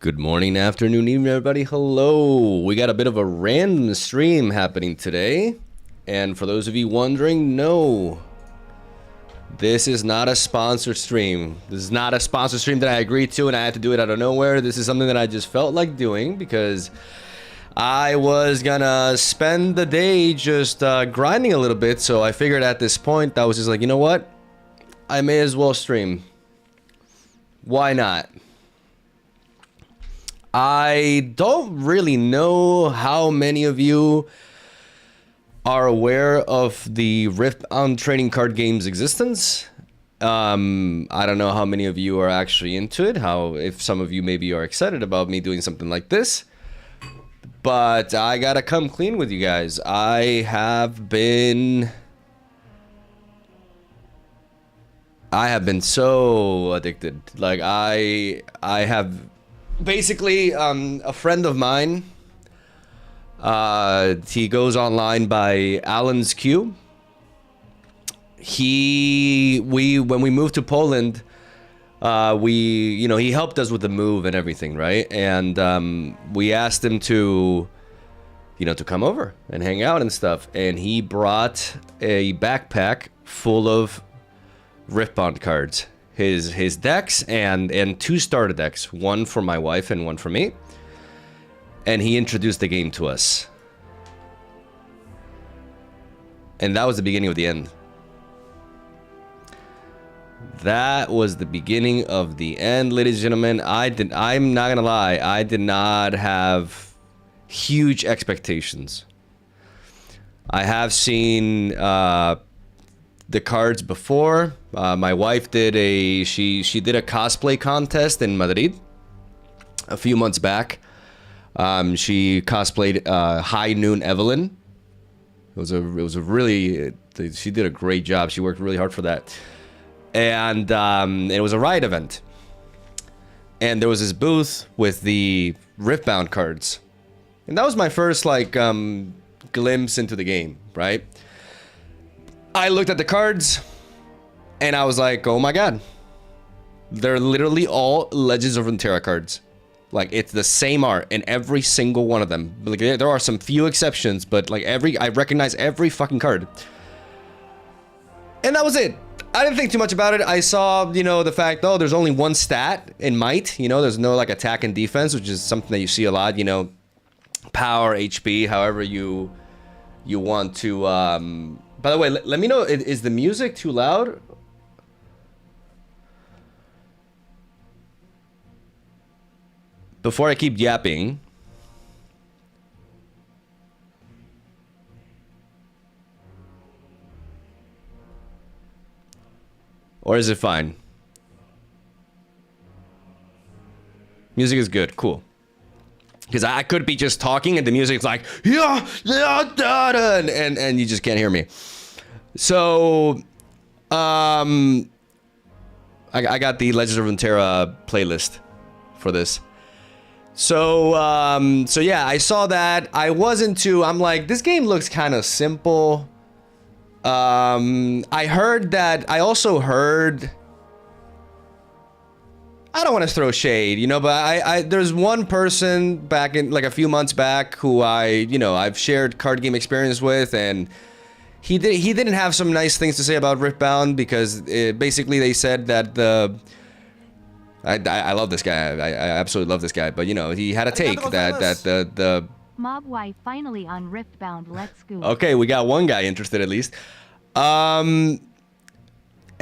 Good morning, afternoon, evening, everybody. Hello. We got a bit of a random stream happening today. And for those of you wondering, no. This is not a sponsored stream. This is not a sponsored stream that I agreed to and I had to do it out of nowhere. This is something that I just felt like doing because I was gonna spend the day just grinding a little bit. So I figured at this point, I was just like, you know what? I may as well stream. Why not? I don't really know how many of you are aware of the Riftbound trading card game's existence. I don't know how many of you are actually into it, if some of you maybe are excited about me doing something like this. But I gotta come clean with you guys. I have been so addicted. Like I have basically a friend of mine, he goes online by Alan's Q. When we moved to Poland, he helped us with the move and everything, right? And we asked him to come over and hang out and stuff, and he brought a backpack full of Riftbound cards. His decks and two starter decks, one for my wife and one for me. And he introduced the game to us. And that was the beginning of the end. That was the beginning of the end, ladies and gentlemen. I'm not gonna lie, I did not have huge expectations. I have seen the cards before. My wife did she did a cosplay contest in Madrid a few months back. She cosplayed High Noon Evelyn. It was a really, she did a great job. She worked really hard for that. And it was a Riot event. And there was this booth with the Riftbound cards. And that was my first glimpse into the game, right? I looked at the cards and I was like, oh my god. They're literally all Legends of Runeterra cards. Like, it's the same art in every single one of them. Like, there are some few exceptions, but like I recognize every fucking card. And that was it. I didn't think too much about it. I saw, the fact, there's only one stat in might. There's no like attack and defense, which is something that you see a lot. Power, HP, however you want to. By the way, let me know, is the music too loud? Before I keep yapping. Or is it fine? Music is good, cool. Because I could be just talking and the music's like, yeah, and you just can't hear me. So, I got the Legends of Runeterra playlist for this. So yeah, I saw that. I'm like, this game looks kind of simple. I also heard, I don't want to throw shade, but there's one person back in like a few months back who I've shared card game experience with, and he didn't have some nice things to say about Riftbound because basically they said that I love this guy. I absolutely love this guy, but he had a take that the Mogwai finally on Riftbound. Let's go. Okay, we got one guy interested at least. And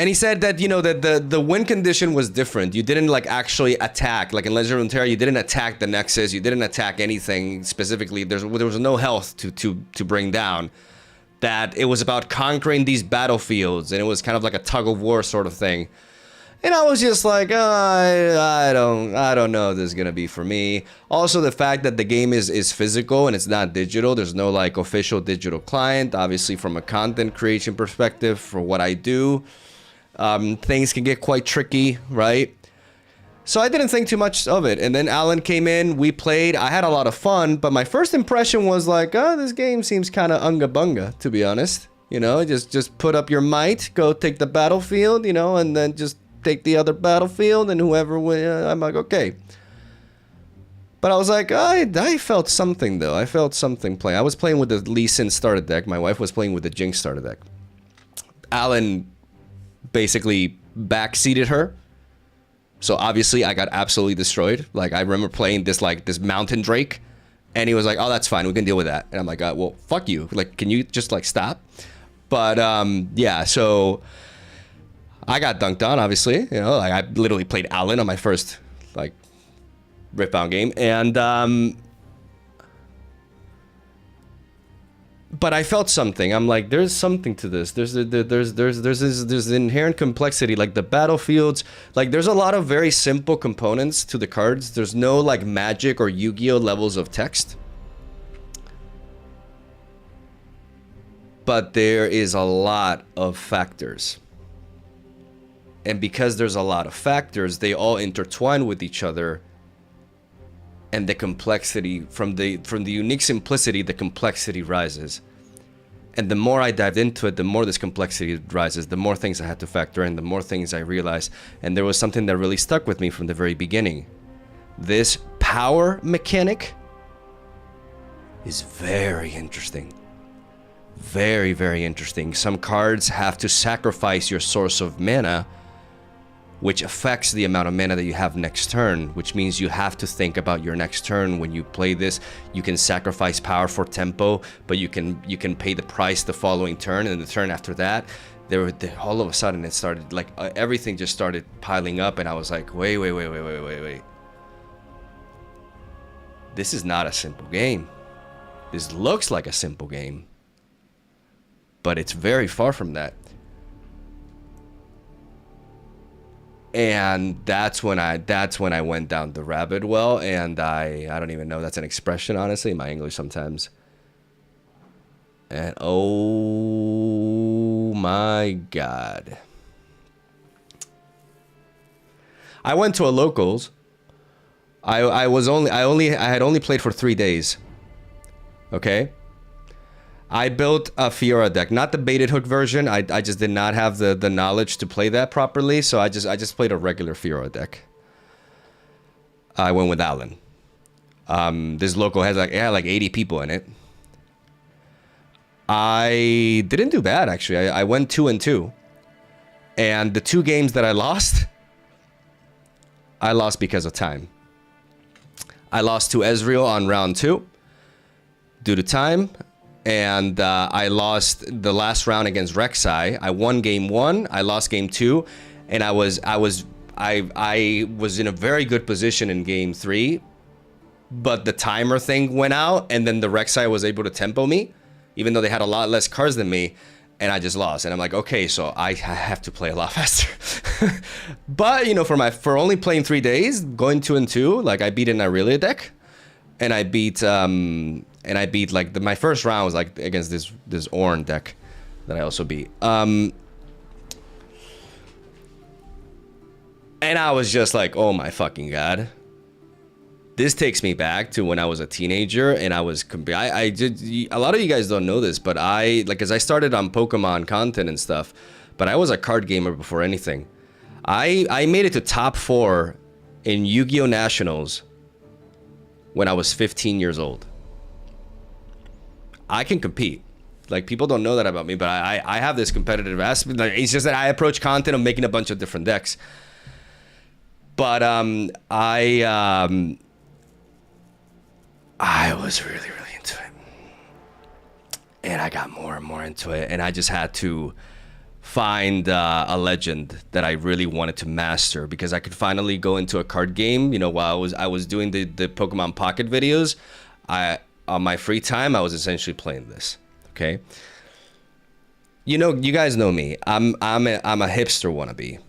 he said that that the win condition was different. You didn't like actually attack, like in Legend of Runeterra, you didn't attack the Nexus, you didn't attack anything specifically. There was no health to bring down. That it was about conquering these battlefields, and it was kind of like a tug of war sort of thing. And I was just like, I don't know if this is gonna be for me. Also, the fact that the game is physical and it's not digital. There's no like official digital client. Obviously, from a content creation perspective, for what I do, things can get quite tricky, right? So I didn't think too much of it. And then Alan came in, we played, I had a lot of fun, but my first impression was like, this game seems kind of unga bunga, to be honest. Just put up your might, go take the battlefield, and then just take the other battlefield, and whoever wins, I'm like, okay. But I was like, I felt something though. I felt something playing. I was playing with the Lee Sin starter deck. My wife was playing with the Jinx starter deck. Alan basically backseated her. So obviously I got absolutely destroyed. Like I remember playing this Mountain Drake, and he was like, "Oh, that's fine. We can deal with that." And I'm like, "Well, fuck you. Like, can you just like stop?" But yeah. So I got dunked on. Obviously, you know, like I literally played Alan on my first like Riftbound game, and but I felt something. I'm like, there's something to this. There's inherent complexity. Like the battlefields, like there's a lot of very simple components to the cards. There's no like Magic or Yu-Gi-Oh levels of text, but there is a lot of factors. And because there's a lot of factors, they all intertwine with each other. And the complexity, from the unique simplicity, the complexity rises. And the more I dived into it, the more this complexity rises, the more things I had to factor in, the more things I realized. And there was something that really stuck with me from the very beginning. This power mechanic is very interesting. Very, very interesting. Some cards have to sacrifice your source of mana, which affects the amount of mana that you have next turn, which means you have to think about your next turn when you play this. You can sacrifice power for tempo, but you can pay the price the following turn, and the turn after that, all of a sudden it started like everything just started piling up, and I was like, wait. This is not a simple game. This looks like a simple game, but it's very far from that. And that's when I went down the rabbit well, and I don't even know if that's an expression, honestly, in my English sometimes. And oh my God. I went to a locals. I had only played for 3 days. Okay? I built a Fiora deck, not the baited hook version. I just did not have the knowledge to play that properly, so I just played a regular Fiora deck. I went with Alan. This local had like 80 people in it. I didn't do bad actually. I went 2-2, and the 2 games that I lost because of time. I lost to Ezreal on round 2 due to time. And I lost the last round against Rek'Sai. I won game 1, I lost game 2, and I was in a very good position in game 3, but the timer thing went out, and then the Rek'Sai was able to tempo me, even though they had a lot less cards than me, and I just lost. And I'm like, okay, so I have to play a lot faster. But you know, for only playing 3 days, going 2-2, like I beat an Irelia deck, and I beat like my first round was like against this Ornn deck that I also beat. And I was just like, oh my fucking God. This takes me back to when I was a teenager, and I did, a lot of you guys don't know this, but as I started on Pokemon content and stuff, but I was a card gamer before anything. I made it to top 4 in Yu-Gi-Oh! Nationals when I was 15 years old. I can compete. Like, people don't know that about me, but I have this competitive aspect. Like, it's just that I approach content of making a bunch of different decks. But I was really, really into it. And I got more and more into it. And I just had to find a legend that I really wanted to master, because I could finally go into a card game. You know, while I was doing the Pokemon Pocket videos, on my free time, I was essentially playing this. Okay. You know, you guys know me. I'm a hipster wannabe.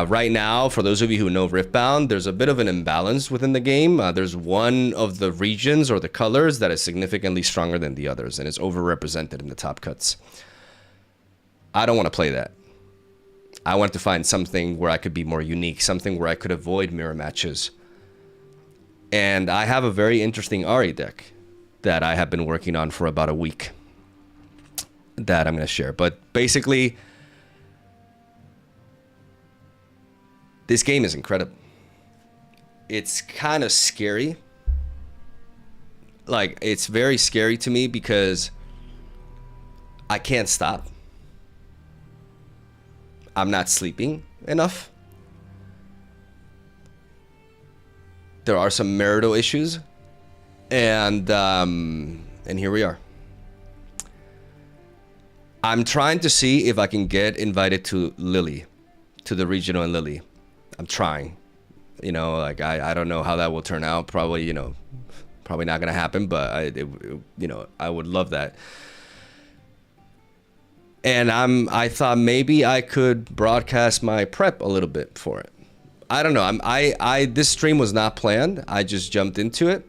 Right now, for those of you who know Riftbound, there's a bit of an imbalance within the game. There's one of the regions or the colors that is significantly stronger than the others, and it's overrepresented in the top cuts. I don't want to play that. I want to find something where I could be more unique, something where I could avoid mirror matches. And I have a very interesting Ahri deck that I have been working on for about a week that I'm going to share. But basically, this game is incredible. It's kind of scary like, it's very scary to me because I can't stop. I'm not sleeping enough. There are some marital issues, and here we are. I'm trying to see if I can get invited to Lily, to the regional in Lily. I'm trying. You know, like I don't know how that will turn out. Probably, you know, probably not gonna happen. But you know, I would love that. And I thought maybe I could broadcast my prep a little bit for it. I don't know. This stream was not planned. I just jumped into it,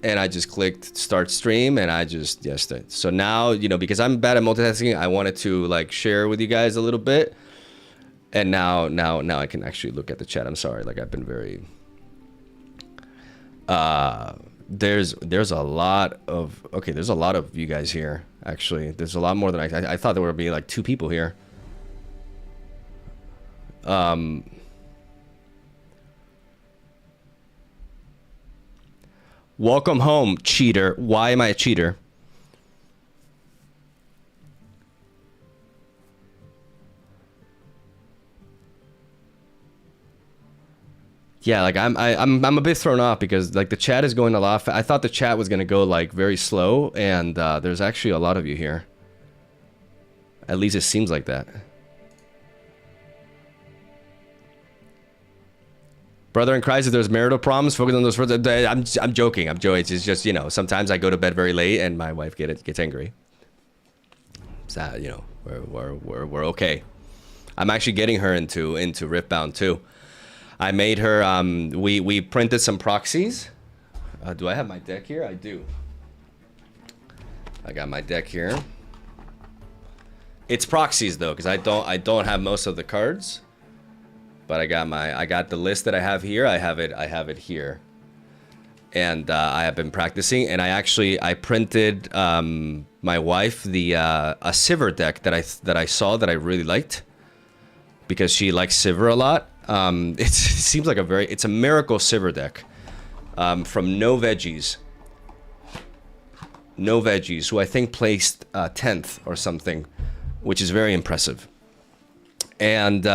and I just clicked start stream, and I just it. So now, you know, because I'm bad at multitasking, I wanted to like share with you guys a little bit. And now I can actually look at the chat. I'm sorry, like I've been very. There's a lot of you guys here. Actually, there's a lot more than I thought there would be like 2 people here. Welcome home, cheater. Why am I a cheater? Yeah, like I'm a bit thrown off because like the chat is going a lot. I thought the chat was gonna go like very slow, and there's actually a lot of you here. At least it seems like that. Brother in Christ, if there's marital problems, focus on those first. I'm joking. It's just, you know, sometimes I go to bed very late and my wife gets angry. So, you know, we're okay. I'm actually getting her into Riftbound too. I made her. We printed some proxies. Do I have my deck here? I do. I got my deck here. It's proxies though, because I don't have most of the cards. But I got the list that I have here. I have it here, and I have been practicing. And I printed my wife a Sivir deck that I saw that I really liked, because she likes Sivir a lot. It seems like it's a miracle Sivir deck from No Veggies, who I think placed 10th or something, which is very impressive. And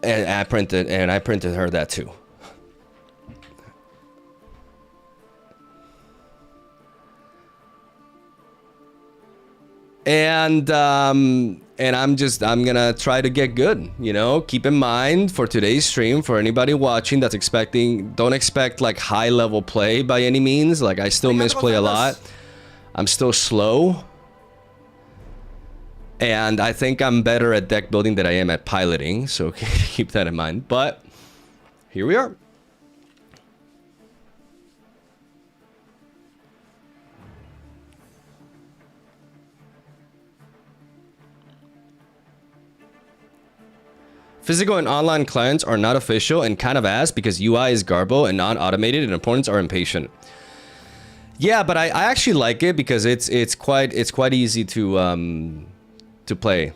I printed her that too. And I'm gonna try to get good, you know. Keep in mind for today's stream, for anybody watching that's don't expect like high level play by any means. Like I still misplay a lot. I'm still slow. And I think I'm better at deck building than I am at piloting, so keep that in mind. But here we are. Physical and online clients are not official and kind of ass because UI is garbo and non-automated and opponents are impatient. Yeah, but I actually like it because it's quite easy to play.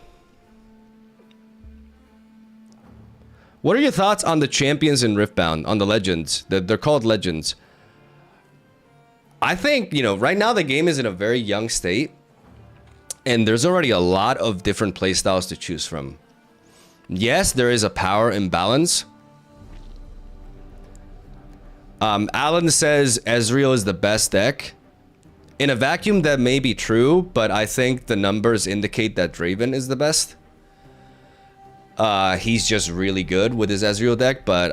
What are your thoughts on the champions in Riftbound, on the legends? They're called legends. I think, you know, right now the game is in a very young state, and there's already a lot of different playstyles to choose from. Yes, there is a power imbalance. Alan says Ezreal is the best deck. In a vacuum, that may be true, but I think the numbers indicate that Draven is the best. He's just really good with his Ezreal deck, but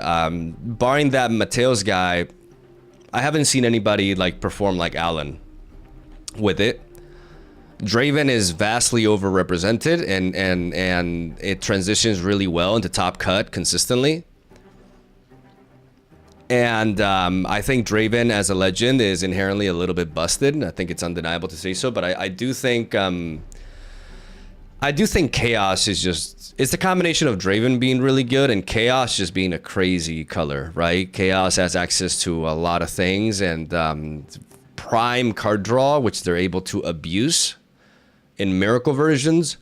barring that Mateos guy, I haven't seen anybody like perform like Alan with it. Draven is vastly overrepresented, and it transitions really well into top cut consistently. And I think Draven as a legend is inherently a little bit busted. I think it's undeniable to say so, but I do think Chaos is just, it's the combination of Draven being really good and Chaos just being a crazy color, right? Chaos has access to a lot of things, and prime card draw, which they're able to abuse in miracle versions.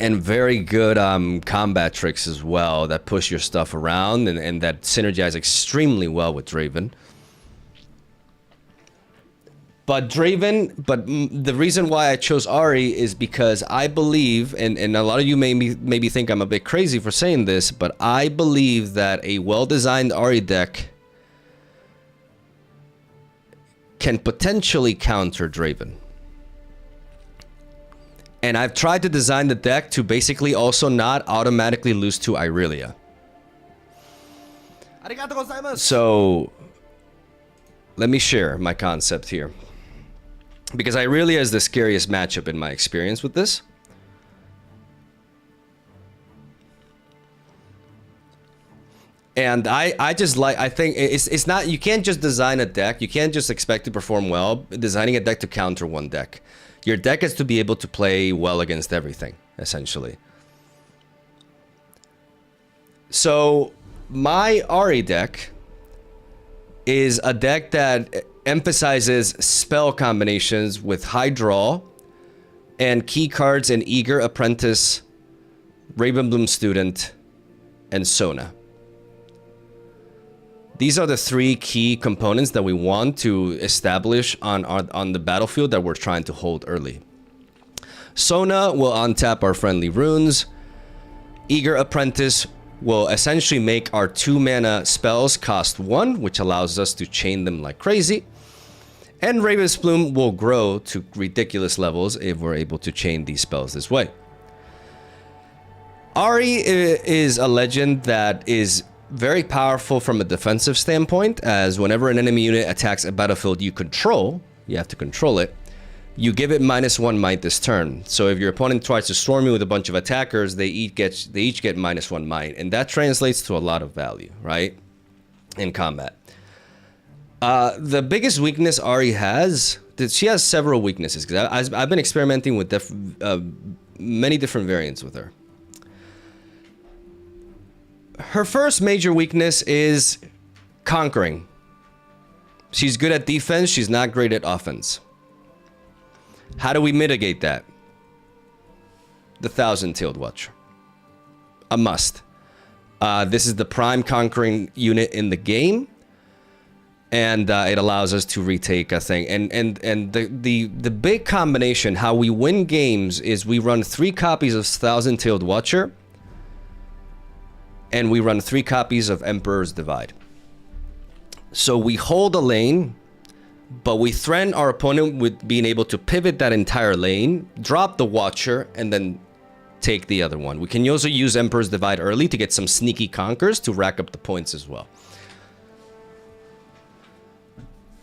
And very good combat tricks as well that push your stuff around and that synergize extremely well with Draven. But Draven, the reason why I chose Ahri is because I believe, and a lot of you maybe think I'm a bit crazy for saying this, but I believe that a well-designed Ahri deck can potentially counter Draven. And I've tried to design the deck to basically also not automatically lose to Irelia. So let me share my concept here. Because Irelia is the scariest matchup in my experience with this. And I just like, I think it's not, you can't just design a deck. You can't just expect to perform well designing a deck to counter one deck. Your deck has to be able to play well against everything, essentially. So my Ahri deck is a deck that emphasizes spell combinations with high draw and key cards in Eager Apprentice, Ravenbloom Student, and Sona. These are the three key components that we want to establish on the battlefield that we're trying to hold early. Sona will untap our friendly runes. Eager Apprentice will essentially make our 2-mana spells cost 1, which allows us to chain them like crazy. And Ravensbloom will grow to ridiculous levels if we're able to chain these spells this way. Ahri is a legend that is very powerful from a defensive standpoint, as whenever an enemy unit attacks a battlefield you control, you have to control it, you give it -1 might this turn. So if your opponent tries to storm you with a bunch of attackers, they each get -1 might, and that translates to a lot of value, right? In combat. The biggest weakness Ahri has, she has several weaknesses, because I've been experimenting with many different variants with her. Her first major weakness is conquering. She's good at defense, she's not great at offense. How do we mitigate that? The Thousand-Tailed Watcher. A must. This is the prime conquering unit in the game, and it allows us to retake a thing. And the big combination, how we win games, is we run 3 copies of Thousand-Tailed Watcher, and we run 3 copies of Emperor's Divide. So we hold a lane, but we threaten our opponent with being able to pivot that entire lane, drop the Watcher, and then take the other one. We can also use Emperor's Divide early to get some sneaky conquers to rack up the points as well.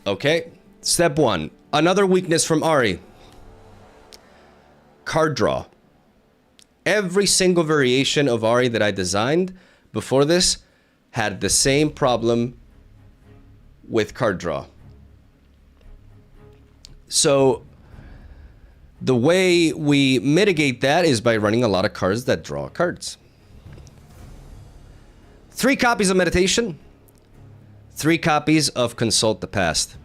Okay, step 1. Another weakness from Ahri. Card draw. Every single variation of Ahri that I designed before this had the same problem with card draw. So the way we mitigate that is by running a lot of cards that draw cards. 3 copies of Meditation, 3 copies of Consult the Past.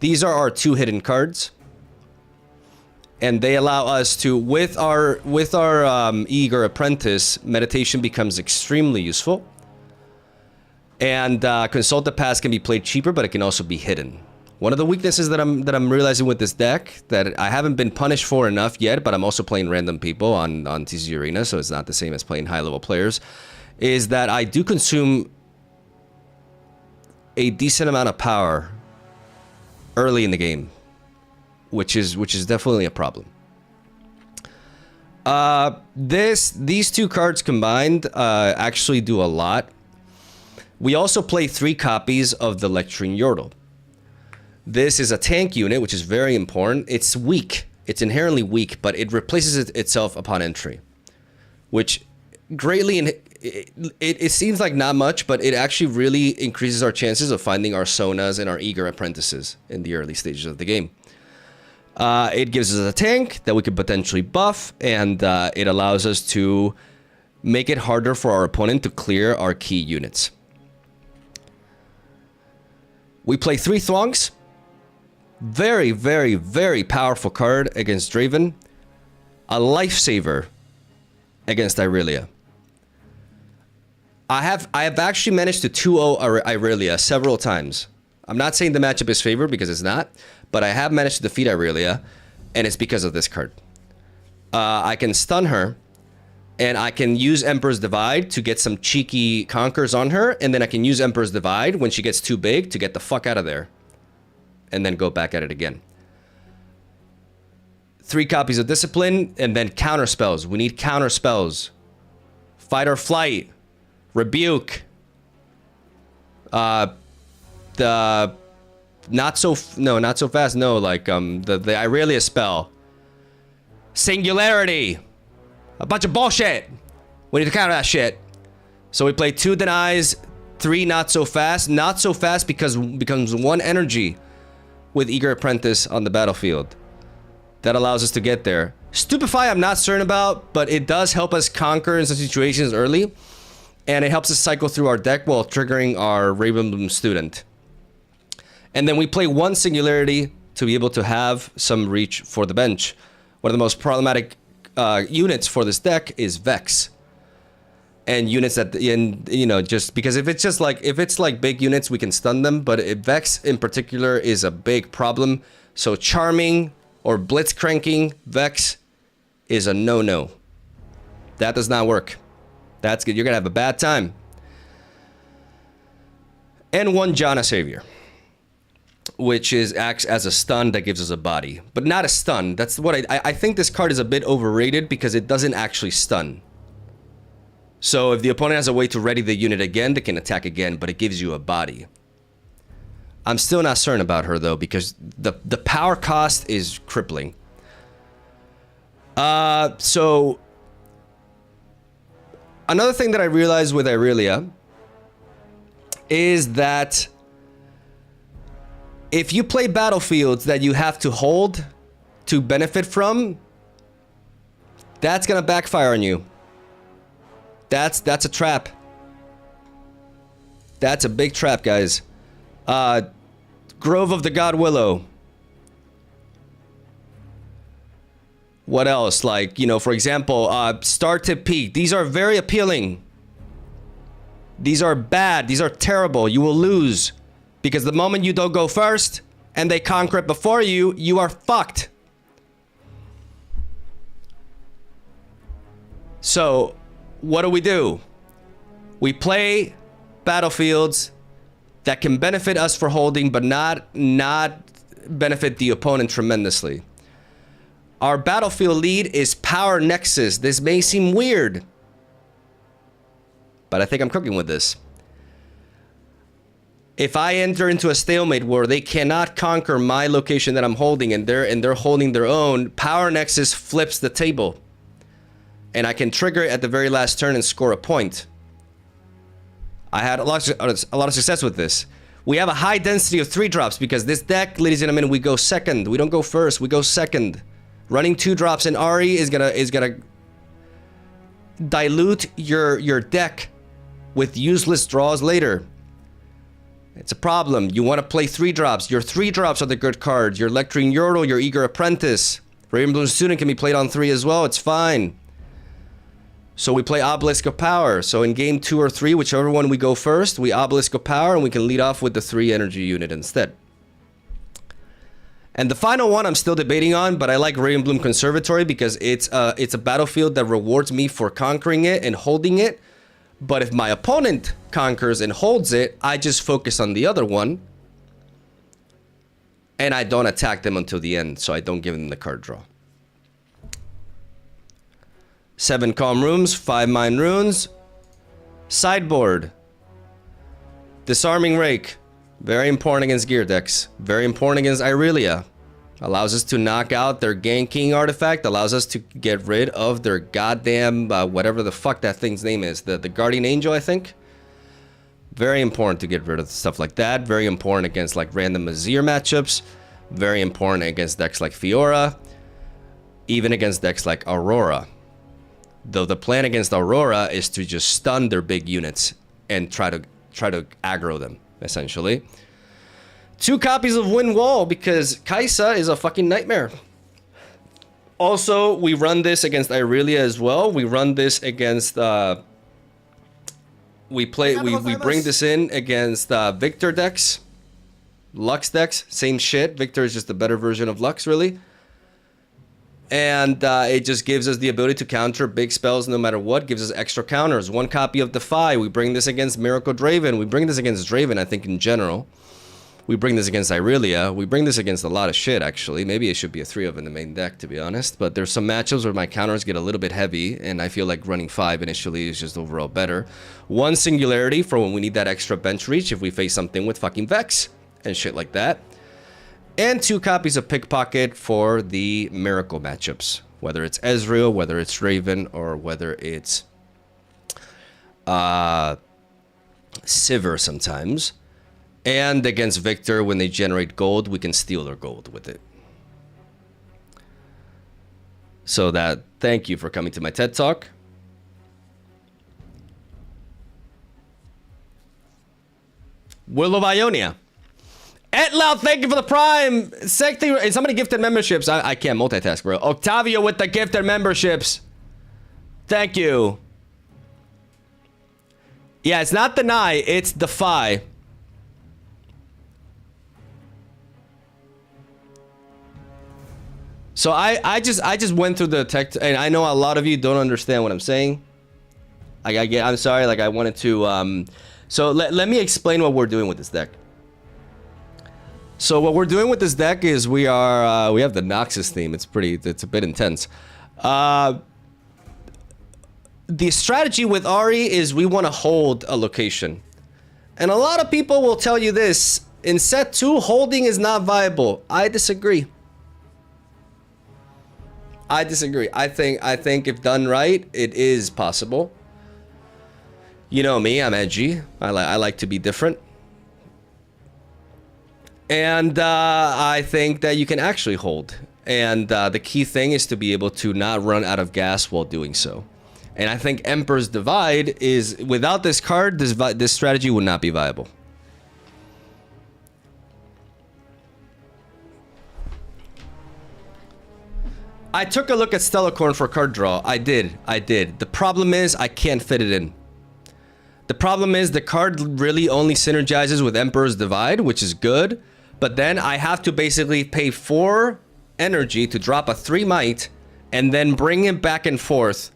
These are our 2 hidden cards, and they allow us to, with our Eager Apprentice, Meditation becomes extremely useful. And Consult the Past can be played cheaper, but it can also be hidden. One of the weaknesses that I'm realizing with this deck that I haven't been punished for enough yet, but I'm also playing random people on TCG Arena, so it's not the same as playing high-level players, is that I do consume a decent amount of power early in the game, which is definitely a problem. These 2 cards combined actually do a lot. We also play 3 copies of the Lecturing Yordle. This is a tank unit, which is very important. It's weak. It's inherently weak, but it replaces itself upon entry, which greatly... It seems like not much, but it actually really increases our chances of finding our Sonas and our Eager Apprentices in the early stages of the game. It gives us a tank that we could potentially buff, and it allows us to make it harder for our opponent to clear our key units. We play 3 Thwonks. Very, very, very powerful card against Draven. A lifesaver against Irelia. I have actually managed to 2-0 Irelia several times I'm not saying the matchup is favored because it's not, but I have managed to defeat Irelia, and it's because of this card. I can stun her, and I can use Emperor's Divide to get some cheeky conquers on her, and then I can use Emperor's Divide when she gets too big to get the fuck out of there, and then go back at it again. 3 copies of Discipline, and then counter spells. We need counter spells. Fight or Flight, Rebuke, the not so fast, no, like the Irelia spell, Singularity, a bunch of bullshit. We need to counter that shit. So we play 2 denies, 3 not so fast because becomes 1 energy with Eager Apprentice on the battlefield. That allows us to get there. Stupefy I'm not certain about, but it does help us conquer in some situations early, and it helps us cycle through our deck while triggering our Ravenbloom Student. And then we play 1 Singularity to be able to have some reach for the bench. One of the most problematic units for this deck is Vex. And units that, you know, just because if it's like big units, we can stun them, but Vex in particular is a big problem. So Charming or Blitzcranking Vex is a no-no. That does not work. That's good. You're gonna have a bad time. And 1 Janna Savior, which acts as a stun that gives us a body, but not a stun. That's what I think this card is a bit overrated because it doesn't actually stun. So if the opponent has a way to ready the unit again, they can attack again, but it gives you a body. I'm still not certain about her though, because the power cost is crippling. So another thing that I realized with Irelia is that if you play battlefields that you have to hold to benefit from, that's gonna backfire on you. That's a trap. That's a big trap, guys. Grove of the God Willow. What else? Like, you know, for example, Start to Peak. These are very appealing. These are bad. These are terrible. You will lose. Because the moment you don't go first and they conquer it before you, you are fucked. So, what do? We play battlefields that can benefit us for holding, but not benefit the opponent tremendously. Our battlefield lead is Power Nexus. This may seem weird, but I think I'm cooking with this. If I enter into a stalemate where they cannot conquer my location that I'm holding and they're holding their own, Power Nexus flips the table. And I can trigger it at the very last turn and score a point. I had a lot of success with this. We have a high density of 3-drops because this deck, ladies and gentlemen, we go second. We don't go first, we go second. Running 2-drops in Ahri is gonna dilute your deck with useless draws later. It's a problem. You want to play 3-drops. Your 3-drops are the good cards. Your Lecturing Yordle, your Eager Apprentice. Ravenbloom Student can be played on 3 as well. It's fine. So we play Obelisk of Power. So in game 2 or 3, whichever one we go first, we Obelisk of Power and we can lead off with the 3 energy unit instead. And the final one I'm still debating on, but I like Ravenbloom Conservatory because it's a battlefield that rewards me for conquering it and holding it. But if my opponent conquers and holds it, I just focus on the other one. And I don't attack them until the end, so I don't give them the card draw. 7 Calm Rooms, 5 Mind Runes. Sideboard. Disarming Rake. Very important against gear decks. Very important against Irelia. Allows us to knock out their ganking artifact. Allows us to get rid of their goddamn, whatever the fuck that thing's name is. The Guardian Angel, I think. Very important to get rid of stuff like that. Very important against like random Azir matchups. Very important against decks like Fiora. Even against decks like Aurora. Though the plan against Aurora is to just stun their big units and try to aggro them, essentially. 2 copies of Wind Wall because Kai'Sa is a fucking nightmare. Also, we run this against Irelia as well. We run this against we bring this in against Victor decks. Lux decks, same shit. Victor is just a better version of Lux, really. And it just gives us the ability to counter big spells no matter what. Gives us extra counters. 1 copy of Defy. We bring this against Miracle Draven. We bring this against Draven, I think, in general. We bring this against Irelia. We bring this against a lot of shit, actually. Maybe it should be a 3 of in the main deck, to be honest. But there's some matchups where my counters get a little bit heavy, and I feel like running 5 initially is just overall better. 1 Singularity for when we need that extra bench reach if we face something with fucking Vex and shit like that. And 2 copies of Pickpocket for the Miracle matchups. Whether it's Ezreal, whether it's Raven, or whether it's Sivir sometimes. And against Victor, when they generate gold, we can steal their gold with it. So thank you for coming to my TED Talk. Will of Ionia. Etlau, thank you for the prime. Somebody gifted memberships. I can't multitask, bro. Octavio with the gifted memberships. Thank you. Yeah, it's not deny, it's defy. So I just went through the tech, and I know a lot of you don't understand what I'm saying. I'm sorry. Like I wanted to. So let me explain what we're doing with this deck. So what we're doing with this deck is we have the Noxus theme. It's a bit intense. The strategy with Ahri is we want to hold a location. And a lot of people will tell you this. In set 2, holding is not viable. I disagree. I think if done right, it is possible. You know me, I'm edgy. I like to be different. And I think that you can actually hold. And the key thing is to be able to not run out of gas while doing so. And I think Emperor's Divide is, without this card, this strategy would not be viable. I took a look at Stellacorn for card draw. I did. The problem is I can't fit it in. The problem is the card really only synergizes with Emperor's Divide, which is good. But then I have to basically pay 4 energy to drop a 3 might and then bring it back and forth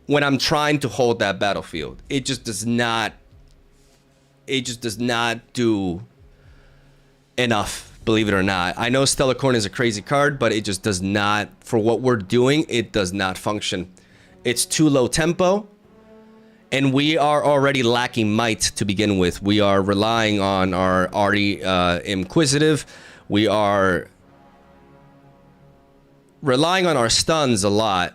when I'm trying to hold that battlefield. It just does not do enough, believe it or not. I know Stellacorn is a crazy card, but it just does not, for what we're doing, it does not function. It's too low tempo. And we are already lacking might to begin with. We are relying on our Ahri Inquisitive. We are relying on our stuns a lot.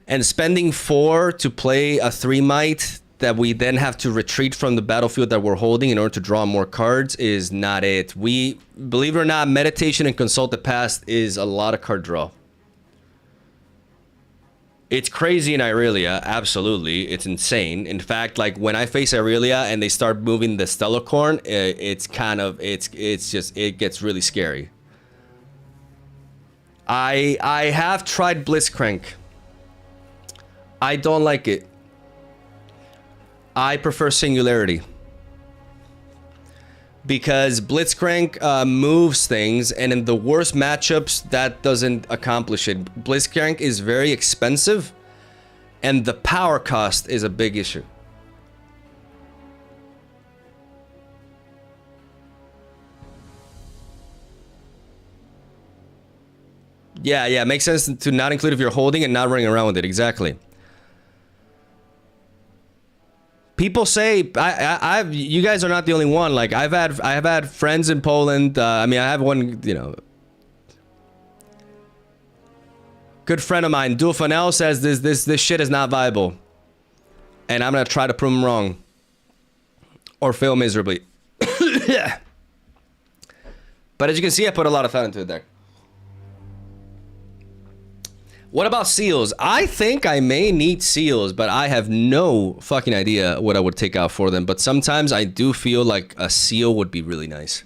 And spending 4 to play a 3 might that we then have to retreat from the battlefield that we're holding in order to draw more cards is not it. We, believe it or not, Meditation and Consult the Past is a lot of card draw. It's crazy in Irelia, absolutely. It's insane. In fact, like when I face Irelia and they start moving the Stellacorn, it gets really scary. I have tried Blitzcrank. I don't like it. I prefer Singularity. Because Blitzcrank moves things, and in the worst matchups, that doesn't accomplish it. Blitzcrank is very expensive, and the power cost is a big issue. Yeah, makes sense to not include if you're holding and not running around with it, exactly. People say you guys are not the only one. Like I've had friends in Poland. I mean, I have one, good friend of mine, Dulfanel, says this shit is not viable, and I'm gonna try to prove him wrong or fail miserably. Yeah. But as you can see, I put a lot of thought into it there. What about seals? I think I may need seals, but I have no fucking idea what I would take out for them. But sometimes I do feel like a seal would be really nice.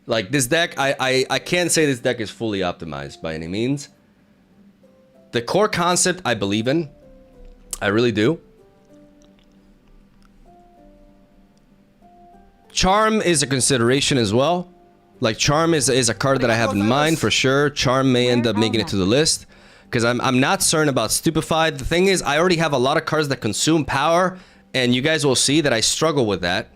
Like this deck, I can't say this deck is fully optimized by any means. The core concept I believe in. I really do. Charm is a consideration as well. Like Charm is a card that I have in mind for sure. Charm may end up making it to the list because I'm not certain about Stupefied. The thing is, I already have a lot of cards that consume power, and you guys will see that I struggle with that.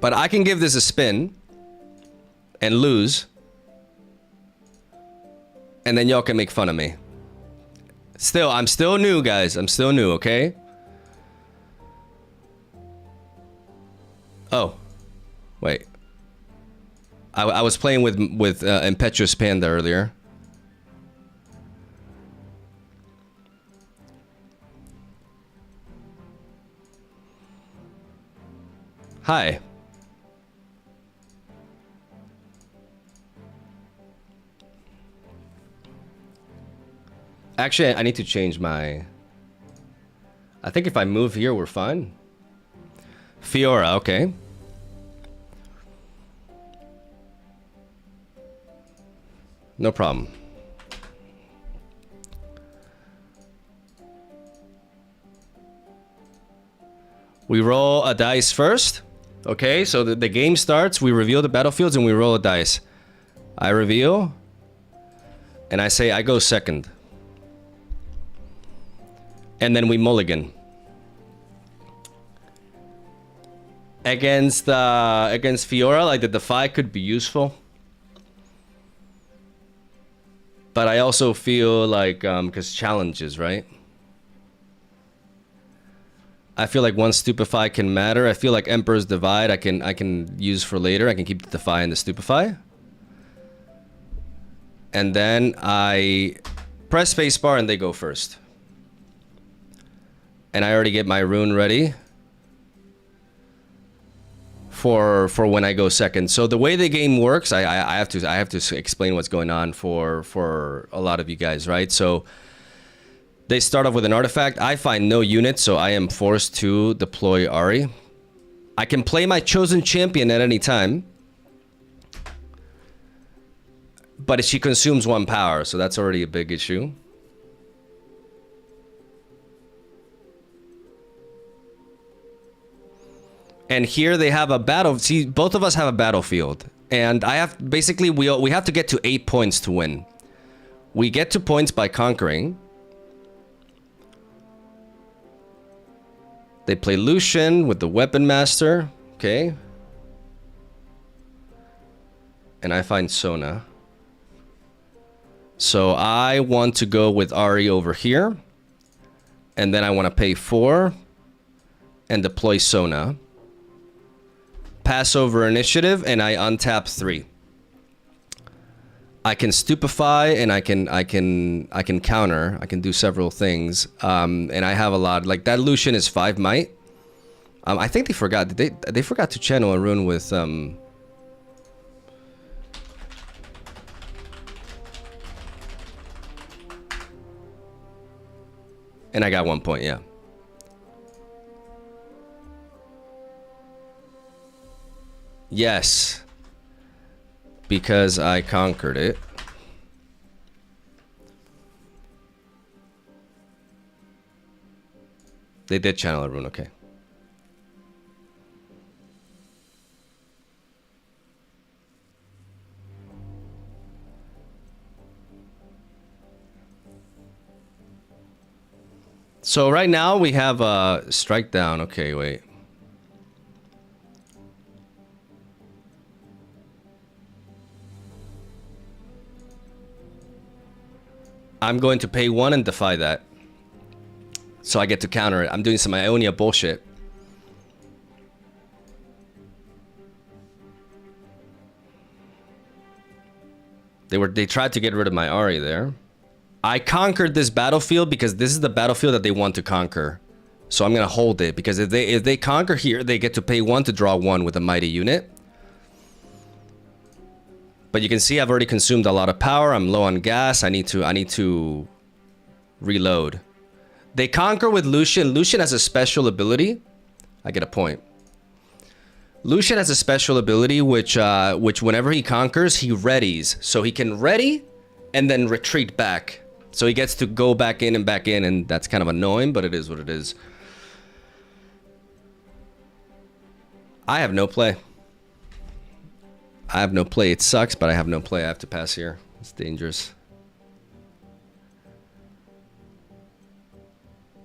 But I can give this a spin and lose, and then y'all can make fun of me. Still, I'm still new, guys. I'm still new, okay? Oh, wait. I was playing with Impetuous Panda earlier. Hi. Actually, I need to change my... I think if I move here, we're fine. Fiora, okay. No problem. We roll a dice first. Okay, so the game starts, we reveal the battlefields, and we roll a dice. I reveal, and I say I go second. And then we mulligan. Against Fiora, like the Defy could be useful. But I also feel like, because challenges, right? I feel like one Stupefy can matter. I feel like Emperor's Divide I can use for later. I can keep the Defy and the Stupefy. And then I press spacebar and they go first. And I already get my rune ready for when I go second. So the way the game works, I have to explain what's going on for a lot of you guys, right? So they start off with an artifact. I find no units, so I am forced to deploy Ahri. I can play my chosen champion at any time, but she consumes 1 power, so that's already a big issue. And here they have a battle. See, both of us have a battlefield. And I have, basically, we have to get to 8 points to win. We get to points by conquering. They play Lucian with the Weapon Master. Okay. And I find Sona. So I want to go with Ahri over here. And then I want to pay 4 and deploy Sona. Pass over initiative, and I untap 3. I can stupefy, and I can counter. I can do several things, and I have a lot. Like that Lucian is 5 might. I think they forgot. They forgot to channel a rune with And I got 1 point. Yeah. Yes, because I conquered it. They did channel a rune, okay. So right now we have a strike down. Okay, wait. I'm going to pay 1 and defy that. So I get to counter it. I'm doing some Ionia bullshit. They tried to get rid of my Ahri there. I conquered this battlefield because this is the battlefield that they want to conquer. So I'm gonna hold it because if they conquer here, they get to pay 1 to draw 1 with a mighty unit. But you can see I've already consumed a lot of power. I'm low on gas. I need to reload. They conquer with Lucian. Lucian has a special ability. I get a point. Lucian has a special ability which whenever he conquers, he readies. So he can ready and then retreat back. So he gets to go back in, and that's kind of annoying, but it is what it is. I have no play. I have no play. It sucks, but I have no play. I have to pass here. It's dangerous.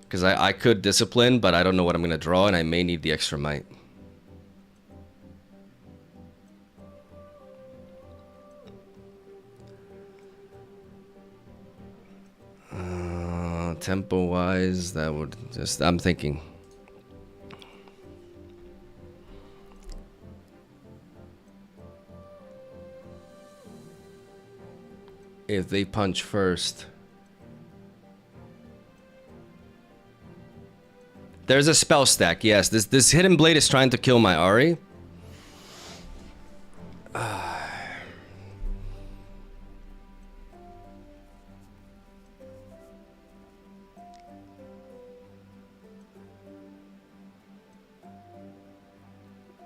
Because I could discipline, but I don't know what I'm going to draw, and I may need the extra might. Tempo-wise, that would just... I'm thinking. If they punch first... There's a spell stack, yes. This Hidden Blade is trying to kill my Ahri.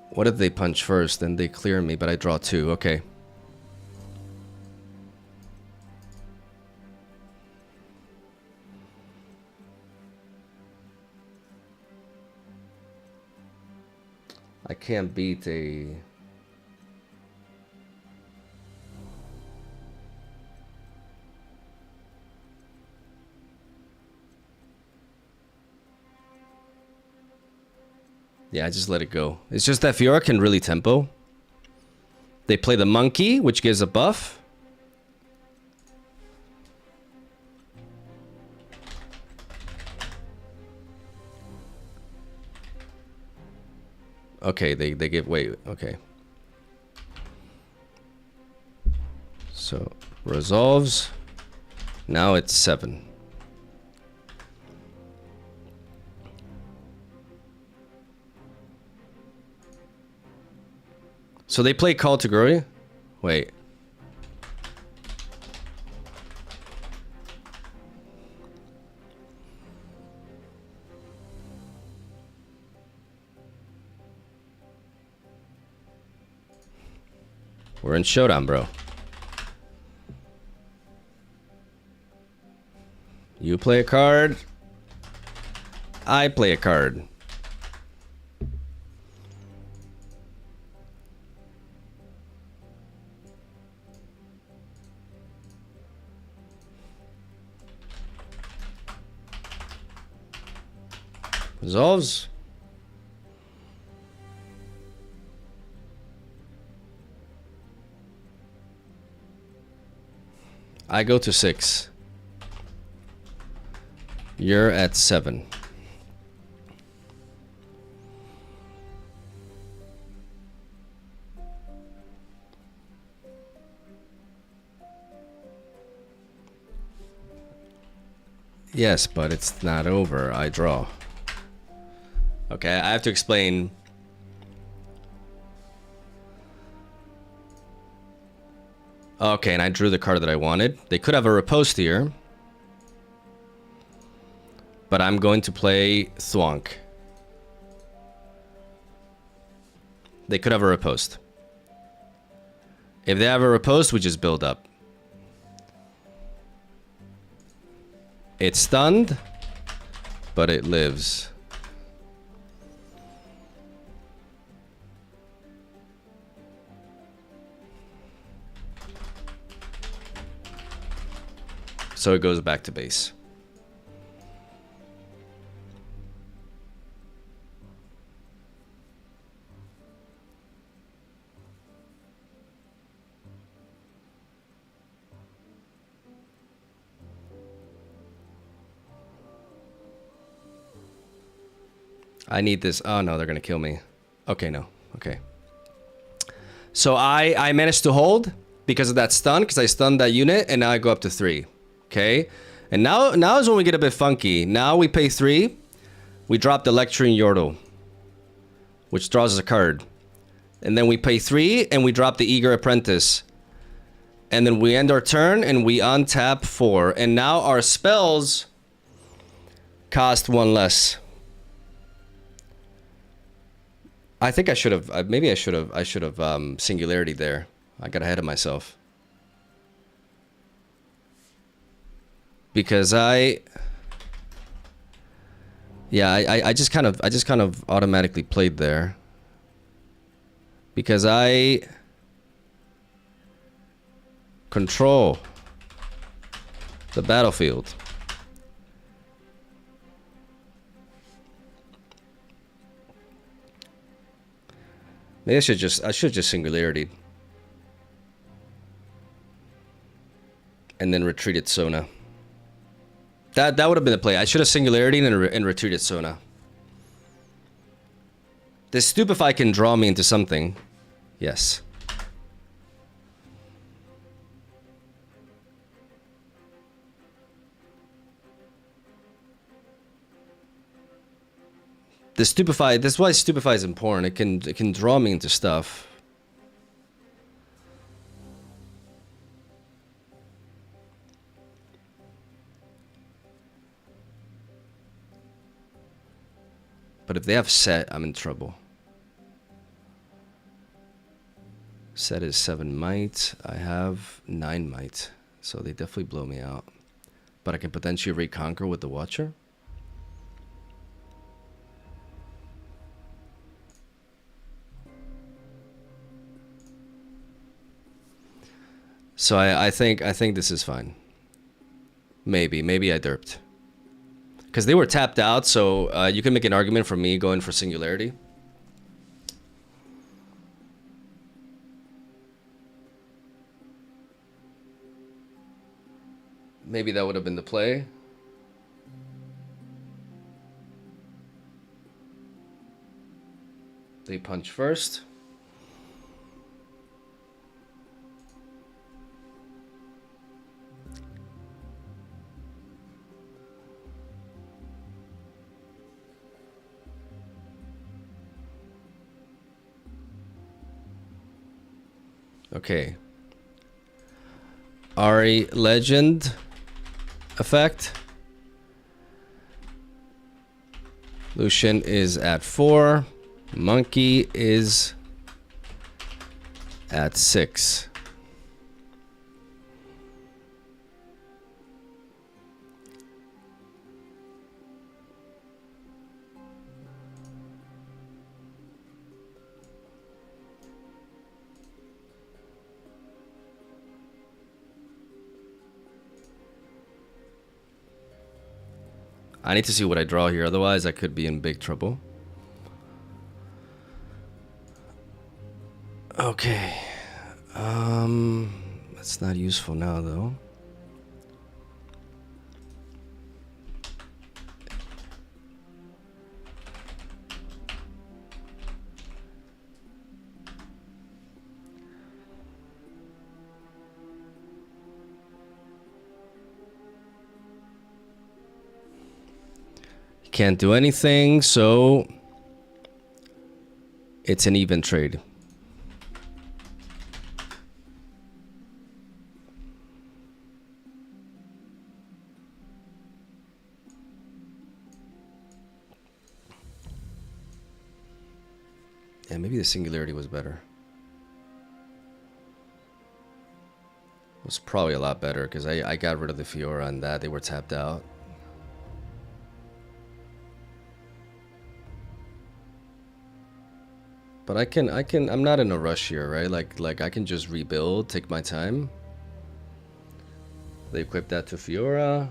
What if they punch first, then they clear me, but I draw 2, okay. I can't beat a... Yeah, I just let it go. It's just that Fiora can really tempo. They play the monkey, which gives a buff. Okay, they give... Wait, okay. So, resolves. Now it's 7. So they play Call to Glory? Wait. We're in Showdown, bro. You play a card. I play a card. Resolves. I go to 6. You're at 7. Yes, but it's not over. I draw. Okay, I have to explain. Okay, and I drew the card that I wanted. They could have a riposte here. But I'm going to play Thwonk. They could have a riposte. If they have a riposte, we just build up. It's stunned, but it lives. So it goes back to base. I need this. Oh no, they're gonna kill me. Okay, no. Okay. So I managed to hold because of that stun, because I stunned that unit, and now I go up to 3. Okay, and now is when we get a bit funky. Now we pay 3. We drop the Lecturing Yordle, which draws us a card, and then we pay 3 and we drop the Eager Apprentice, and then we end our turn and we untap 4, and now our spells cost 1 less. I think I should have. Maybe I should have. Singularity there. I got ahead of myself. Because I just kind of automatically played there. Because I control the battlefield. Maybe I should just singularity. And then retreated Sona. That would have been the play. I should have singularity and retreated Sona. This Stupefy can draw me into something. Yes. The Stupefy, that's why Stupefy is important. It can draw me into stuff. But if they have set, I'm in trouble. Set is 7 might. I have 9 might. So they definitely blow me out. But I can potentially reconquer with the Watcher. So I think this is fine. Maybe I derped. Because they were tapped out, so you can make an argument for me going for singularity. Maybe that would have been the play. They punch first. Okay. Ahri Legend effect. Lucian is at 4. Monkey is at 6. I need to see what I draw here, otherwise I could be in big trouble. Okay. That's not useful now though. Can't do anything, so it's an even trade. Yeah, maybe the singularity was better. It was probably a lot better because I got rid of the Fiora and that they were tapped out. But I'm not in a rush here, right? Like I can just rebuild, take my time. They equip that to Fiora.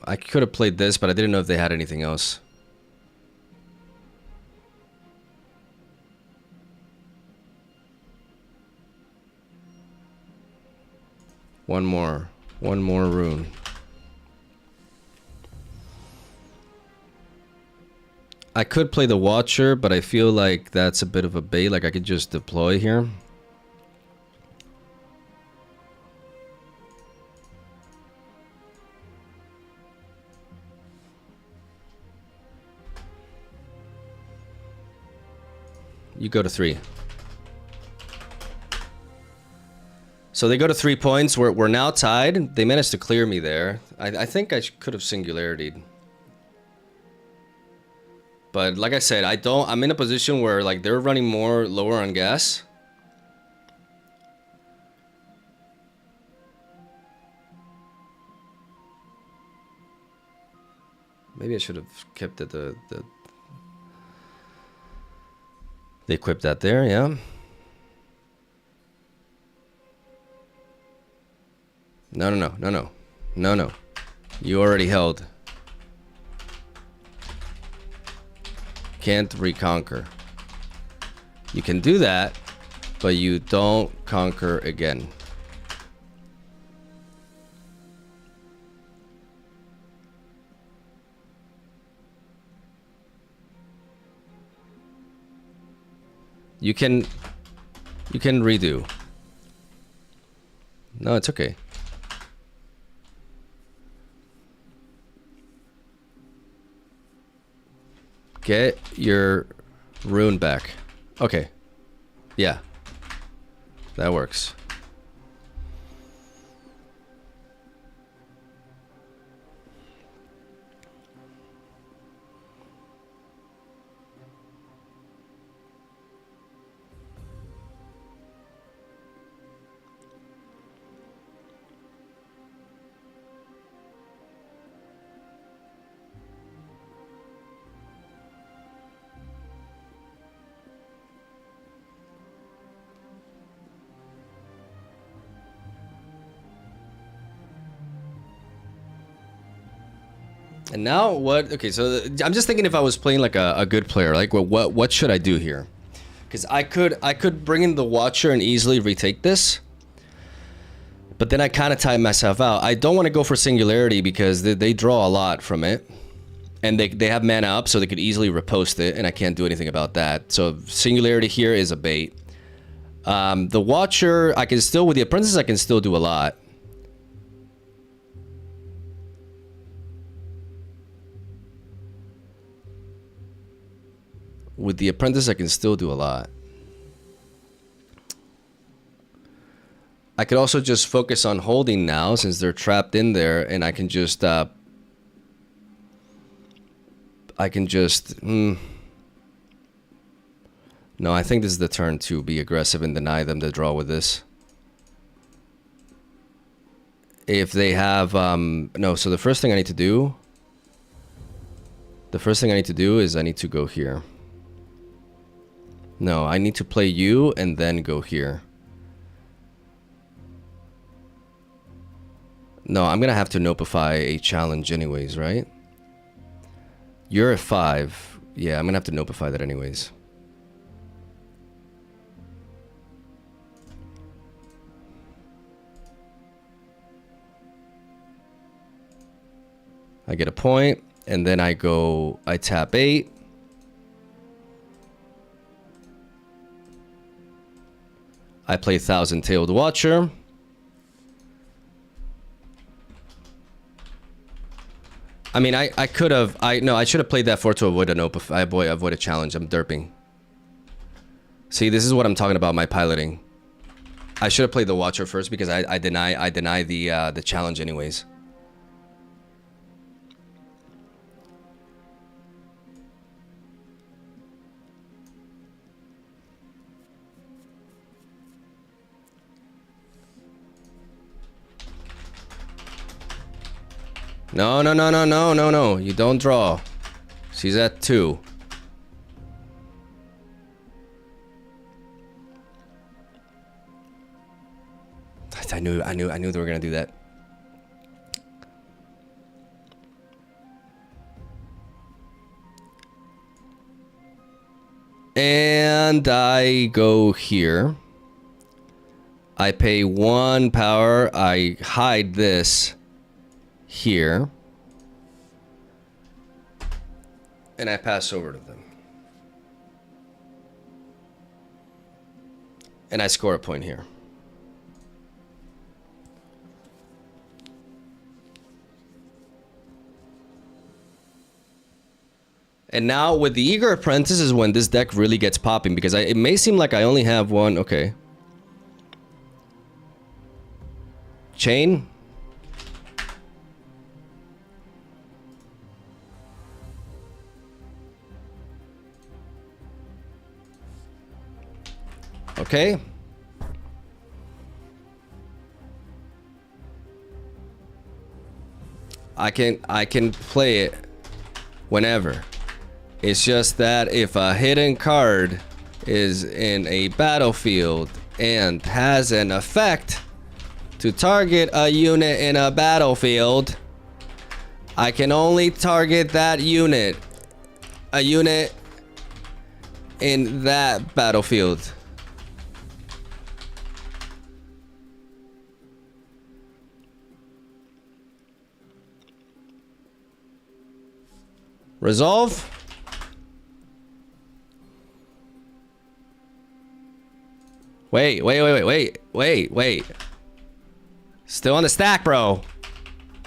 I could have played this, but I didn't know if they had anything else. One more rune. I could play the Watcher, but I feel like that's a bit of a bait. Like I could just deploy here. You go to 3. So they go to 3 points. We're now tied. They managed to clear me there. I think I could have singularity'd. But like I said, I'm in a position where like they're running more lower on gas. Maybe I should have kept it they equipped that there, yeah. No. You already held. Can't reconquer. You can do that, but you don't conquer again. You can redo. No, it's okay. Get your rune back. Okay. Yeah. That works. And now what? Okay, so I'm just thinking if I was playing like a good player, like what should I do here? Because I could bring in the Watcher and easily retake this, but then I kind of tie myself out. I don't want to go for Singularity because they draw a lot from it, and they have mana up, so they could easily repost it, and I can't do anything about that. So Singularity here is a bait. The Watcher, I can still, with the Apprentice, I can still do a lot. With the Apprentice, I can still do a lot. I could also just focus on holding now since they're trapped in there, and I can just no, I think this is the turn to be aggressive and deny them the draw with this. If they have no, so the first thing I need to do is I need to go here. No, I need to play you and then go here. No, I'm gonna have to notify a challenge anyways, right? You're at 5. Yeah, I'm gonna have to notify that anyways. I get a point, and then I tap 8. I play Thousand-Tailed Watcher. I mean, I could have, I should have played that to avoid avoid a challenge. I'm derping. See, this is what I'm talking about, my piloting. I should have played the Watcher first because I deny the challenge anyways. No. You don't draw. She's at 2. I knew they were gonna do that. And I go here. I pay 1 power. I hide this here. And I pass over to them. And I score a point here. And now with the Eager Apprentice is when this deck really gets popping, because it may seem like I only have one. Okay. Chain. Okay. I can play it. whenever. It's just that if a hidden card is in a battlefield and has an effect to target a unit in a battlefield, I can only target that unit. A unit in that battlefield. Resolve. Wait. Still on the stack, bro.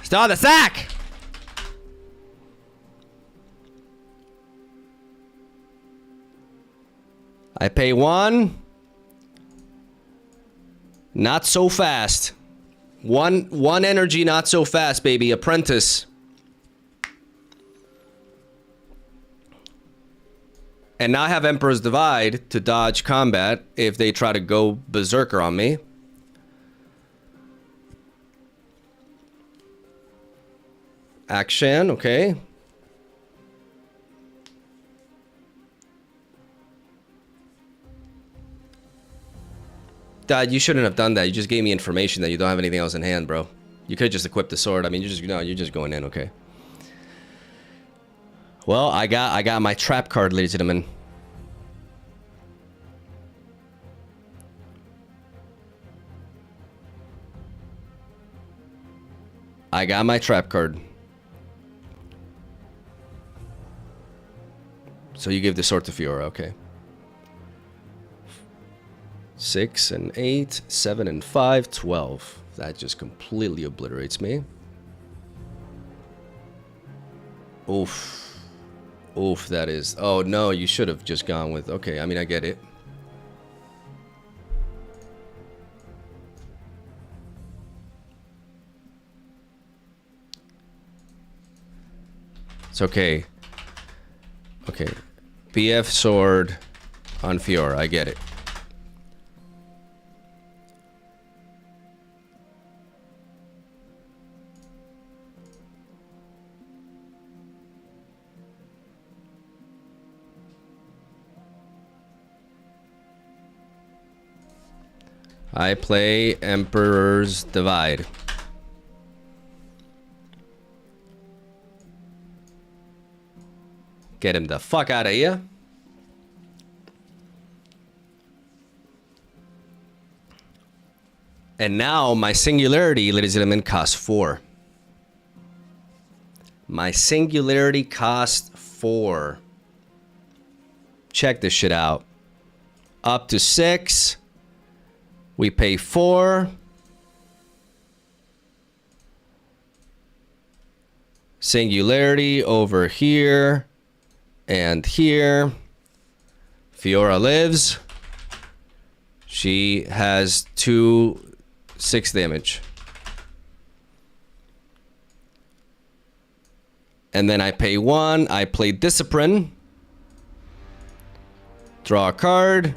Still on the stack. I pay 1. Not so fast. One energy, not so fast, baby. Apprentice. And now I have Emperor's Divide to dodge combat if they try to go berserker on me. Action, okay. Dad, you shouldn't have done that. You just gave me information that you don't have anything else in hand, bro. You could just equip the sword. I mean, you're just going in, okay. Well, I got my trap card, ladies and gentlemen. I got my trap card. So you give the sword to Fiora, okay. 6 and 8, 7 and 5, 12. That just completely obliterates me. Oof. Oof, that is... Oh, no, you should have just gone with... Okay, I mean, I get it. It's okay. Okay. BF sword on Fiora. I get it. I play Emperor's Divide. Get him the fuck out of here. And now my Singularity, ladies and gentlemen, costs 4. My Singularity costs 4. Check this shit out. Up to 6. We pay 4. Singularity over here and here. Fiora lives. She has 2 6 damage. And then I pay 1. I play Discipline. Draw a card.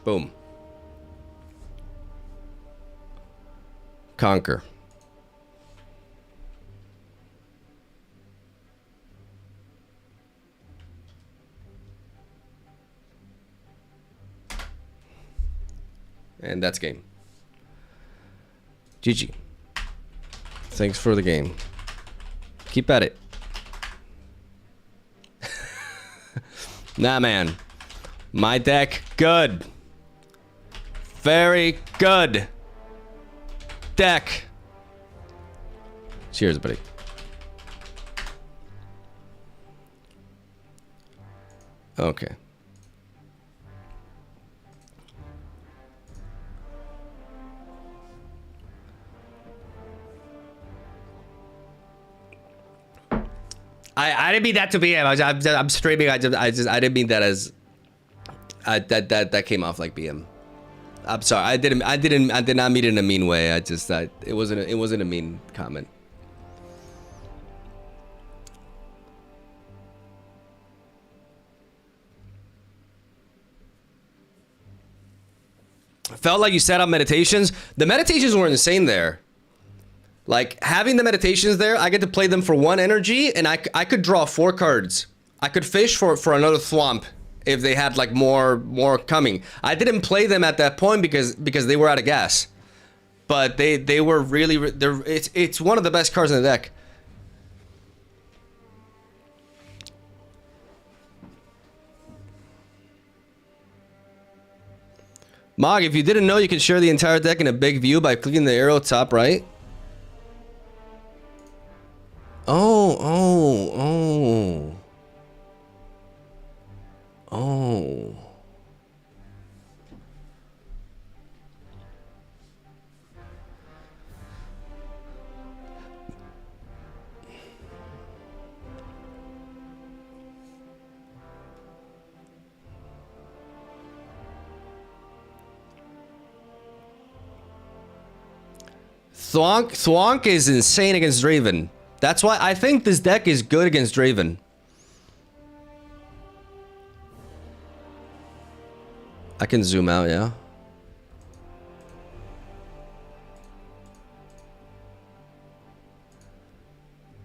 Boom. Conquer. And that's game. GG. Thanks for the game. Keep at it. Nah, man. My deck, good. Very good deck. Cheers, buddy. Okay. I didn't mean that to be him. I'm streaming. I didn't mean that as that came off like BM. I'm sorry. I did not mean it in a mean way. It wasn't a mean comment. Felt like you set up meditations. The meditations were insane there. Like, having the meditations there, I get to play them for 1 energy, and I could draw 4 cards. I could fish for another thwomp if they had, like, more coming. I didn't play them at that point because they were out of gas. But they were really... It's one of the best cards in the deck. Mog, if you didn't know, you can share the entire deck in a big view by clicking the arrow top right. Oh. Thwonk is insane against Draven. That's why I think this deck is good against Draven. I can zoom out, yeah.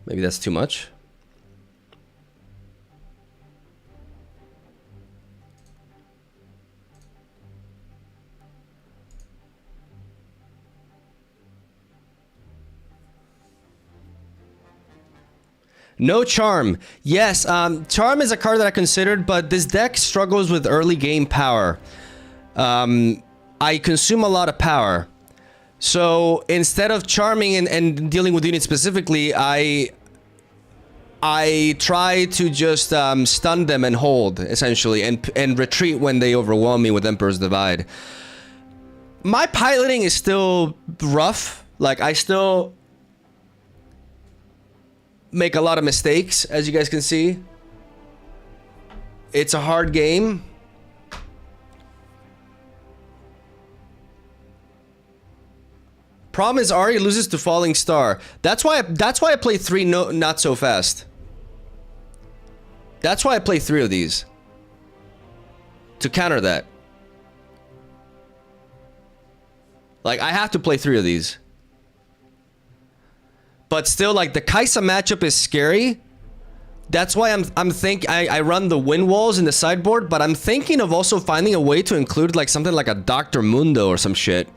Maybe that's too much. No Charm. Yes, Charm is a card that I considered, but this deck struggles with early game power. I consume a lot of power. So instead of charming and dealing with units specifically, I try to just stun them and hold, essentially, and retreat when they overwhelm me with Emperor's Divide. My piloting is still rough. Like, I still make a lot of mistakes, as you guys can see. It's a hard game. Problem is Ahri loses to Falling Star. That's why I play 3 not so fast. That's why I play 3 of these. To counter that. Like, I have to play 3 of these. But still, like, the Kaisa matchup is scary. That's why I run the wind walls in the sideboard, but I'm thinking of also finding a way to include like something like a Dr. Mundo or some shit.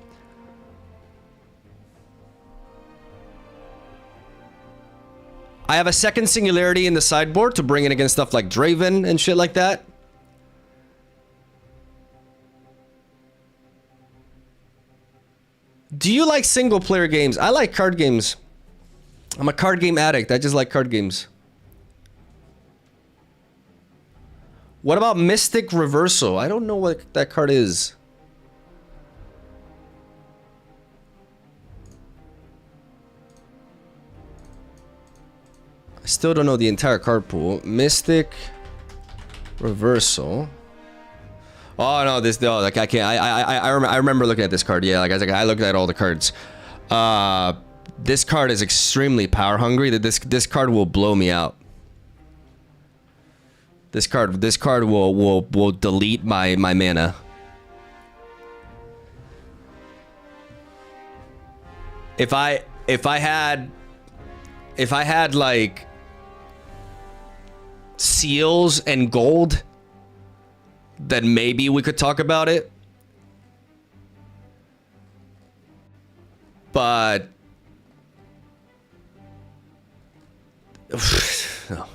I have a second Singularity in the sideboard to bring it against stuff like Draven and shit like that. Do you like single player games? I like card games. I'm a card game addict. I just like card games. What about Mystic Reversal? I don't know what that card is. I still don't know the entire card pool. Mystic Reversal. Oh no, this no, like I can't. I remember looking at this card. Yeah, like I looked at all the cards. This card is extremely power hungry. That this card will blow me out. This card will delete my mana. If I had like seals and gold, then maybe we could talk about it. But no.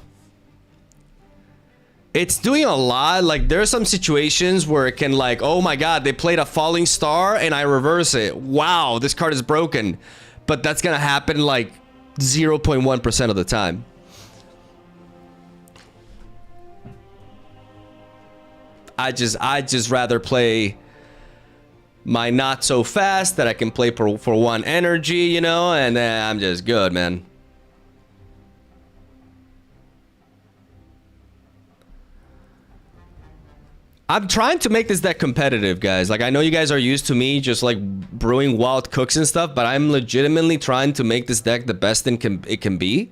It's doing a lot. Like, there are some situations where it can, like, oh my god, they played a Falling Star and I reverse it. Wow, this card is broken. But that's gonna happen like 0.1% of the time. I just rather play my not so fast that I can play for 1 energy, you know, and then I'm just good, man. I'm trying to make this deck competitive, guys. Like, I know you guys are used to me just like brewing wild cooks and stuff, but I'm legitimately trying to make this deck the best it can be.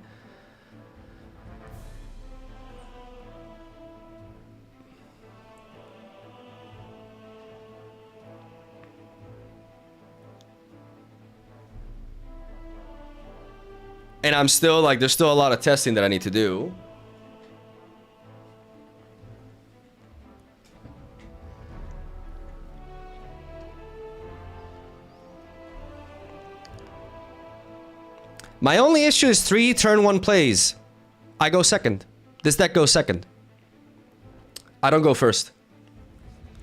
And I'm still like, there's still a lot of testing that I need to do. My only issue is 3 turn 1 plays. I go second. This deck goes second. I don't go first.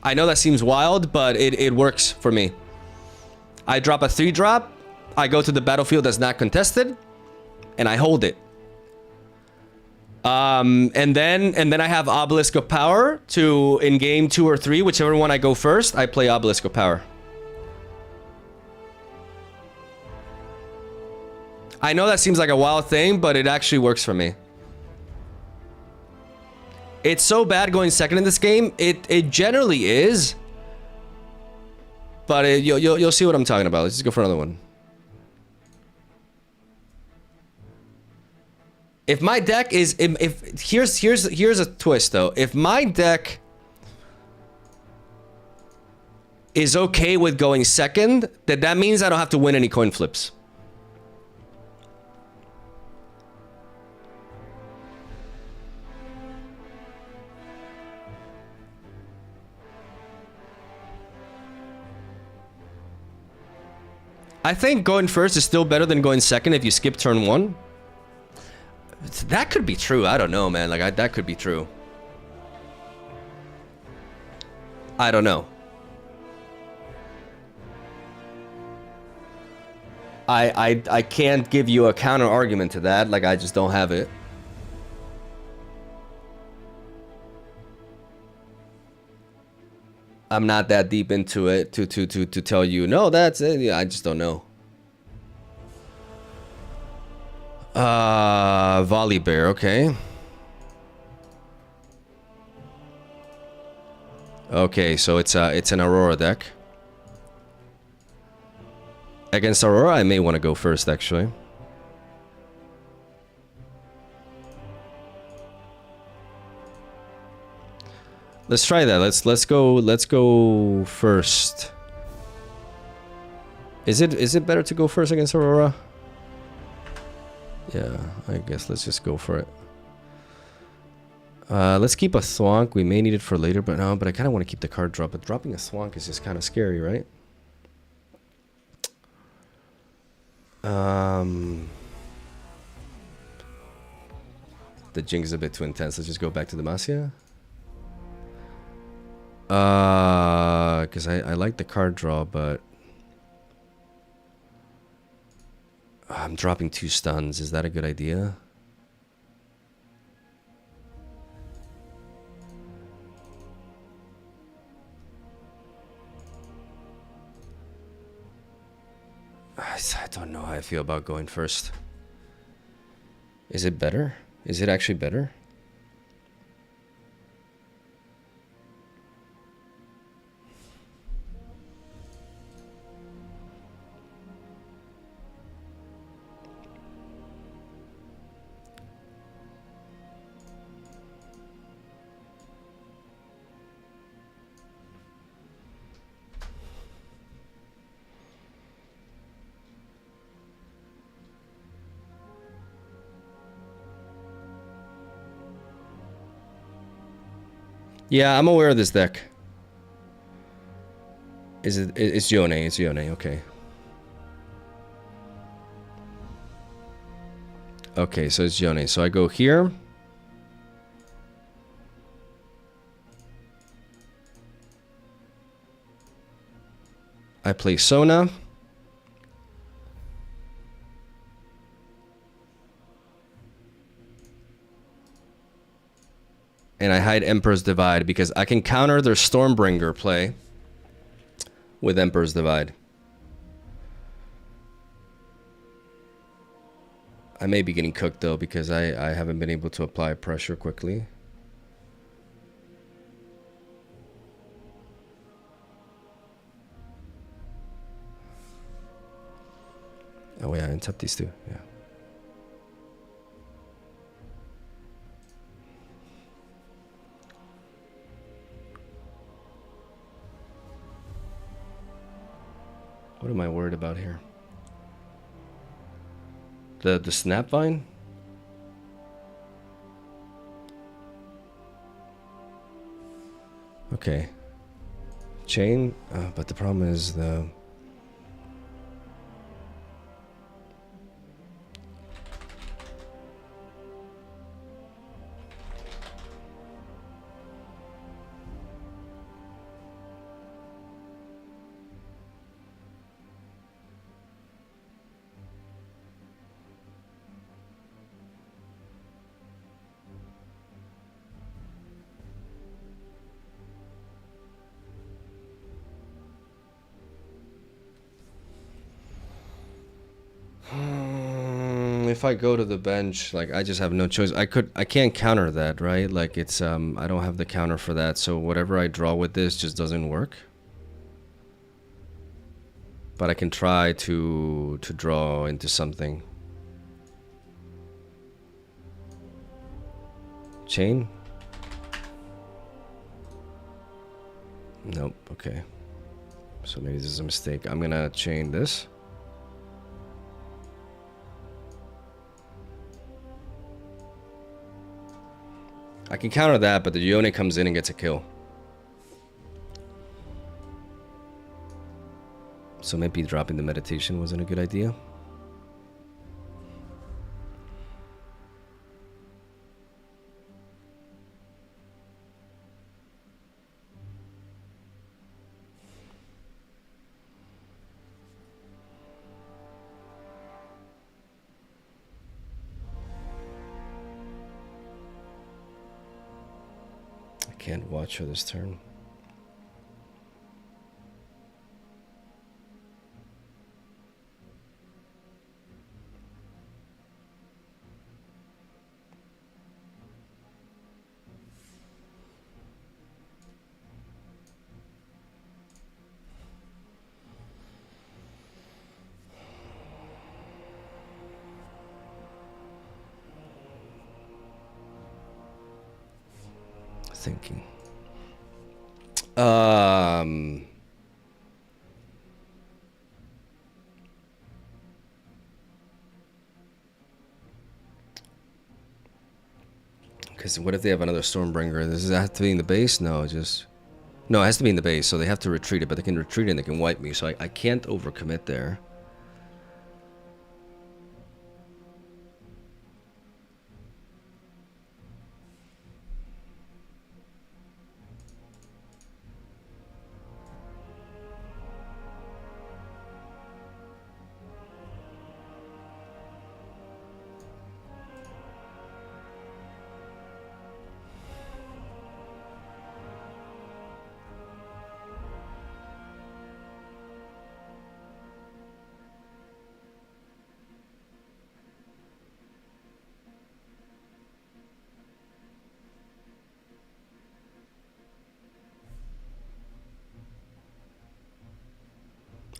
I know that seems wild, but it works for me. I drop a 3-drop. I go to the battlefield that's not contested. And I hold it. And then I have Obelisk of Power to, in game 2 or 3, whichever one I go first, I play Obelisk of Power. I know that seems like a wild thing, but it actually works for me. It's so bad going second in this game. It generally is. But you'll see what I'm talking about. Let's just go for another one. If my deck is here's a twist though. If my deck is okay with going second, that means I don't have to win any coin flips. I think going first is still better than going second if you skip turn 1. That could be true. I don't know, man. Like, that could be true. I don't know. I can't give you a counter argument to that. Like, I just don't have it. I'm not that deep into it to tell you, no, that's it. Yeah, I just don't know. Volley Bear, okay. Okay, so it's an Aurora deck. Against Aurora, I may want to go first, actually. Let's try that. Let's go first. Is it better to go first against Aurora? Yeah, I guess let's just go for it. Let's keep a Thwonk. We may need it for later, but no, but I kind of want to keep the card drop. But dropping a Thwonk is just kind of scary, right? The Jinx is a bit too intense. Let's just go back to Demacia. Because I like the card draw, but I'm dropping 2 stuns. Is that a good idea? I don't know how I feel about going first. Is it better? Is it actually better? Yeah, I'm aware of this deck. Is it? It's Yone. It's Yone. Okay. Okay, so it's Yone. So I go here. I play Sona. And I hide Emperor's Divide because I can counter their Stormbringer play with Emperor's Divide. I may be getting cooked though because I haven't been able to apply pressure quickly. Oh yeah, I untap these two, yeah. What am I worried about here? The Snapvine? Okay. Chain, but the problem is the... If I go to the bench, like I just have no choice. I can't counter that, right? Like it's I don't have the counter for that, so whatever I draw with this just doesn't work. But I can try to draw into something. Chain? Nope, okay. So maybe this is a mistake. I'm gonna chain this. I can counter that, but the Yone comes in and gets a kill. So maybe dropping the meditation wasn't a good idea. Can't watch her this turn. Thinking. Because what if they have another Stormbringer? Does that have to be in the base? No, just... No, it has to be in the base, so they have to retreat it, but they can retreat it and they can wipe me, so I can't overcommit there.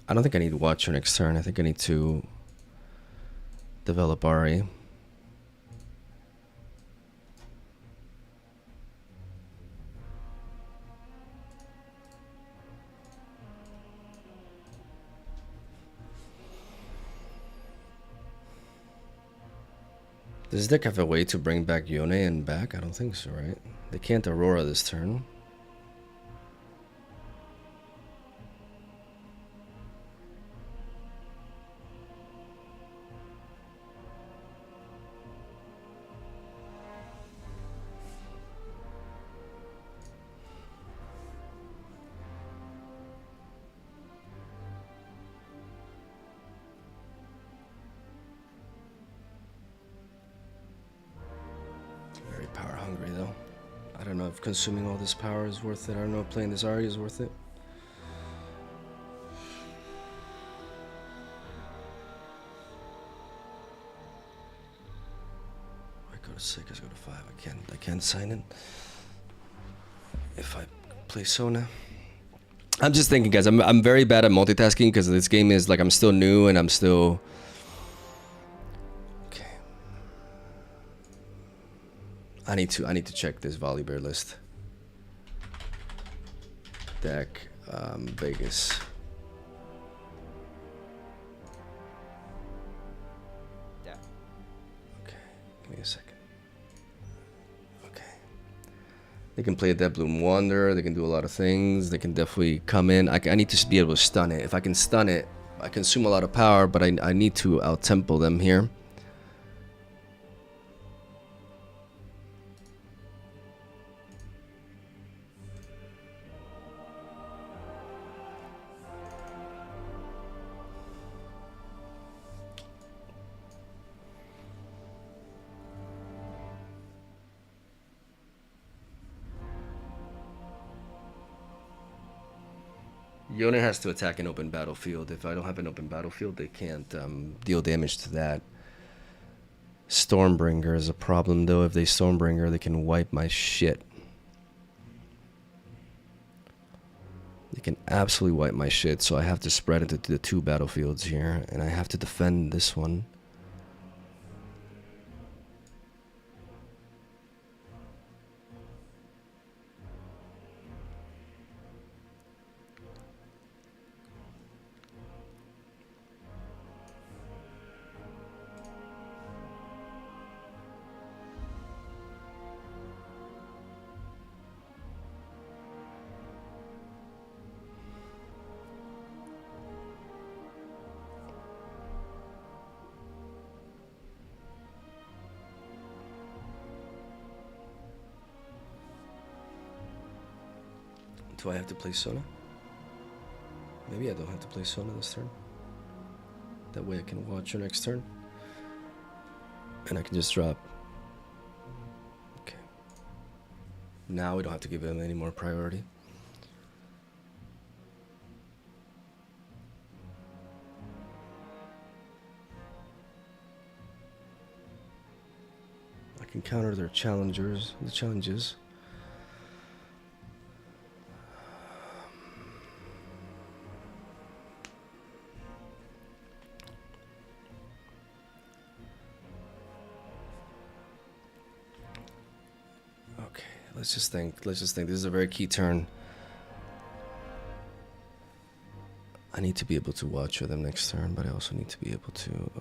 I don't think I need to watch her next turn. I think I need to develop Ahri. Does this deck have a way to bring back Yone and back? I don't think so, right? They can't Aurora this turn. I don't know if consuming all this power is worth it. I don't know if playing this Ahri is worth it. I go to 6, I go to 5. I can't sign in. If I play Sona. I'm just thinking, guys, I'm very bad at multitasking because this game is like I'm still new and I'm still... I need to check this Volibear list. Deck, Vegas. Yeah. They can play a Dead Bloom Wander. They can do a lot of things. They can definitely come in. I need to be able to stun it. If I can stun it, I consume a lot of power, but I need to out-tempo them here. Yone has to attack an open battlefield. If I don't have an open battlefield, they can't deal damage to that. Stormbringer is a problem, though. If they Stormbringer, they can wipe my shit. They can absolutely wipe my shit, so I have to spread into the 2 battlefields here, and I have to defend this one. Do I have to play Sona? Maybe I don't have to play Sona this turn. That way I can watch your next turn. And I can just drop. Okay. Now we don't have to give him any more priority. I can counter their challenges. Let's just think. This is a very key turn. I need to be able to watch for them next turn, but I also need to be able to...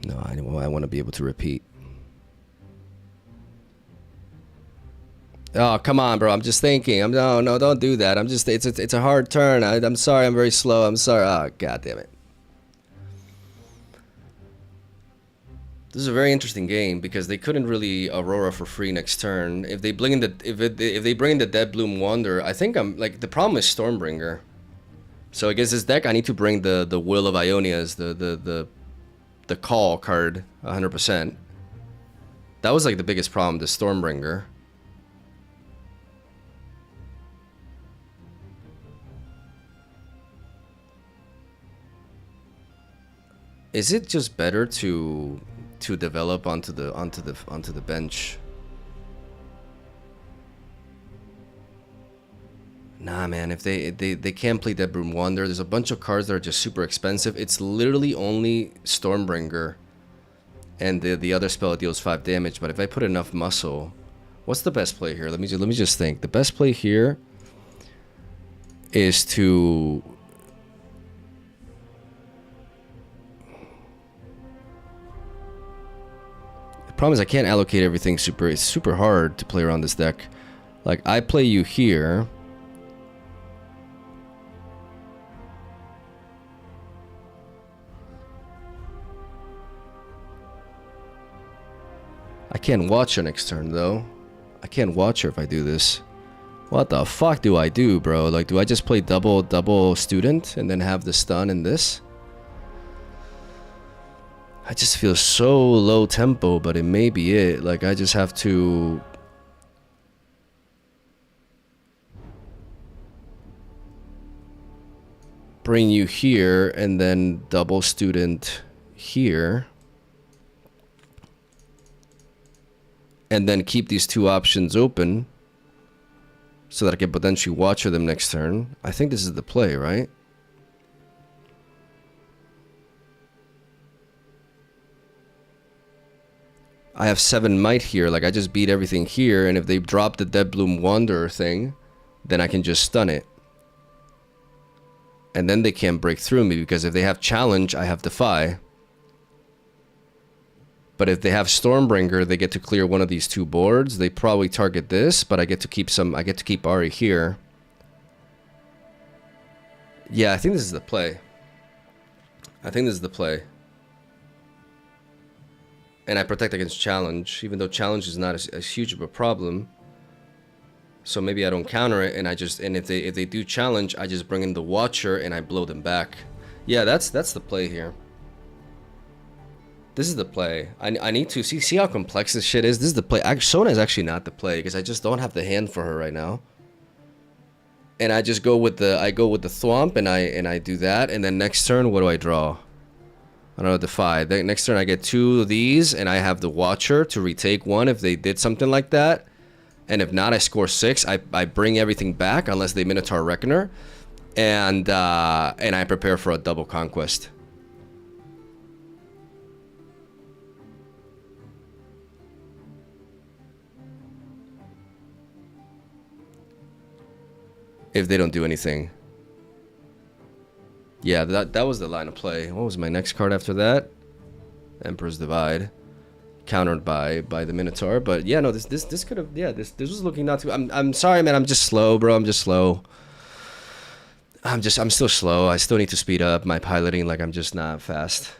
No, I want to be able to repeat. Oh, come on, bro. I'm just thinking. No, don't do that. It's a hard turn. I'm sorry. I'm very slow. I'm sorry. Oh, god damn it. This is a very interesting game because they couldn't really Aurora for free next turn. If they bring in the Dead Bloom Wander, I think the problem is Stormbringer. So against this deck, I need to bring the Will of Ionias, the call card 100%. That was like the biggest problem, the Stormbringer. Is it just better to develop onto the bench? Nah, man. If they can't play Dead Bloom Wander, there's a bunch of cards that are just super expensive. It's literally only Stormbringer, and the other spell deals 5 damage. But if I put enough muscle, what's the best play here? Let me just think. The best play here is to... Problem is I can't allocate everything it's super hard to play around this deck. Like, I play you here. I can't watch her next turn though. I can't watch her if I do this. What the fuck do I do, bro? Like, do I just play double student and then have the stun in this? I just feel so low tempo, but it may be it. Like, I just have to... bring you here and then double student here. And then keep these 2 options open so that I can potentially watch them next turn. I think this is the play, right? I have 7 might here. Like, I just beat everything here, and if they drop the Dead Bloom Wanderer thing, then I can just stun it. And then they can't break through me, because if they have Challenge, I have Defy. But if they have Stormbringer, they get to clear one of these 2 boards. They probably target this, but I get to keep Ahri here. Yeah, I think this is the play. And I protect against Challenge, even though Challenge is not as huge of a problem. So maybe I don't counter it, and if they do Challenge, I just bring in the Watcher and I blow them back. Yeah, that's the play here. This is the play. I need to see how complex this shit is. This is the play. Sona is actually not the play, because I just don't have the hand for her right now. And I just go with the Thwomp, and I do that, and then next turn, what do I draw? I don't know, Defy. The next turn I get 2 of these, and I have the Watcher to retake 1 if they did something like that. And if not, I score 6. I bring everything back unless they Minotaur Reckoner, and I prepare for a double conquest. If they don't do anything. Yeah, that was the line of play. What was my next card after that? Emperor's Divide. Countered by the Minotaur. But yeah, no, this could have, yeah, this was looking not too. I'm sorry, man. I'm just slow, bro. I'm just slow. I'm still slow. I still need to speed up my piloting. Like, I'm just not fast.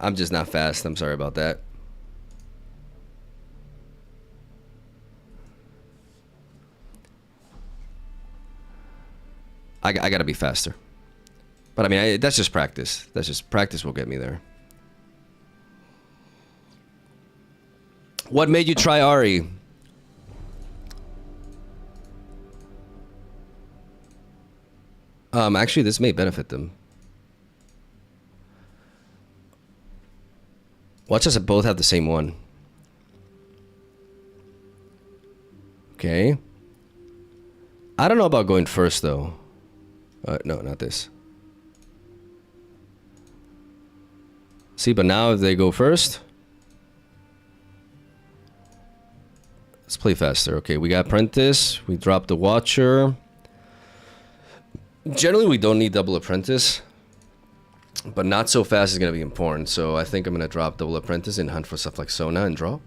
I'm just not fast. I'm sorry about that. I gotta be faster. But I mean, that's just practice. Practice will get me there. What made you try Ahri? Actually, this may benefit them. Watch us both have the same one. Okay. I don't know about going first, though. No, not this. See, but now if they go first... Let's play faster. Okay, we got Apprentice. We dropped the Watcher. Generally, we don't need double Apprentice. But not so fast is going to be important. So I think I'm going to drop double Apprentice and hunt for stuff like Sona and draw.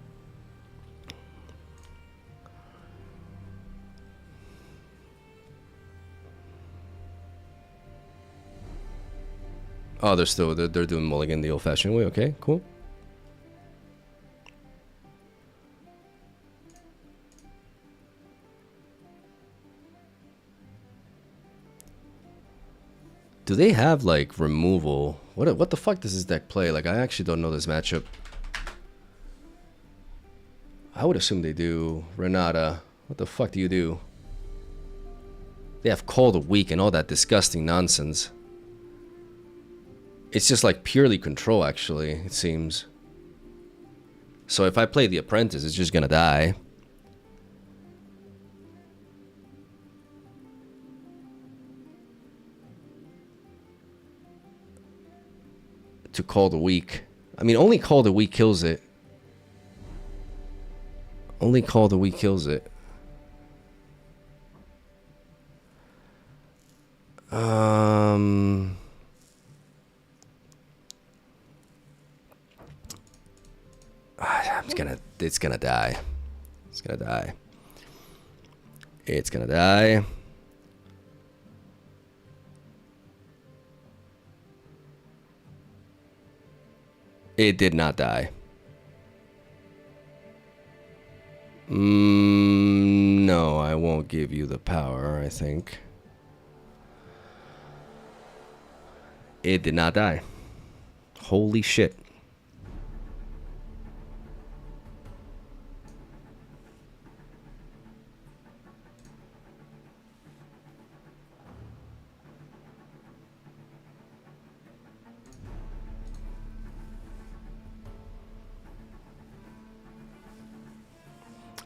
Oh, they're doing Mulligan the old-fashioned way. Okay, cool. Do they have like removal? What the fuck does this deck play? Like, I actually don't know this matchup. I would assume they do. Renata, what the fuck do you do? They have Call the Weak and all that disgusting nonsense. It's just like purely control, actually, it seems. So if I play the Apprentice, it's just gonna die. To Call the Weak. I mean, only Call the Weak kills it. Only Call the Weak kills it. It's gonna die. It's gonna die. It's gonna die. It did not die. No, I won't give you the power, I think. It did not die. Holy shit.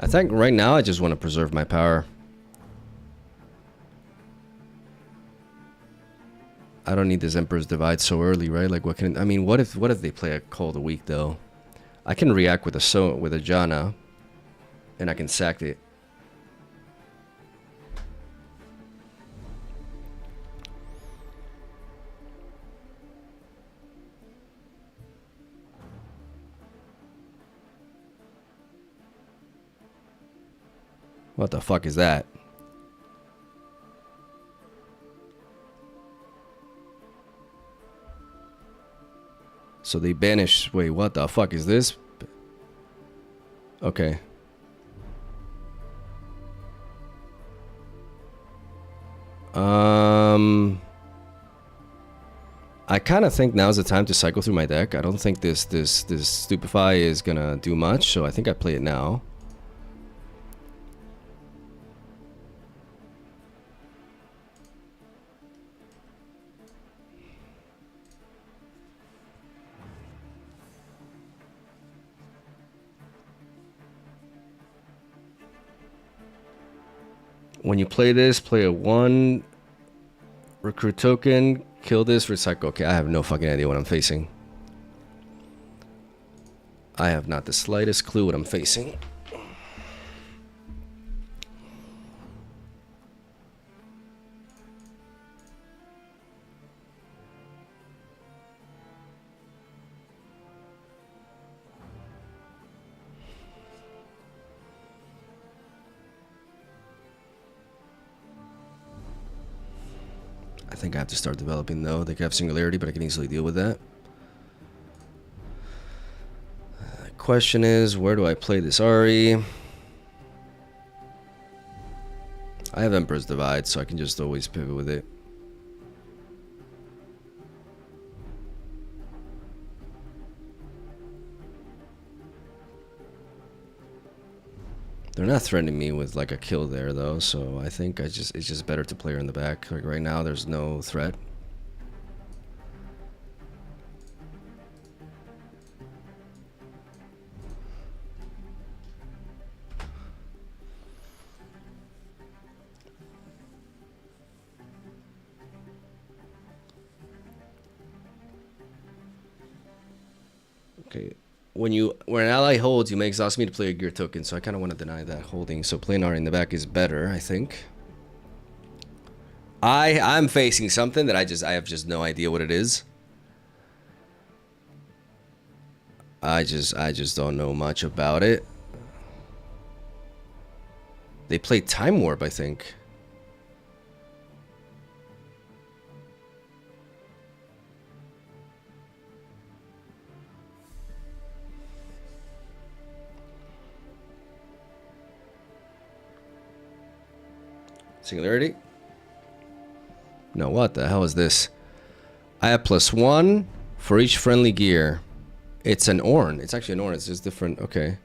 I think right now I just want to preserve my power. I I don't need this Emperor's Divide so early, right? Like, what can I mean? What if they play a Call of the Week though? I can react with a Janna, and I can sack it. What the fuck is that? So they banish. Wait, what the fuck is this? Okay. I kind of think now's the time to cycle through my deck. I don't think this Stupefy is gonna do much, so I think I play it now. When you play this, play a 1 recruit token, kill this, recycle. Okay, I have no fucking idea what I'm facing. I have not the slightest clue what I'm facing. I think I have to start developing though. They could have Singularity, but I can easily deal with that. Question is, where do I play this Ahri? I have Emperor's Divide, so I can just always pivot with it. They're not threatening me with like a kill there though, so I think it's just better to play her in the back. Like right now, there's no threat. Okay. When an ally holds, you may exhaust me to play a gear token, so I kind of want to deny that holding. So playing Ahri in the back is better, I think. I'm facing something that I have just no idea what it is. I just don't know much about it. They play Time Warp, I think. Singularity? No, what the hell is this? I have +1 for each friendly gear. It's an Ornn. It's actually an Ornn. It's just different. Okay.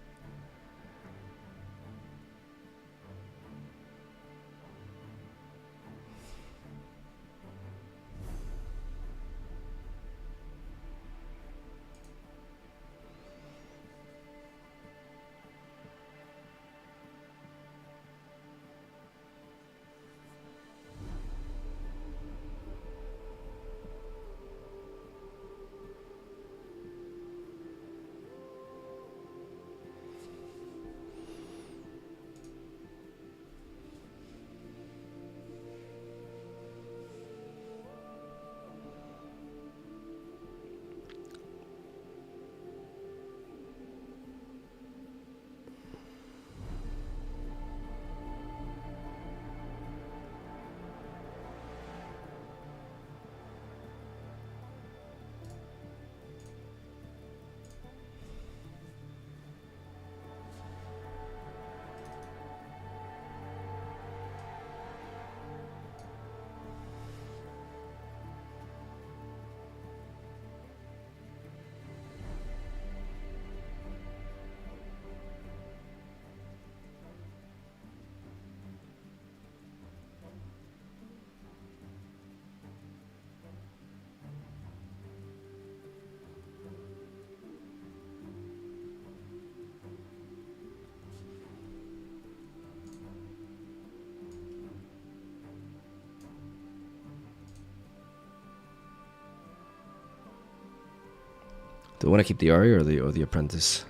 Do I want to keep the Ahri or the Apprentice?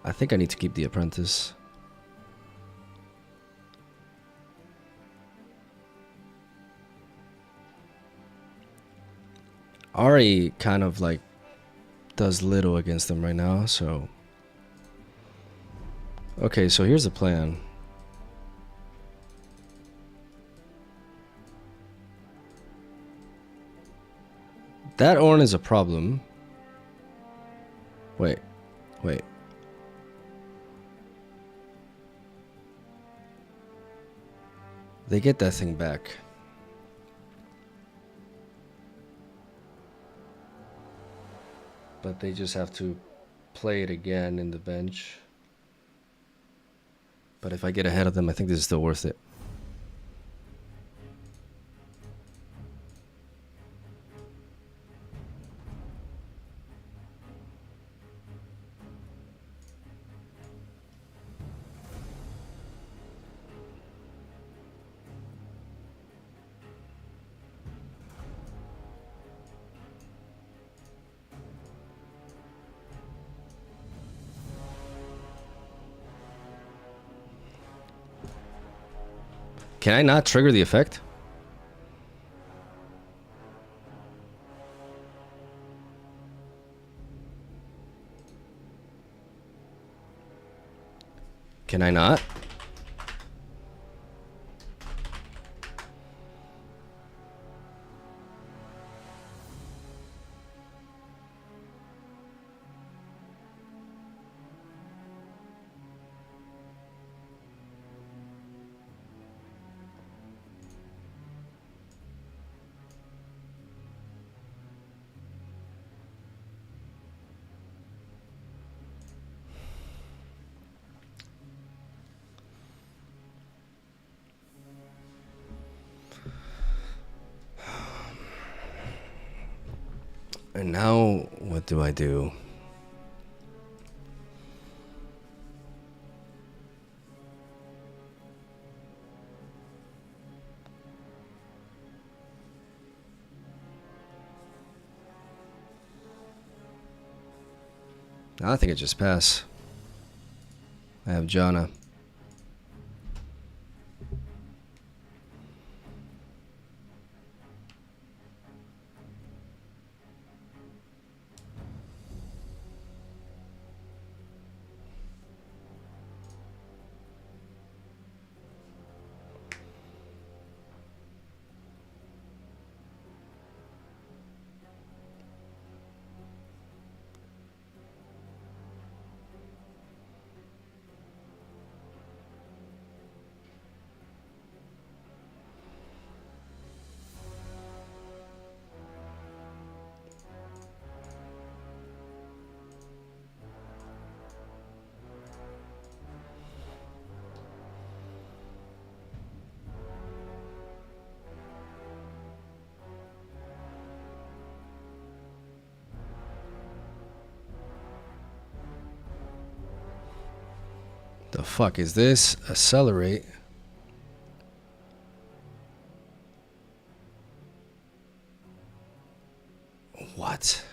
I think I need to keep the Apprentice. Ahri kind of like does little against them right now, so... Okay, so here's the plan. That Ornn is a problem. Wait. They get that thing back. But they just have to play it again in the bench. But if I get ahead of them, I think this is still worth it. Can I not trigger the effect? Can I not? And now, what do I do? I think I just pass. I have Janna. The fuck is this? Accelerate. What?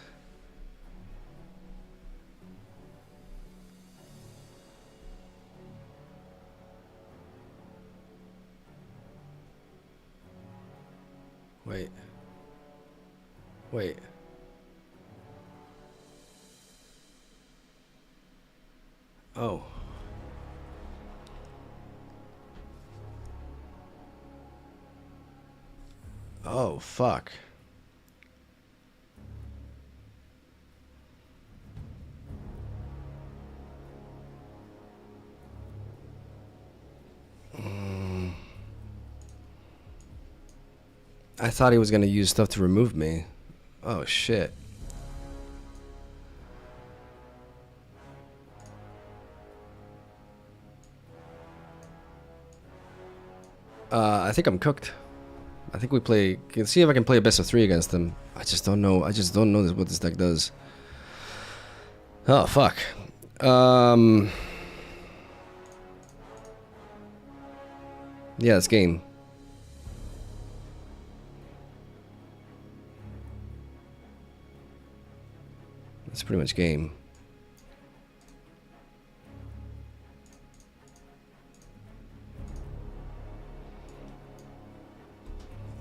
Wait. Wait. Oh. Oh, fuck. I thought he was gonna use stuff to remove me. Oh, shit. I think I'm cooked. I think we play... Let's see if I can play a best of 3 against them. I just don't know. I just don't know what this deck does. Oh, fuck. Yeah, it's game. That's pretty much game.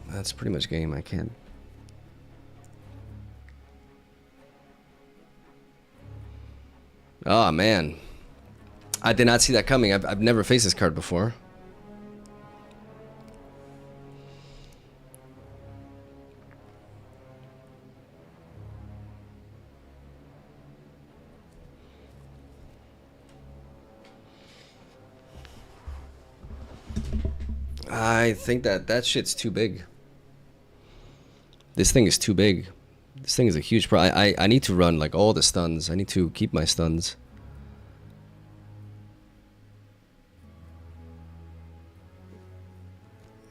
That's pretty much game. I can't. Oh, man. I did not see that coming. I've never faced this card before. I think that shit's too big. This thing is too big. This thing is a huge problem. I need to run like all the stuns. I need to keep my stuns.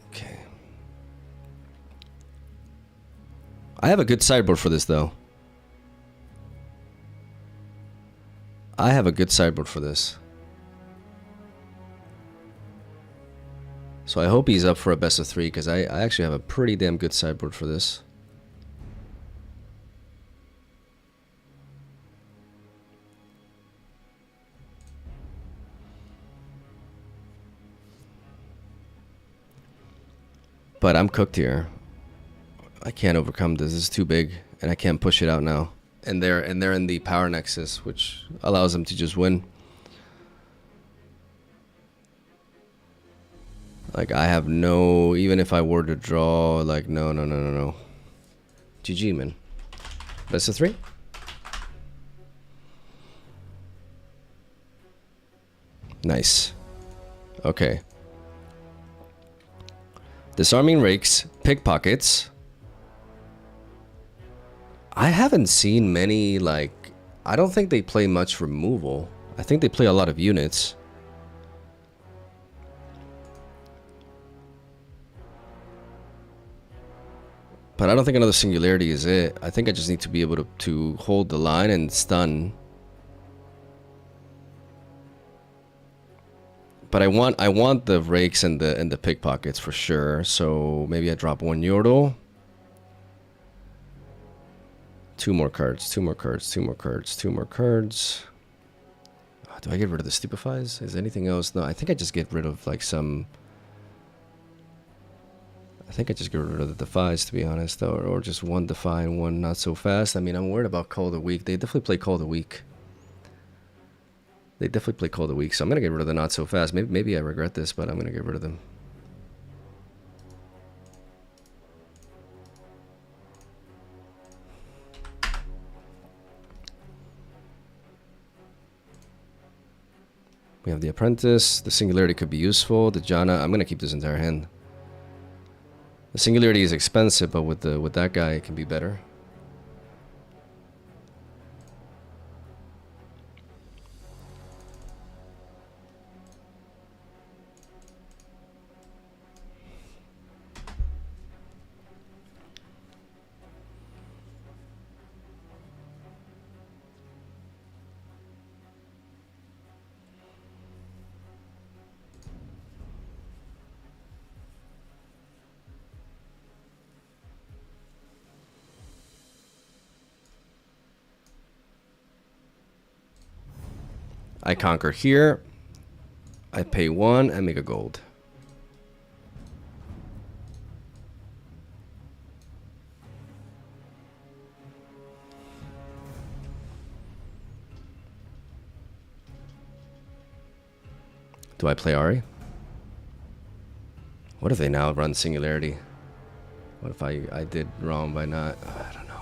Okay. I have a good sideboard for this though. I have a good sideboard for this. So I hope he's up for a best of 3 because I actually have a pretty damn good sideboard for this. But I'm cooked here. I can't overcome this. This is too big, and I can't push it out now. And they're in the power nexus, which allows them to just win. Like I have no, even if I were to draw, like no. GG, man. Best of 3. Nice. Okay. Disarming Rakes, Pickpockets. I haven't seen many, like, I don't think they play much removal. I think they play a lot of units. But I don't think another Singularity is it. I think I just need to be able to hold the line and stun. But I want the Rakes and the Pickpockets for sure. So maybe I drop 1 Yordle. 2 more cards, 2 more cards, 2 more cards, 2 more cards. Oh, do I get rid of the Stupefies? Is there anything else? No, I think I just get rid of like some... I think I just get rid of the Defies, to be honest, or just 1 Defy and 1 Not So Fast. I mean, I'm worried about Call of the Week. They definitely play Call of the Week. They definitely play Call of the Week, so I'm going to get rid of the Not So Fast. Maybe I regret this, but I'm going to get rid of them. We have the Apprentice. The Singularity could be useful. The Janna. I'm going to keep this entire hand. The Singularity is expensive, but with that guy, it can be better. I conquer here. I pay 1 and make a gold. Do I play Ahri? What if they now run Singularity? What if I did wrong by not... I don't know.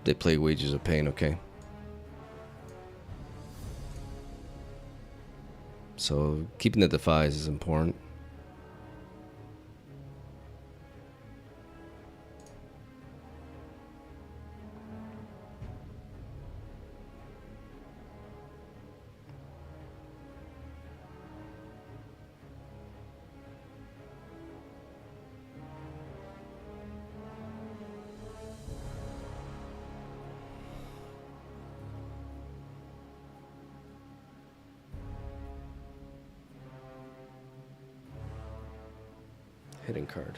They play Wages of Pain, okay. So keeping the Defies is important. hidden card.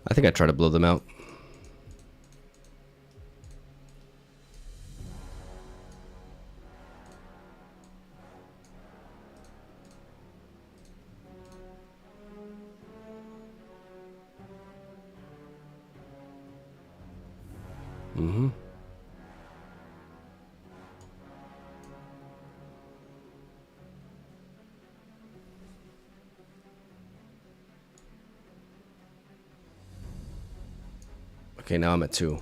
I think I try to blow them out. Mm-hmm. Okay, now I'm at 2.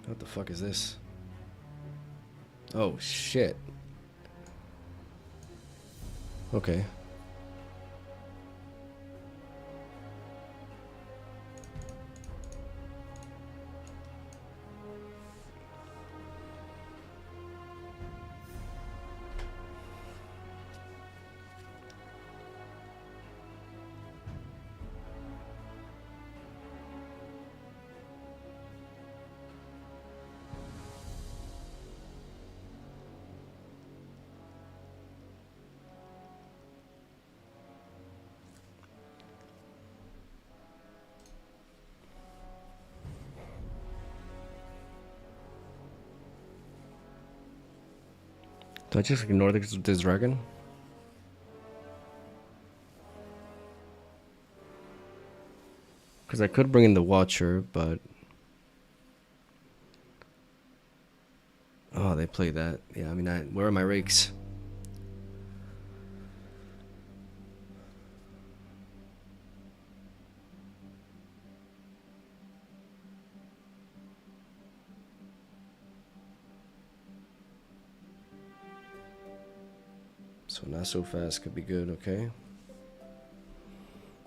What the fuck is this? Oh, shit. Okay. Do I just ignore this dragon? Because I could bring in the Watcher, but... Oh, they play that. Yeah, I mean, where are my rakes? So not so fast could be good, okay.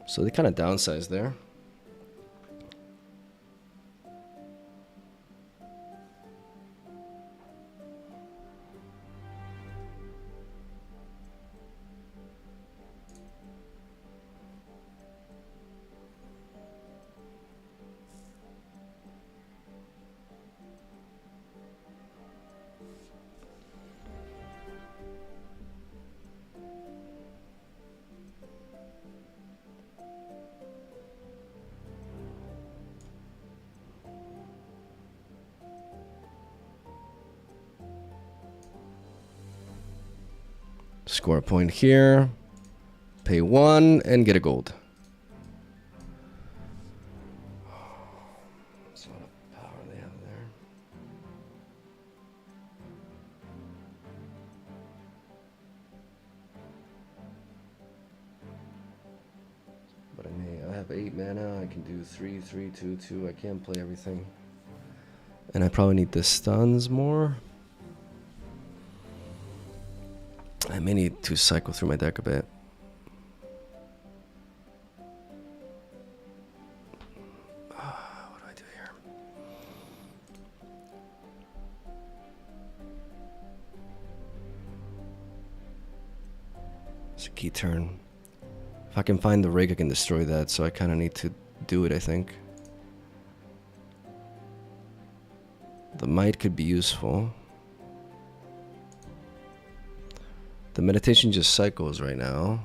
So they kind of downsized there. Score a point here, pay 1, and get a gold. That's a lot of power they have there. But I have 8 mana, I can do 3, 3, 2, 2. I can't play everything. And I probably need the stuns more. I may need to cycle through my deck a bit. What do I do here? It's a key turn. If I can find the rig, I can destroy that, so I kind of need to do it, I think. The might could be useful. The meditation just cycles right now.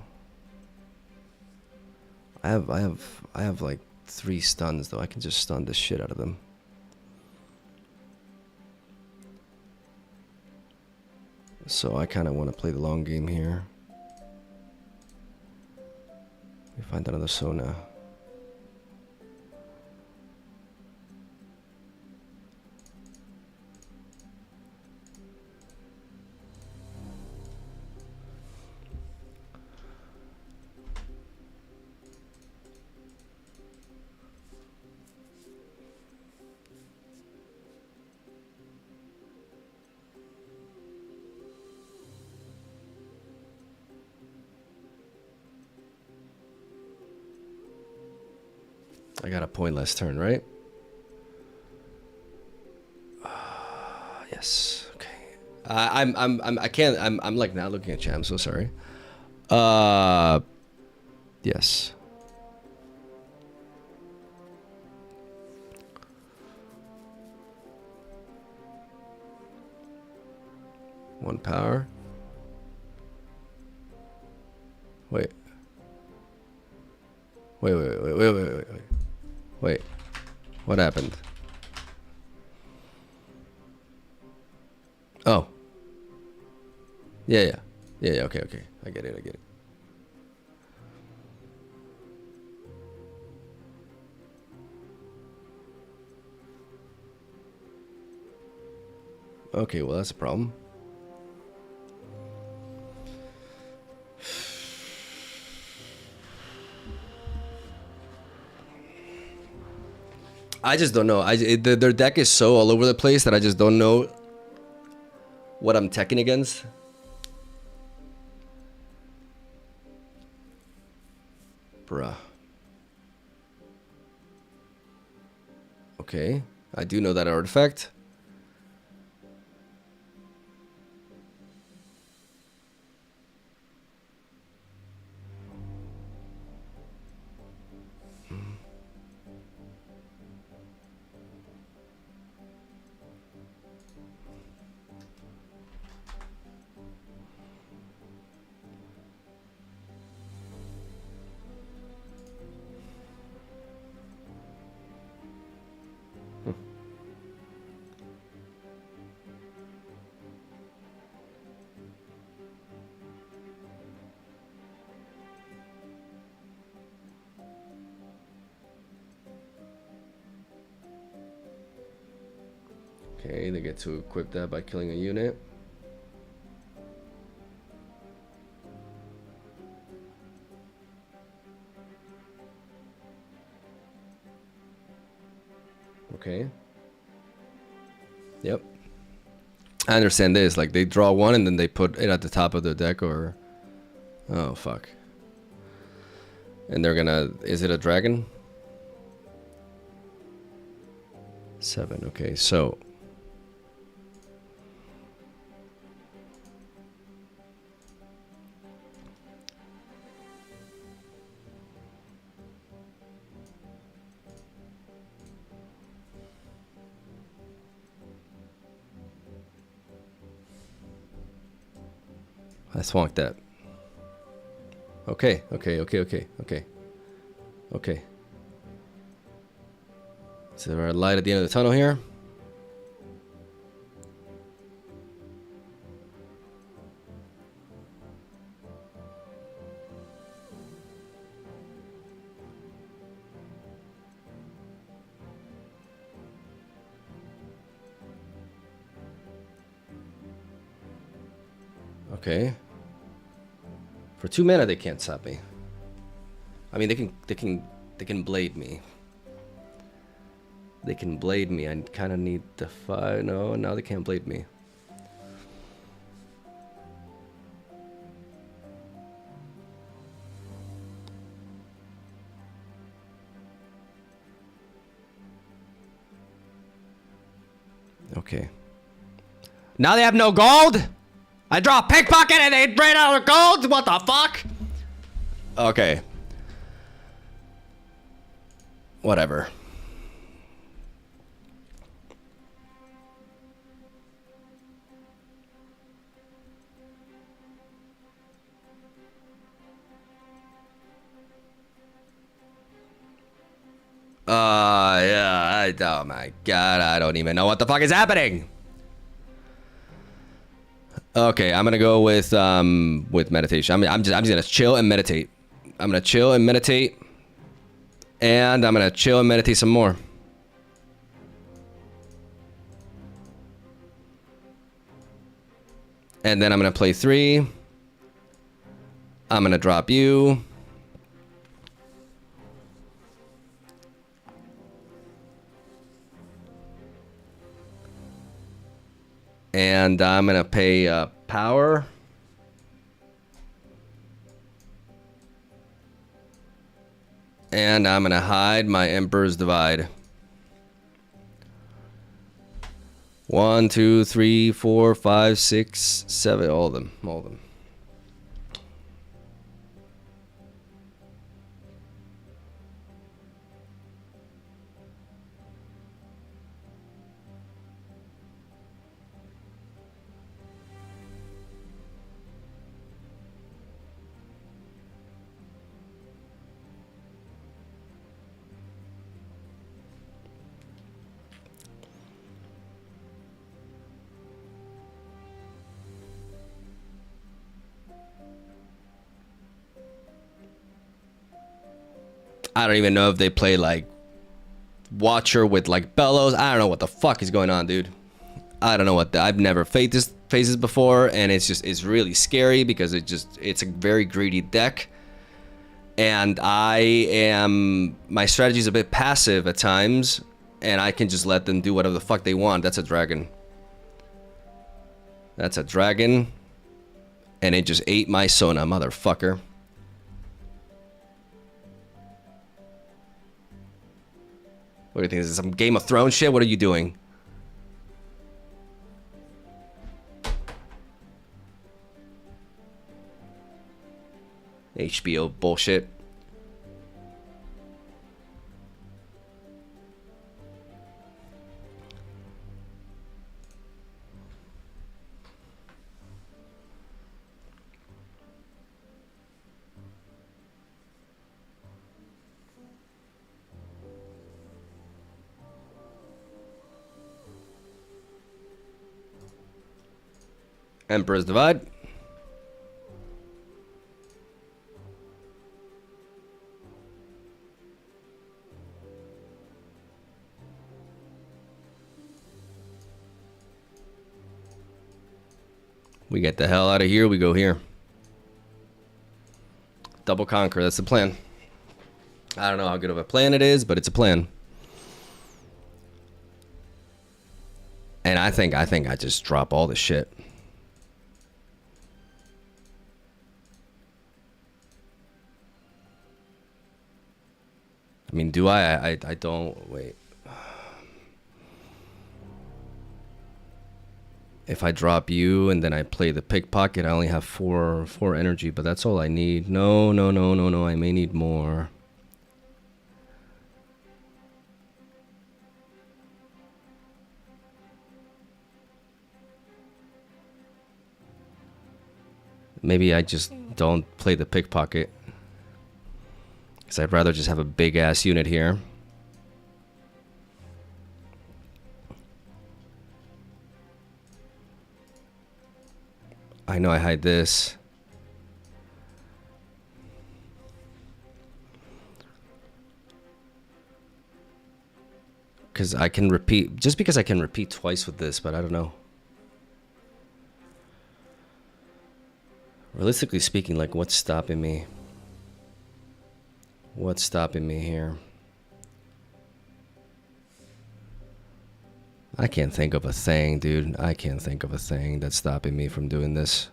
I have like 3 stuns though. I can just stun the shit out of them. So I kind of want to play the long game here. We find another Sona. I got a point last turn, right? Yes. Okay. I can't. I'm like not looking at chat. I'm so sorry. Yes. One power. Wait. Wait. What happened? Oh. Yeah. Okay. I get it. Okay, well that's a problem. I just don't know. Their deck is so all over the place that I just don't know what I'm teching against. Bruh. Okay. I do know that artifact. Okay, they get to equip that by killing a unit. Okay. Yep. I understand this. Like, they draw one and then they put it at the top of their deck or... Oh, fuck. And they're gonna... Is it a dragon? 7. Okay, so... I swanked that. Okay. Is there a light at the end of the tunnel here? Okay. For 2 mana, they can't stop me. I mean, they can blade me. They can blade me. I kind of need the 5. No, now they can't blade me. Okay. Now they have no gold? I draw a pickpocket and they ran out of gold? What the fuck? Okay. Whatever. Yeah, oh my god, I don't even know what the fuck is happening. Okay, I'm gonna go with meditation. I'm just gonna chill and meditate. I'm gonna chill and meditate, and I'm gonna chill and meditate some more. And then I'm gonna play 3. I'm gonna drop you. And I'm gonna pay power. And I'm gonna hide my Emperor's Divide. 1, 2, 3, 4, 5, 6, 7. All of them. All of them. I don't even know if they play like Watcher with like bellows. I don't know what the fuck is going on, dude. I don't know what I've never faced this phases before, and it's really scary because it's a very greedy deck. And my strategy is a bit passive at times, and I can just let them do whatever the fuck they want. That's a dragon. That's a dragon. And it just ate my Sona, motherfucker. What do you think? Is this some Game of Thrones shit? What are you doing? HBO bullshit. Emperor's Divide. We get the hell out of here. We go here. Double conquer. That's the plan. I don't know how good of a plan it is, but it's a plan. And I think I just drop all the shit. I mean, do I don't... Wait. If I drop you and then I play the pickpocket, I only have four energy, but that's all I need. No. I may need more. Maybe I just don't play the pickpocket. Because I'd rather just have a big-ass unit here. I know I hide this. Because I can repeat. Just because I can repeat twice with this, but I don't know. Realistically speaking, like, what's stopping me? What's stopping me here? I can't think of a thing, dude. I can't think of a thing that's stopping me from doing this.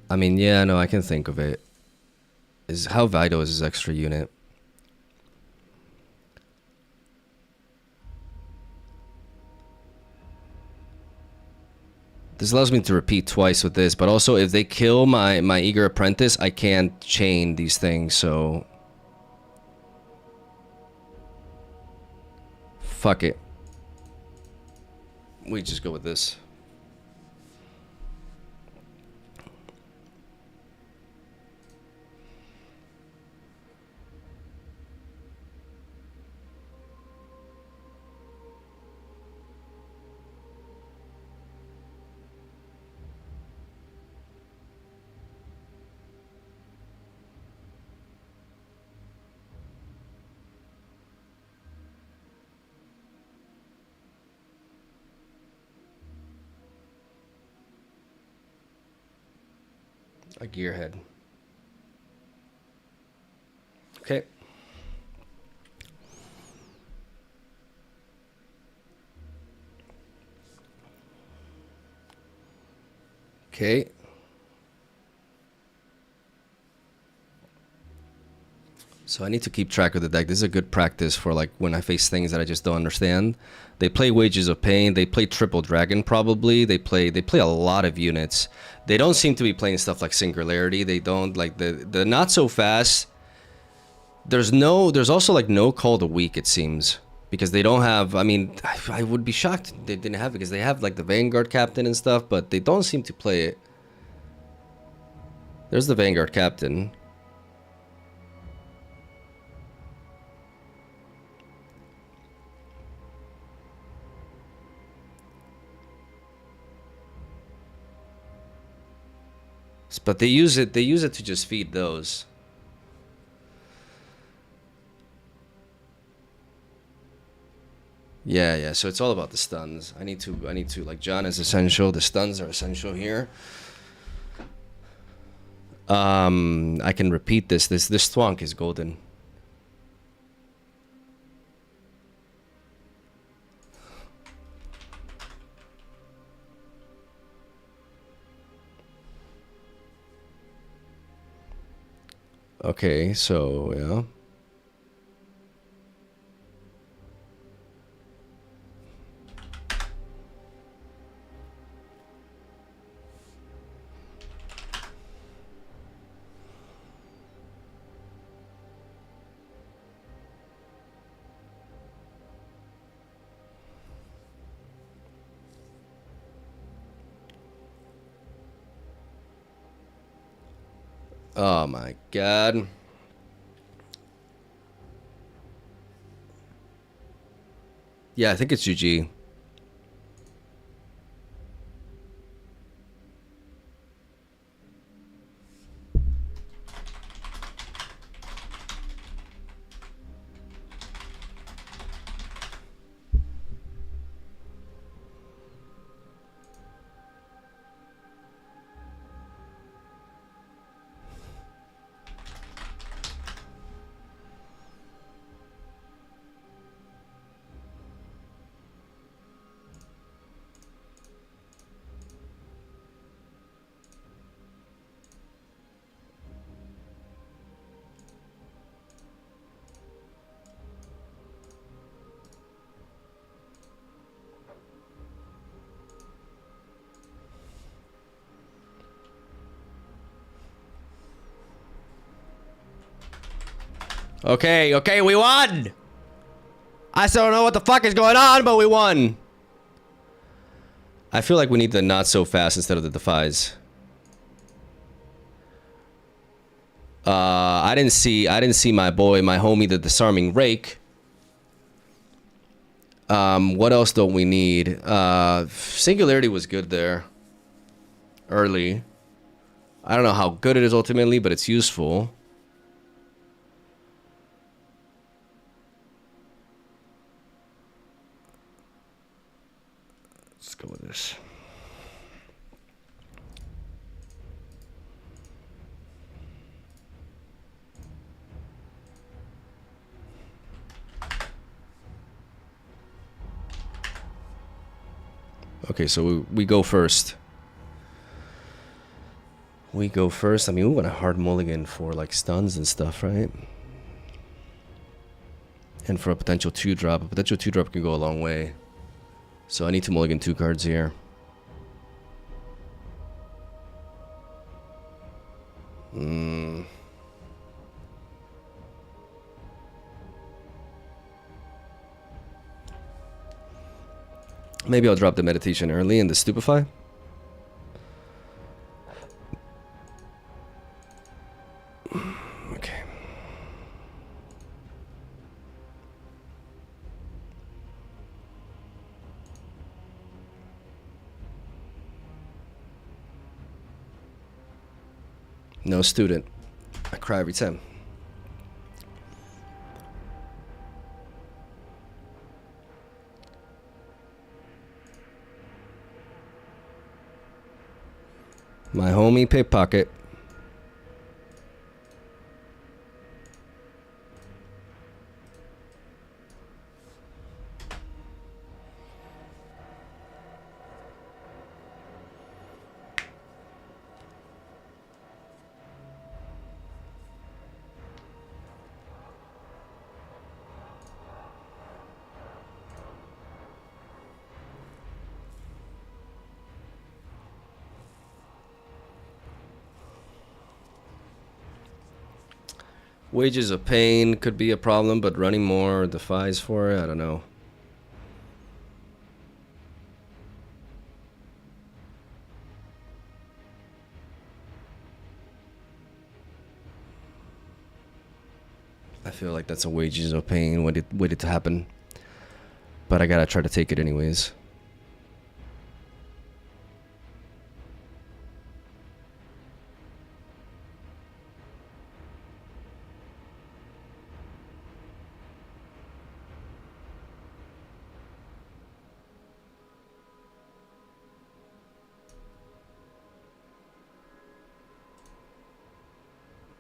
I mean, yeah, no, I can think of it. Is how vital is this extra unit? This allows me to repeat twice with this, but also if they kill my Eager Apprentice, I can't chain these things, so... Fuck it. We just go with this. A gearhead. Okay. Okay. So I need to keep track of the deck. This is a good practice for like when I face things that I just don't understand. They play Wages of Pain. They play Triple Dragon probably. They play a lot of units. They don't seem to be playing stuff like Singularity. They don't like the not so fast. There's also like no Call to Weak, it seems, because they don't have. I mean, I would be shocked they didn't have it because they have like the Vanguard Captain and stuff, but they don't seem to play it. There's the Vanguard Captain. But they use it to just feed those. Yeah, so it's all about the stuns. I need to like John is essential, the stuns are essential here. I can repeat this Thwonk is golden. Okay, so yeah. Oh my god. Yeah, I think it's GG. Okay, we won! I still don't know what the fuck is going on, but we won! I feel like we need the not so fast instead of the defies. I didn't see my boy, my homie, the disarming rake. What else don't we need? Singularity was good there. Early. I don't know how good it is ultimately, but it's useful. Let's go with this. Okay, so we go first. We go first. I mean, we want a hard mulligan for like stuns and stuff, right? And for a potential 2-drop. A potential 2-drop can go a long way. So I need to mulligan 2 cards here. Maybe I'll drop the meditation early and the stupefy. Okay. No student. I cry every time. My homie pickpocket. Wages of Pain could be a problem, but running more defies for it. I don't know. I feel like that's a Wages of Pain waited to happen. But I gotta try to take it anyways.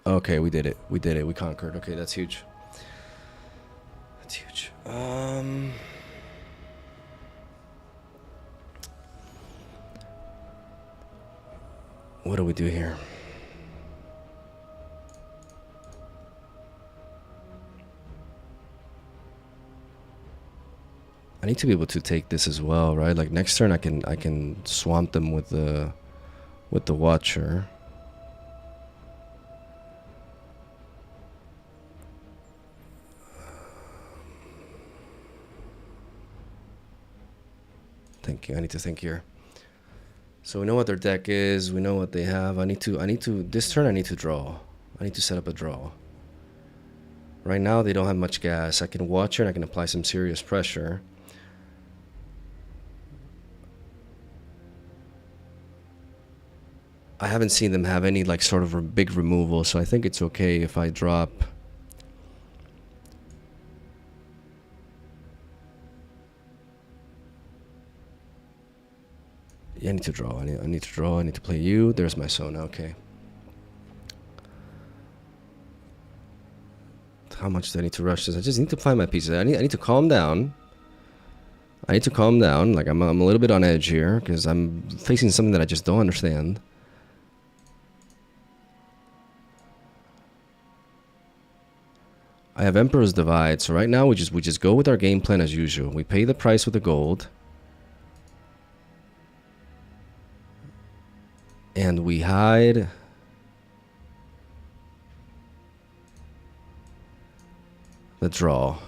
Okay, we did it. We did it. We conquered. Okay, that's huge. That's huge. What do we do here? I need to be able to take this as well, right? Like next turn I can swamp them with the Watcher. Thinking. I need to think here. So we know what their deck is. We know what they have. I need to. This turn I need to draw. I need to set up a draw. Right now they don't have much gas. I can Watcher and I can apply some serious pressure. I haven't seen them have any like sort of big removal, so I think it's okay if I drop. Yeah, I need to draw. I need to draw. I need to play you. There's my Sona. Okay. How much do I need to rush this? I just need to find my pieces. I need to calm down. I need to calm down. Like I'm a little bit on edge here because I'm facing something that I just don't understand. I have Emperor's Divide, so right now we just go with our game plan as usual. We pay the price with the gold. And we hide the draw.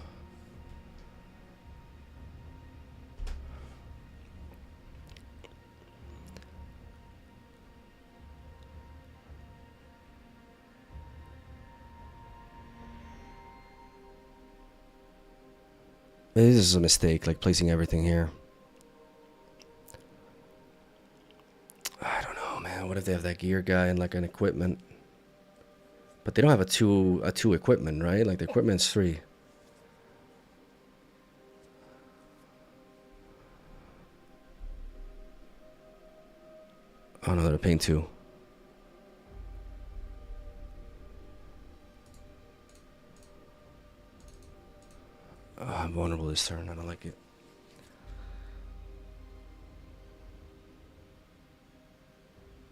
Maybe this is a mistake, like placing everything here. I don't know, man. What if they have that gear guy and like an equipment? But they don't have a two equipment, right? Like the equipment's 3. Oh no, they're paying 2. Oh, I'm vulnerable this turn. I don't like it.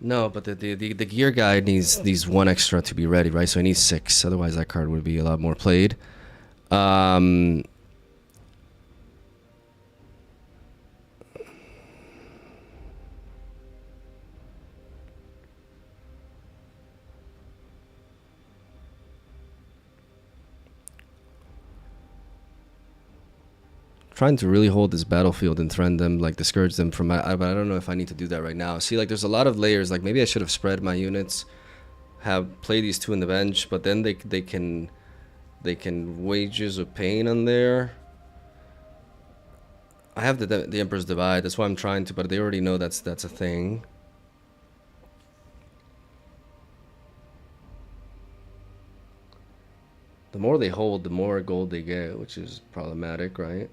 No, but the gear guy needs 1 extra to be ready, right? So he needs 6. Otherwise, that card would be a lot more played. Trying to really hold this battlefield and threaten them, like discourage them from. But I don't know if I need to do that right now. See, like there's a lot of layers. Like maybe I should have spread my units, have play these 2 in the bench, but then they can Wages of Pain on there. I have the Emperor's Divide. That's why I'm trying to, but they already know that's a thing. The more they hold, the more gold they get, which is problematic, right?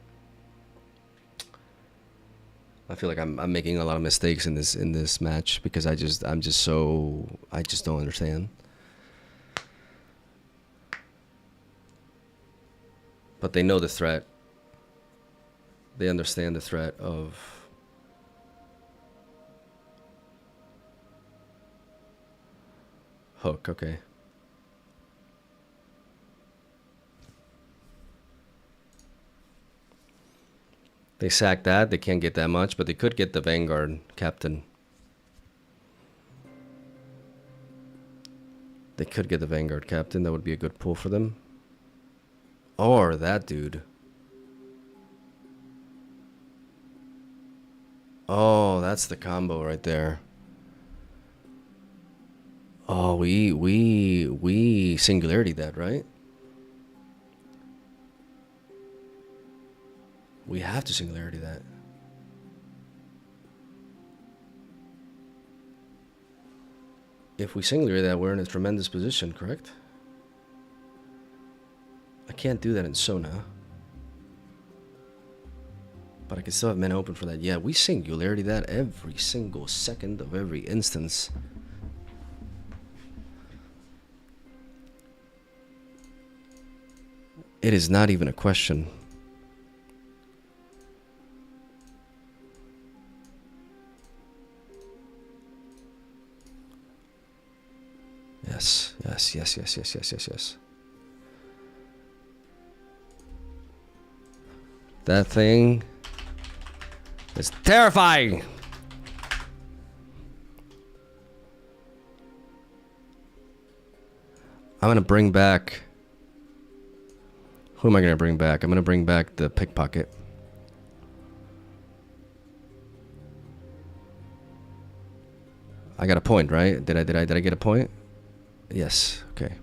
I feel like I'm making a lot of mistakes in this match because I just don't understand. But they know the threat. They understand the threat of Hook, okay. They sack that, they can't get that much, but they could get the Vanguard Captain. They could get the Vanguard Captain. That would be a good pull for them. Or that dude. Oh, that's the combo right there. Oh, we singularity that, right? We have to singularity that. If we singularity that, we're in a tremendous position, correct? I can't do that in Sona. But I can still have men open for that. Yeah, we singularity that every single second of every instance. It is not even a question. Yes, yes, yes, yes, yes, yes, yes, yes. That thing is terrifying. I'm gonna bring back. Who am I gonna bring back? I'm gonna bring back the pickpocket. I got a point, right? Did I get a point? Yes. Okay.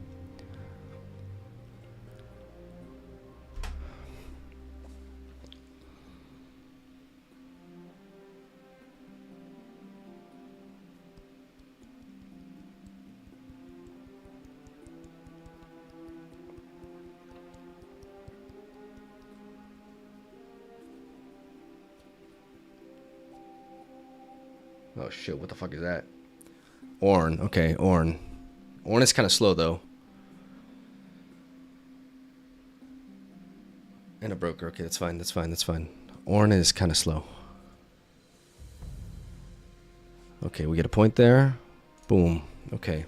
Oh shit, what the fuck is that? Ornn, okay, Ornn. Ornn is kind of slow though. And a broker, okay, that's fine, that's fine, that's fine. Ornn is kind of slow. Okay, we get a point there. Boom, okay.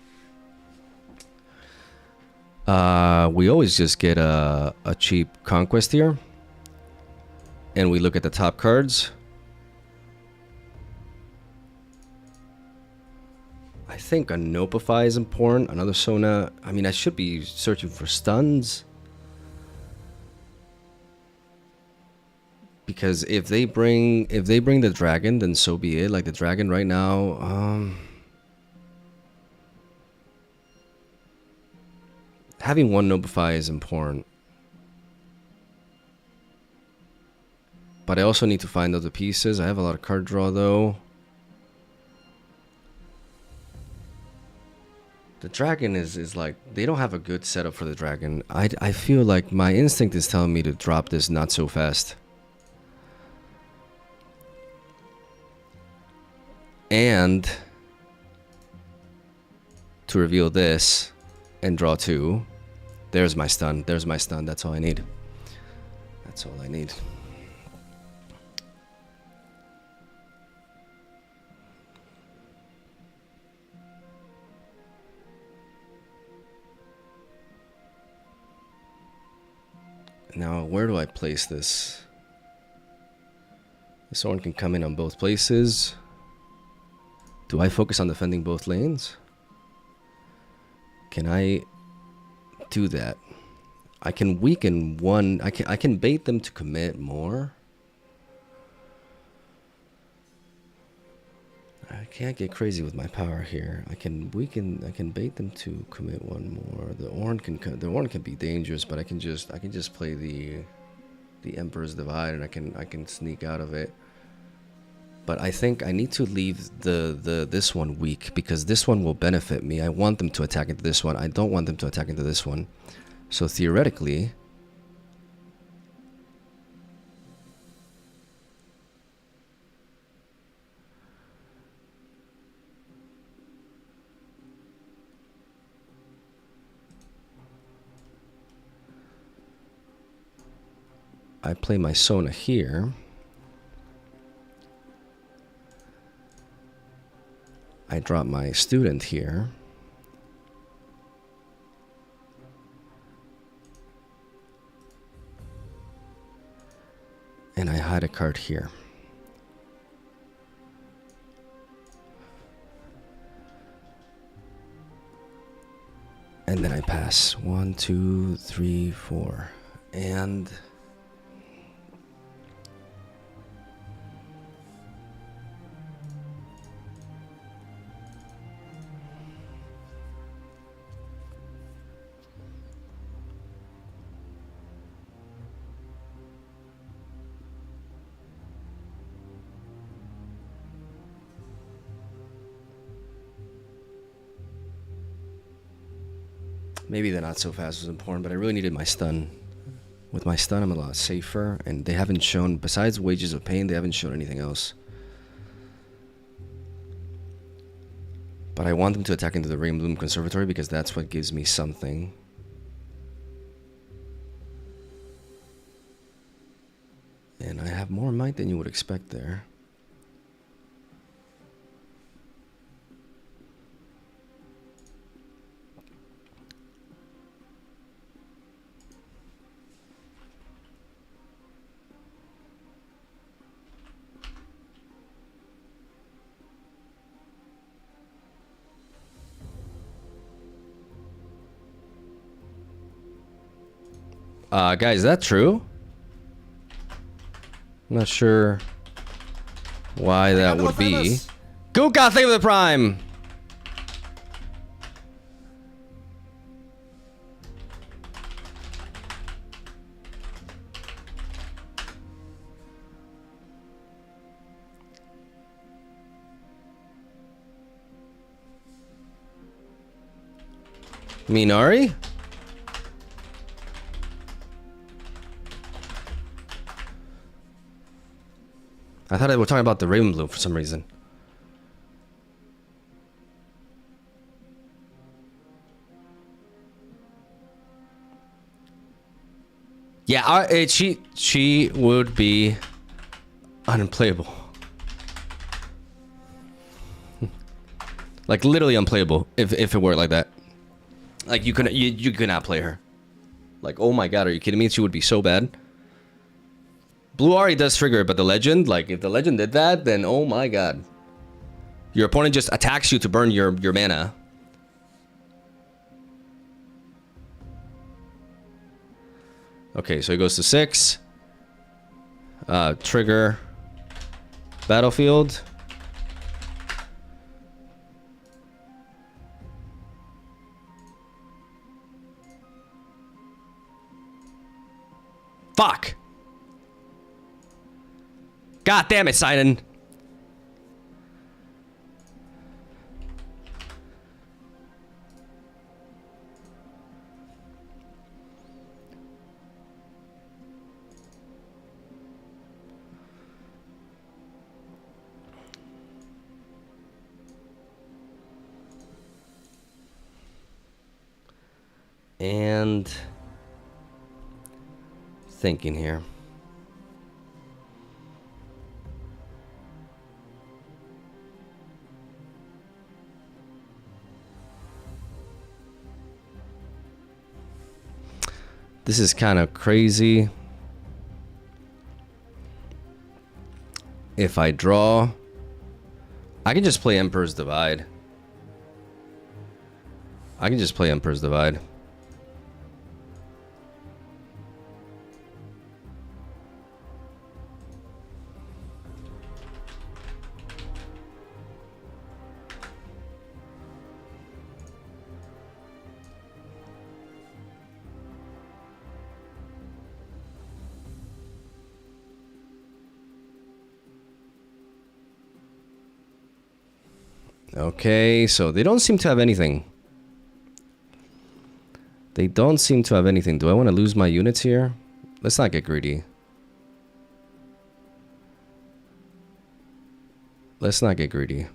We always just get a cheap conquest here. And we look at the top cards. I think a Nopify is important. Another Sona. I mean, I should be searching for stuns. Because if they bring the dragon, then so be it. Like the dragon right now, having one Nopify is important. But I also need to find other pieces. I have a lot of card draw though. The dragon is like, they don't have a good setup for the dragon. I feel like my instinct is telling me to drop this not so fast. And to reveal this and draw two. There's my stun. There's my stun. That's all I need. That's all I need. Now, where do I place this? This one can come in on both places. Do I focus on defending both lanes? Can I do that? I can weaken one. I can bait them to commit more. I can't get crazy with my power here. I can bait them to commit one more. The Ornn can be dangerous, but I can just play the Emperor's Divide and I can sneak out of it. But I think I need to leave this one weak because this one will benefit me. I want them to attack into this one. I don't want them to attack into this one. So theoretically, I play my Sona here. I drop my student here. And I hide a card here. And then I pass. 1, 2, 3, 4. And... maybe the not so fast was important, but I really needed my stun. With my stun, I'm a lot safer, and they haven't shown, besides Wages of Pain, they haven't shown anything else. But I want them to attack into the Rain Bloom Conservatory because that's what gives me something. And I have more might than you would expect there. Guys, is that true? I'm not sure why that would be. Kuka, thank you for the Prime! Minari? I thought they were talking about the Raven Bloom for some reason. Yeah, she would be unplayable. Like literally unplayable if it were like that. Like you could not play her. Like, oh my god, are you kidding me? She would be so bad. Blue Ahri does trigger it, but the legend, like if the legend did that, then oh my god. Your opponent just attacks you to burn your mana. Okay, so he goes to 6. Trigger. Battlefield. Fuck! God damn it, Simon. And thinking here. This is kind of crazy. If I draw, I can just play Emperor's Divide. I can just play Emperor's Divide. Okay, so they don't seem to have anything. They don't seem to have anything. Do I want to lose my units here? Let's not get greedy. Let's not get greedy.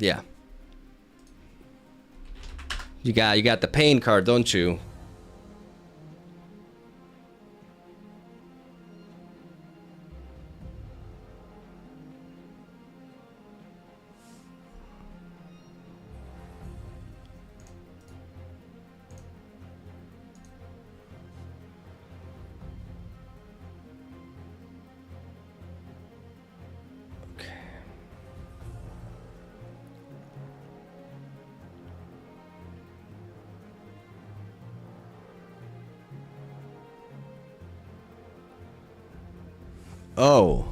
Yeah. You got the pain card, don't you? Oh.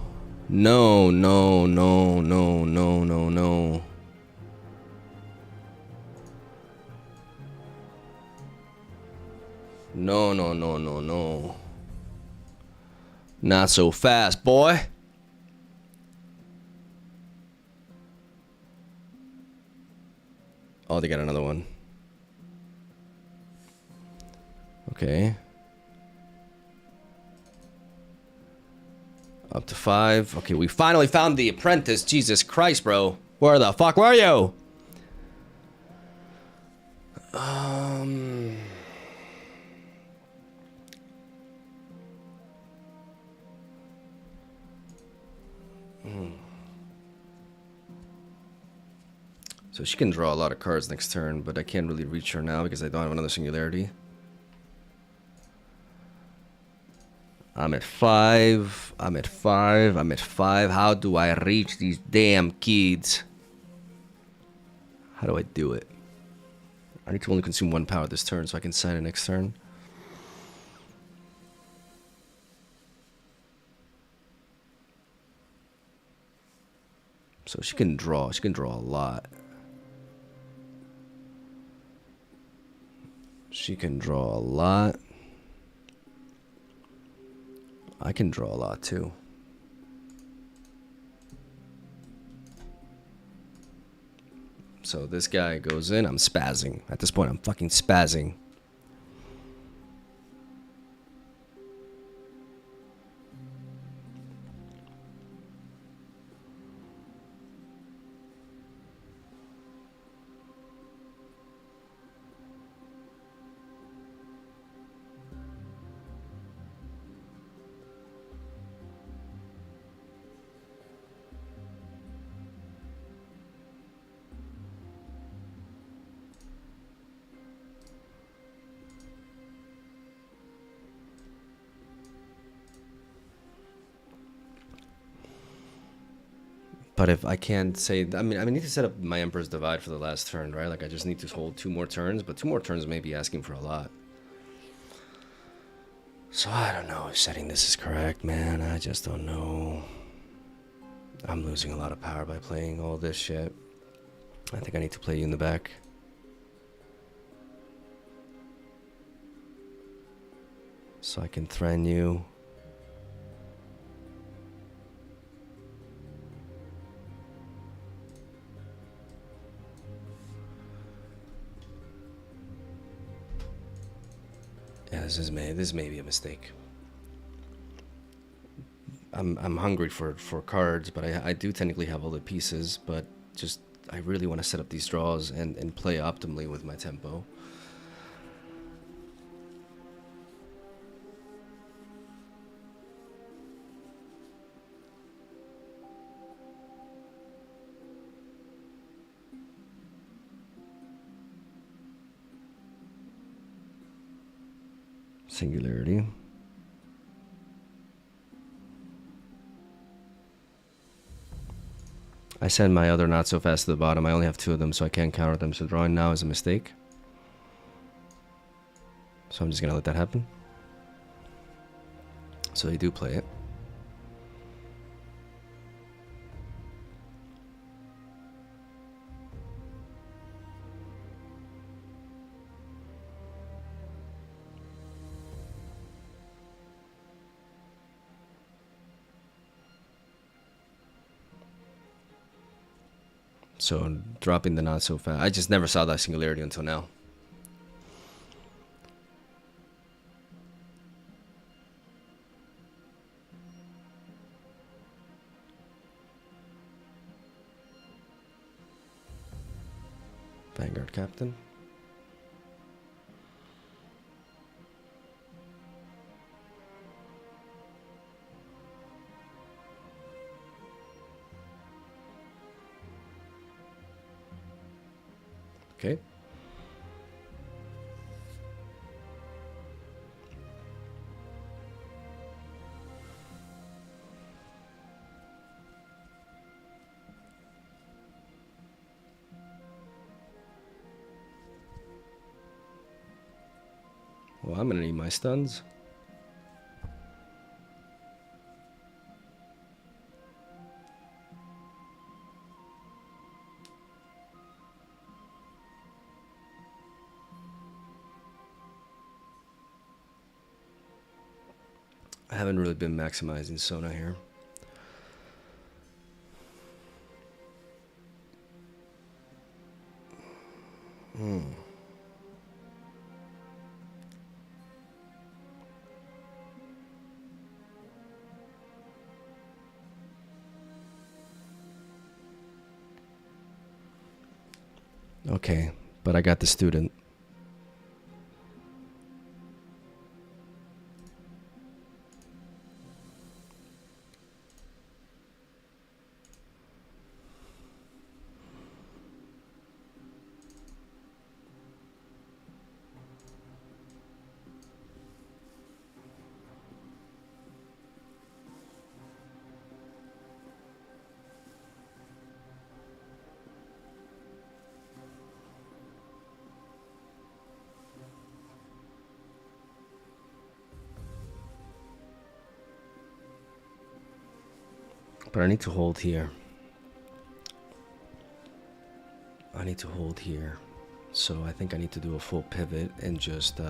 No, no, no, no, no, no, no. No, no, no, no, no. Not so fast, boy. Oh, they got another one. Okay. Up to 5. Okay, we finally found the apprentice. Jesus Christ, bro. Where the fuck were you? So she can draw a lot of cards next turn, but I can't really reach her now because I don't have another singularity. I'm at 5. I'm at 5. I'm at 5. How do I reach these damn kids? How do I do it? I need to only consume 1 power this turn so I can sign it next turn. So she can draw. She can draw a lot. She can draw a lot. I can draw a lot too. So this guy goes in. I'm spazzing. At this point, I'm fucking spazzing. But if I can't say, I need to set up my Emperor's Divide for the last turn, right? Like I just need to hold 2 more turns, but 2 more turns may be asking for a lot. So I don't know if setting this is correct, man. I just don't know. I'm losing a lot of power by playing all this shit. I think I need to play you in the back. So I can threaten you. Yeah, this may be a mistake. I'm hungry for cards, but I do technically have all the pieces, but just I really want to set up these draws and play optimally with my tempo. Singularity. I send my other not so fast to the bottom. I only have 2 of them, so I can't counter them. So drawing now is a mistake. So I'm just gonna let that happen. So they do play it. So dropping the not so fast. I just never saw that singularity until now. Vanguard Captain. Okay. Well, I'm gonna need my stuns. I haven't really been maximizing Sona here. Okay, but I got the student. But I need to hold here. I need to hold here. So I think I need to do a full pivot and just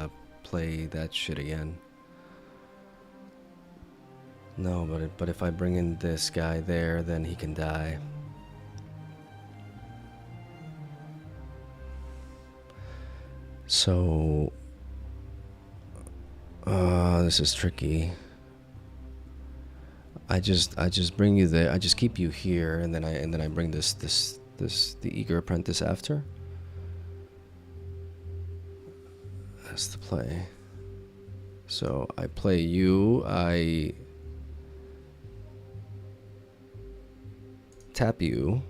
play that shit again. No, but if I bring in this guy there, then he can die. So this is tricky. I just bring you there. I just keep you here, and then I bring the Eager Apprentice after. That's the play. So I play you. I tap you.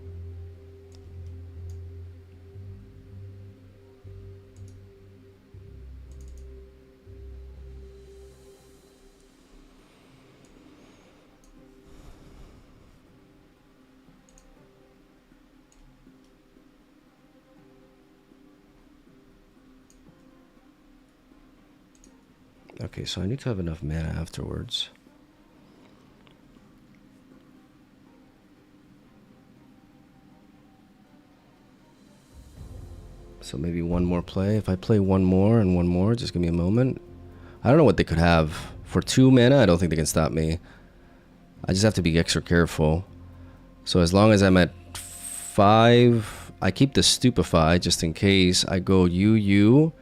Okay, so I need to have enough mana afterwards. So maybe one more play. If I play one more, just give me a moment. I don't know what they could have. For 2 mana, I don't think they can stop me. I just have to be extra careful. So as long as I'm at 5, I keep the Stupefy just in case. I go UU.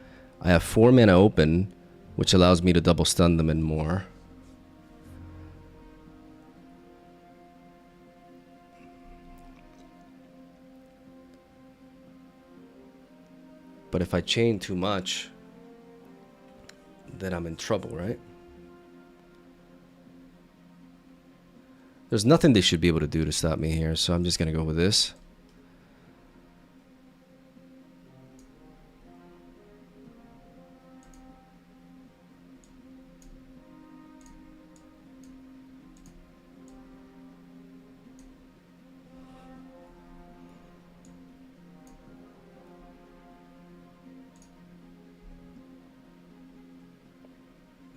I have 4 mana open, which allows me to double stun them and more. But if I chain too much, then I'm in trouble, right? There's nothing they should be able to do to stop me here, so I'm just going to go with this.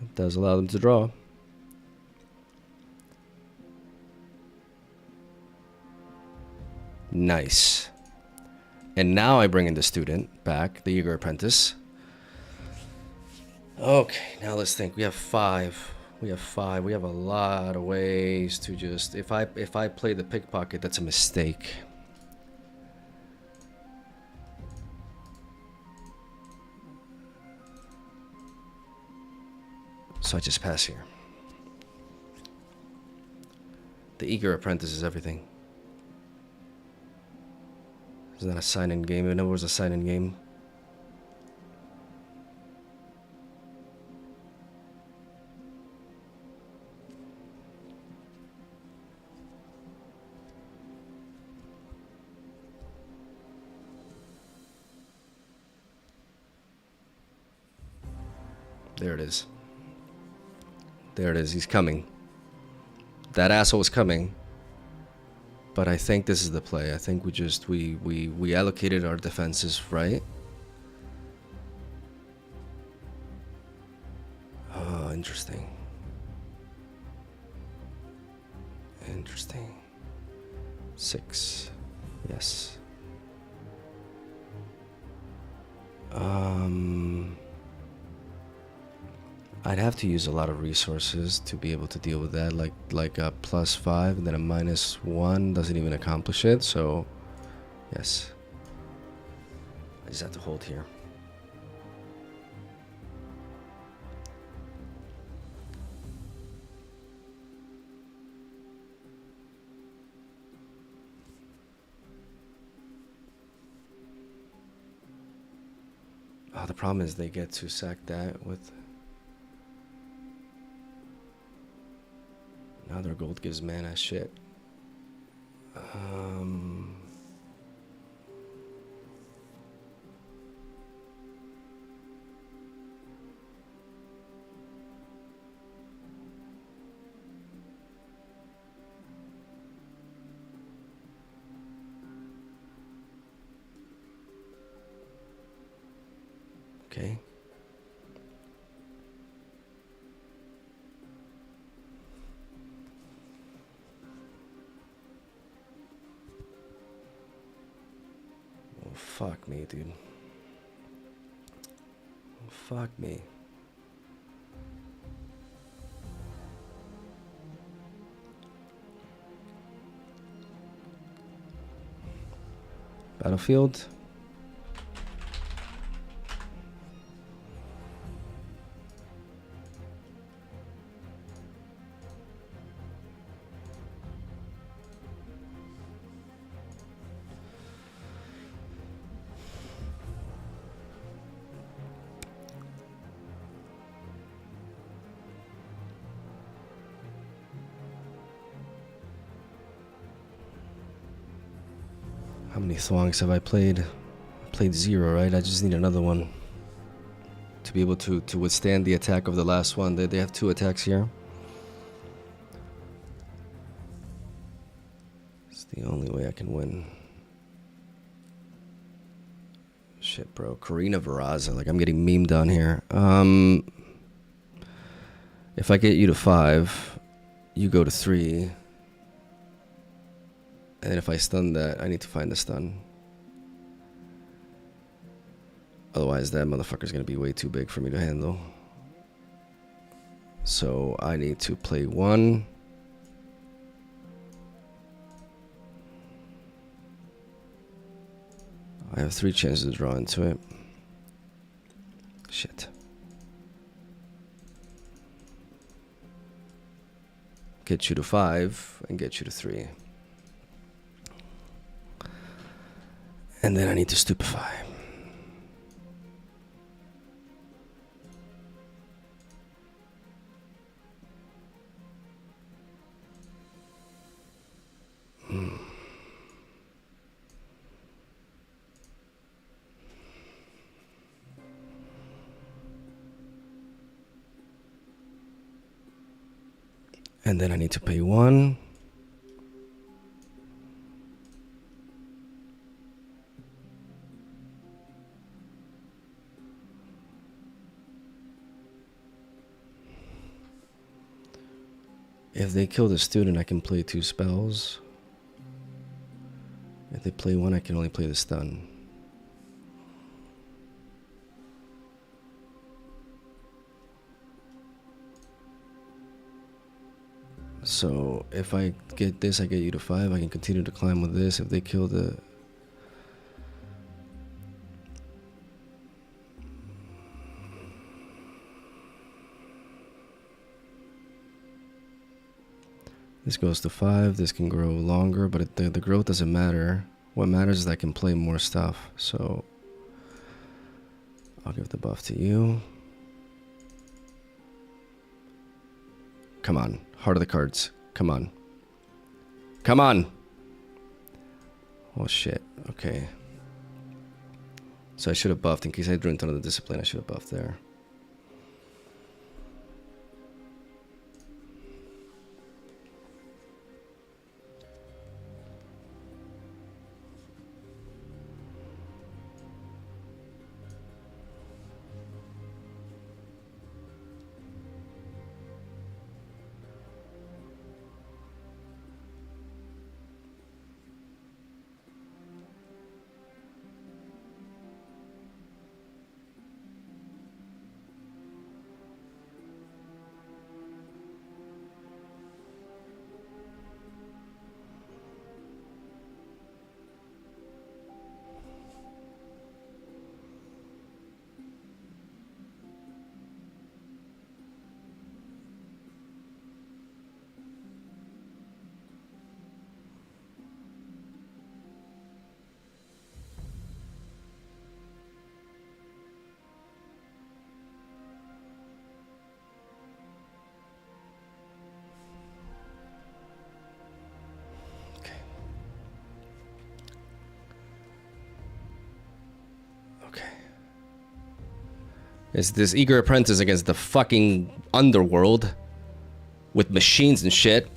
It does allow them to draw. Nice. And now I bring in the student back, the Eager Apprentice. Okay, now let's think. We have 5. We have a lot of ways to just... If I play the pickpocket, that's a mistake. So I just pass here. The Eager Apprentice is everything. Is that a sign-in game? I never was a sign-in game. There it is. There it is. He's coming. That asshole is coming. But I think this is the play. I think we just we allocated our defenses right. Oh, interesting. Interesting. 6. Yes. I'd have to use a lot of resources to be able to deal with that, like a +5 and then a -1 doesn't even accomplish it, so yes. I just have to hold here. Oh, the problem is they get to sack that with... Now their gold gives mana shit. Okay. Oh, fuck me, dude. Oh, fuck me. Battlefield. How many thwongs have I played? I played 0, right? I just need another one to be able to withstand the attack of the last one. They have 2 attacks here. It's the only way I can win. Shit, bro. Karina Veraza. Like, I'm getting memed on here. If I get you to 5, you go to 3. And if I stun that, I need to find the stun. Otherwise, that motherfucker's gonna be way too big for me to handle. So I need to play 1. I have 3 chances to draw into it. Shit. Get you to 5 and get you to 3. And then I need to stupefy. And then I need to pay 1. If they kill the student, I can play 2 spells. If they play 1, I can only play the stun. So if I get this, I get you to 5. I can continue to climb with this. If they kill the... This goes to 5. This can grow longer, but the growth doesn't matter. What matters is that I can play more stuff. So I'll give the buff to you. Come on. Heart of the cards. Come on. Come on. Oh shit. Okay. So I should have buffed in case I drew into another discipline. I should have buffed there. It's this eager apprentice against the fucking underworld with machines and shit.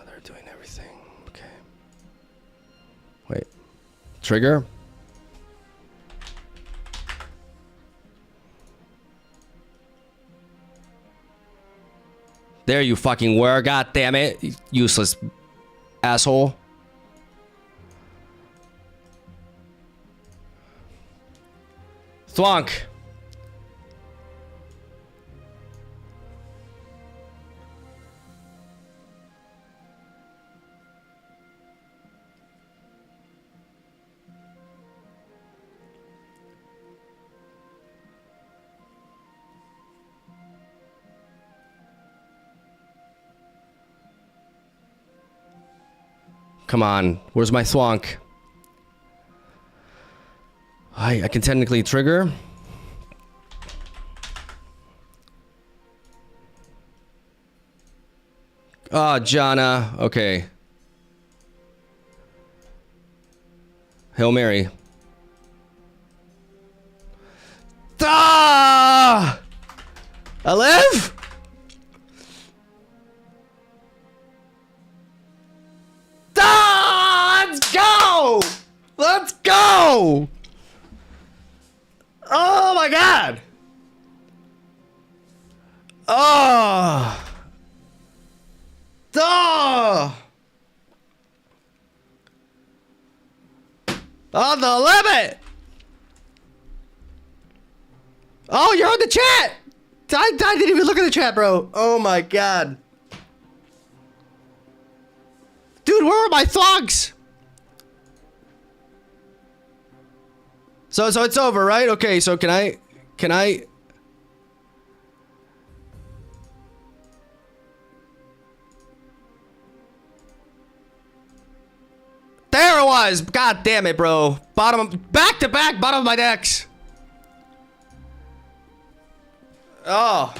They're doing everything. Okay. Wait. Trigger? There you fucking were. God damn it. You useless asshole. Thwonk. Come on, where's my thwonk? I can technically trigger. Oh, Jana. Okay. Hail Mary. Ah! I live? Let's go! Let's go! Oh my god! Oh! Oh! On the limit! Oh, you're on the chat! I didn't even look at the chat, bro. Oh my god. Dude, where are my thongs? So it's over, right? Okay, so can I There it was! God damn it, bro. Back to back, bottom of my decks. Oh.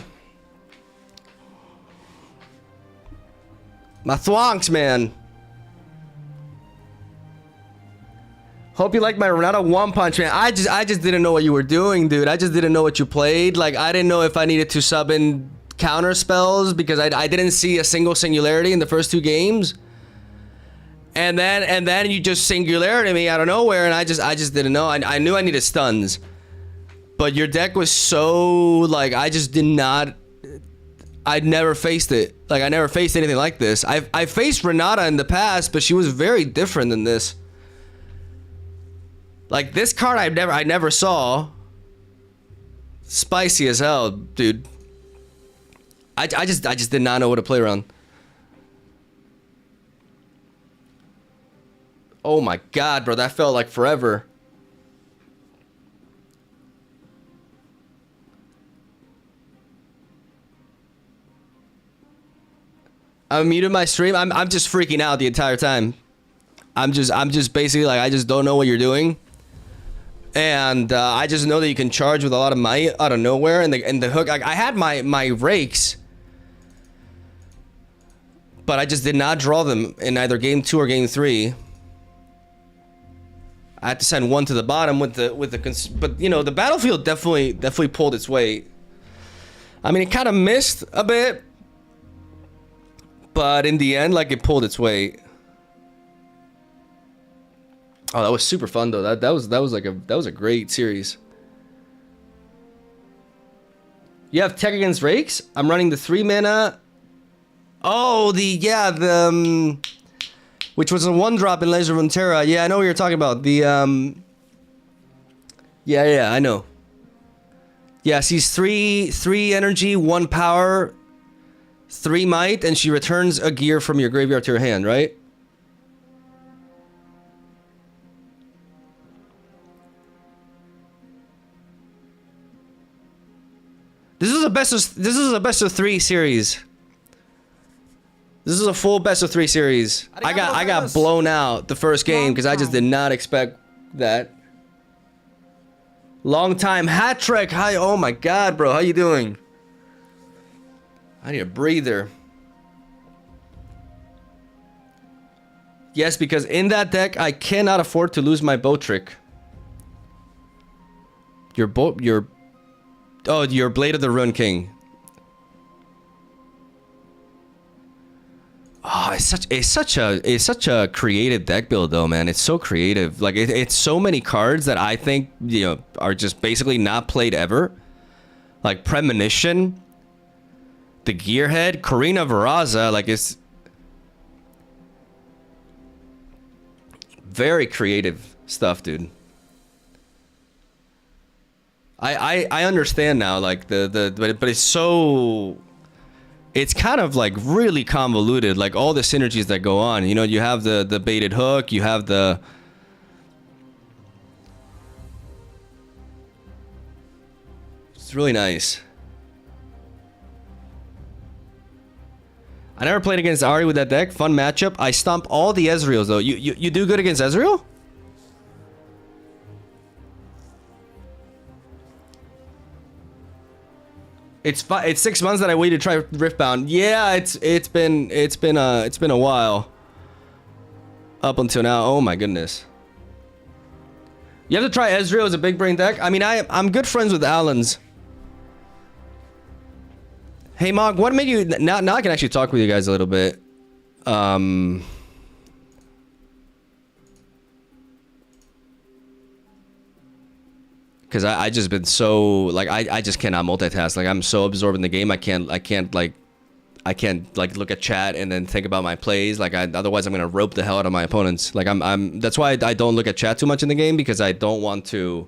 My thwonks, man. Hope you like my Renata One Punch, man. I just didn't know what you were doing, dude. I just didn't know what you played. Like, I didn't know if I needed to sub in counter spells because I didn't see a single singularity in the first two games. And then you just singularity me out of nowhere, and I just didn't know. I knew I needed stuns. But your deck was so, like, I just did not... I'd never faced it. Like, I never faced anything like this. I faced Renata in the past, but she was very different than this. Like, this card I never saw. Spicy as hell, dude. I just did not know what to play around. Oh my god, bro, that felt like forever. I muted my stream. I'm just freaking out the entire time. I'm just basically like, I just don't know what you're doing. And I just know that you can charge with a lot of might out of nowhere, and the hook. I had my rakes, but I just did not draw them in either game 2 or game 3. I had to send one to the bottom with the but you know, the battlefield definitely pulled its weight. I mean, it kind of missed a bit, but in the end, like, it pulled its weight. Oh, that was super fun though. That was a great series. You have tech against rakes? I'm running the 3 mana. Oh, which was a 1-drop in Laser Runeterra. Yeah, I know what you're talking about. The yeah, I know. Yeah, she's 3 energy, 1 power, 3 might, and she returns a gear from your graveyard to your hand, right? This is a best of 3 series. This is a full best of 3 series. I got blown out the first game because I just did not expect that. Long time hat trick. Hi, oh my god, bro, how you doing? I need a breather. Yes, because in that deck I cannot afford to lose my bow trick. Your Blade of the Rune King. Oh, it's such a creative deck build though, man. It's so creative. Like it's so many cards that I think, you know, are just basically not played ever. Like Premonition, the Gearhead, Karina Varaza, like it's very creative stuff, dude. I understand now, like but it's so, it's kind of like really convoluted, like all the synergies that go on. You know, you have the baited hook, you have the it's really nice. I never played against Ahri with that deck. Fun matchup. I stomp all the Ezreals though. You do good against Ezreal? It's 6 months that I waited to try Riftbound. Yeah, it's been a while. Up until now. Oh my goodness. You have to try Ezreal as a big brain deck. I mean, I'm good friends with Alan's. Hey Mog, what made you now I can actually talk with you guys a little bit. Because I just been so, like, I just cannot multitask. Like, I'm so absorbed in the game. I can't look at chat and then think about my plays. Like, otherwise I'm gonna rope the hell out of my opponents. Like, that's why I don't look at chat too much in the game, because I don't want that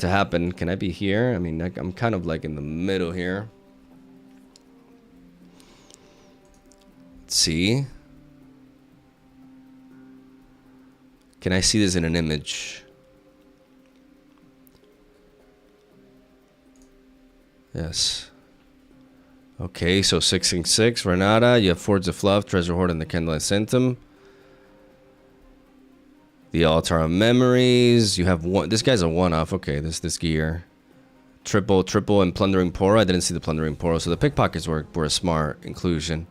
to happen. Can I be here? I mean, I'm kind of like in the middle here. Let's see. Can I see this in an image? Yes. Okay, so 666, Renata, you have Fords of Fluff, Treasure Hoard, and the Candlelight Centum. The Altar of Memories. You have one. This guy's a one-off. Okay, this gear. Triple, and Plundering Poro. I didn't see the Plundering Poro, so the pickpockets were a smart inclusion.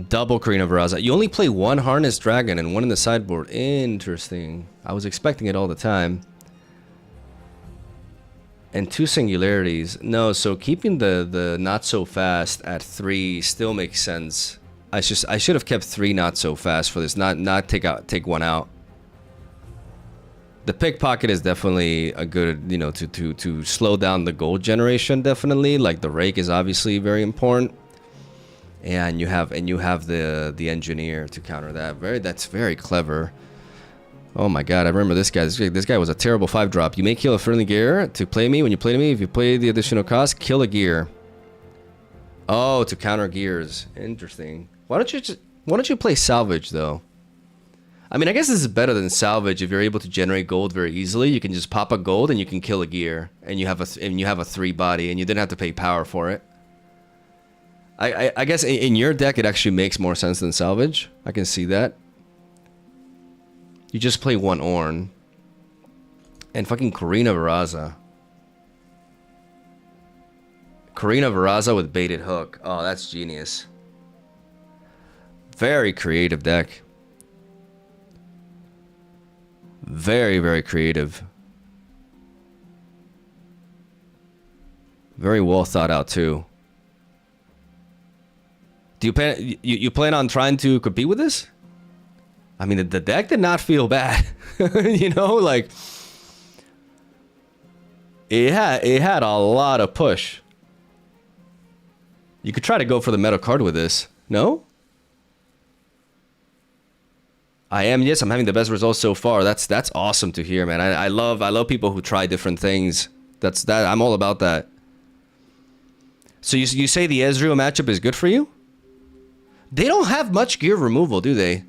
Double Karina Varaza. You only play one Harness Dragon and one in the sideboard. Interesting. I was expecting it all the time. And 2 Singularities. No, so keeping the not so fast at 3 still makes sense. I should have kept 3 not so fast for this. Not take one out. The pickpocket is definitely a good, you know, to slow down the gold generation, definitely. Like the rake is obviously very important. And you have the engineer to counter that. That's very clever. Oh my god, I remember this guy. This guy was a terrible 5-drop. You may kill a friendly gear to play me. When you play me, if you play the additional cost, kill a gear. Oh, to counter gears. Interesting. Why don't you just... Why don't you play Salvage, though? I mean, I guess this is better than Salvage if you're able to generate gold very easily. You can just pop a gold and you can kill a gear, and you have a 3 body, and you didn't have to pay power for it. I guess in your deck it actually makes more sense than Salvage. I can see that. You just play 1 Ornn. And fucking Karina Varaza. Karina Varaza with baited hook. Oh, that's genius. Very creative deck. Very, very creative. Very well thought out too. Do you plan on trying to compete with this? I mean, the deck did not feel bad. You know, like it had a lot of push. You could try to go for the meta card with this. No? Yes, I'm having the best results so far. That's awesome to hear, man. I love people who try different things. I'm all about that. So you say the Ezreal matchup is good for you? They don't have much gear removal, do they?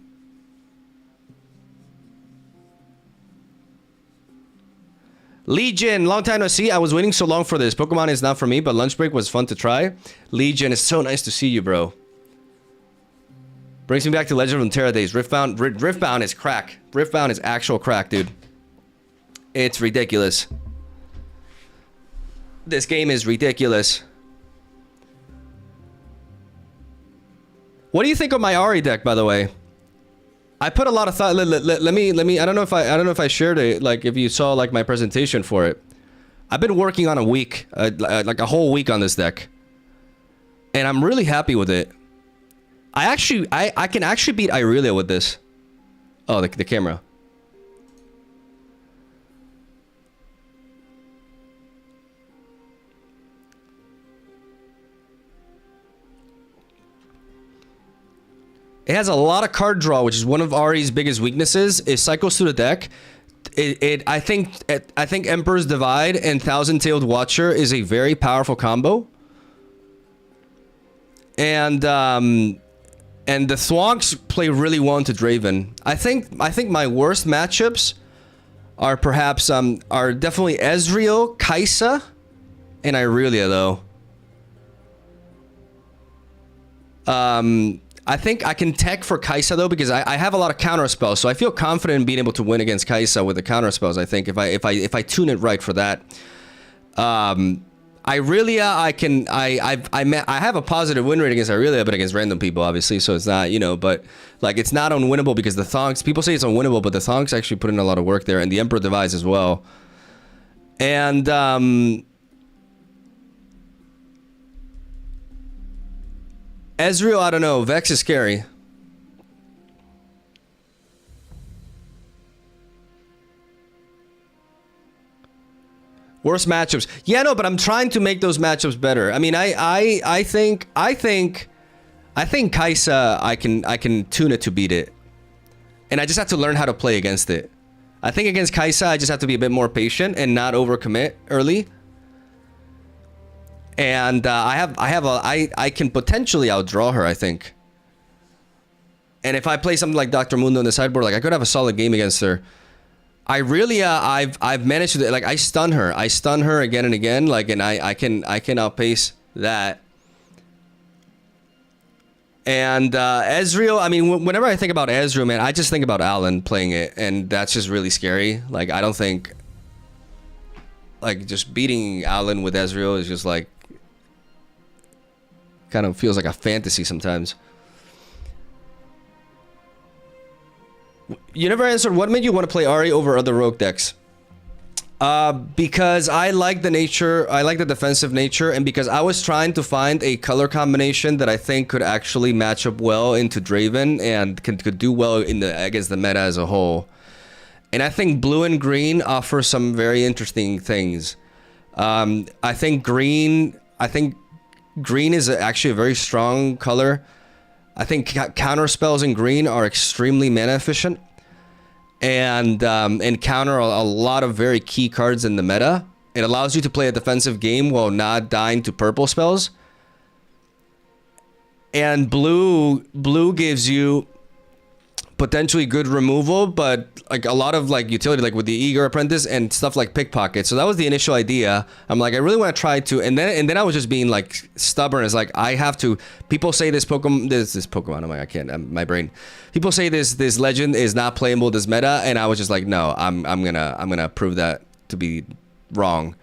Legion, long time no see. I was waiting so long for this. Pokemon is not for me, but lunch break was fun to try. Legion, it's so nice to see you, bro. Brings me back to Legend of Runeterra days. Riftbound is crack. Riftbound is actual crack, dude. It's ridiculous. This game is ridiculous. What do you think of my Ahri deck, by the way? I put a lot of thought. Let me. I don't know if I shared it. Like, if you saw like my presentation for it. I've been working on a week, like a whole week on this deck, and I'm really happy with it. I can actually beat Irelia with this. Oh, the camera. It has a lot of card draw, which is one of Ahri's biggest weaknesses. It cycles through the deck. I think Emperor's Divide and Thousand-Tailed Watcher is a very powerful combo. And the Thwonks play really well into Draven. I think my worst matchups are perhaps are definitely Ezreal, Kai'Sa, and Irelia though. I think I can tech for Kai'Sa though, because I have a lot of counter spells, so I feel confident in being able to win against Kai'Sa with the counter spells. I think if I tune it right for that. Irelia, I have a positive win rate against Irelia, but against random people, obviously, so it's not, you know, but like it's not unwinnable because the Thonks, people say it's unwinnable, but the Thonks actually put in a lot of work there, and the Emperor Device as well. And Ezreal, I don't know. Vex is scary. Worst matchups. Yeah, no, but I'm trying to make those matchups better. I mean, I think Kai'Sa, I can tune it to beat it. And I just have to learn how to play against it. I think against Kai'Sa, I just have to be a bit more patient and not overcommit early. And I can potentially outdraw her, I think. And if I play something like Dr. Mundo in the sideboard, like I could have a solid game against her. Irelia, I've managed to, like, I stun her again and again, like, and I can outpace that. And Ezreal, I mean, whenever I think about Ezreal, man, I just think about Alan playing it, and that's just really scary. Like, I don't think, like, just beating Alan with Ezreal is just like, kind of feels like a fantasy sometimes. You never answered what made you want to play Ahri over other rogue decks. Because I like the nature, I like the defensive nature, and because I was trying to find a color combination that I think could actually match up well into Draven and could do well in against the meta as a whole. And I think blue and green offer some very interesting things. I think green is actually a very strong color. I think counter spells in green are extremely mana efficient, and counter a lot of very key cards in the meta. It allows you to play a defensive game while not dying to purple spells. And blue gives you potentially good removal, but like a lot of like utility, like with the Eager Apprentice and stuff like Pickpocket. So that was the initial idea. I'm like, I really want to try to, and then I was just being like stubborn. It's like I have to. People say this Pokemon. I'm like, I can't. My brain. People say this legend is not playable this meta, and I was just like, no, I'm gonna prove that to be wrong.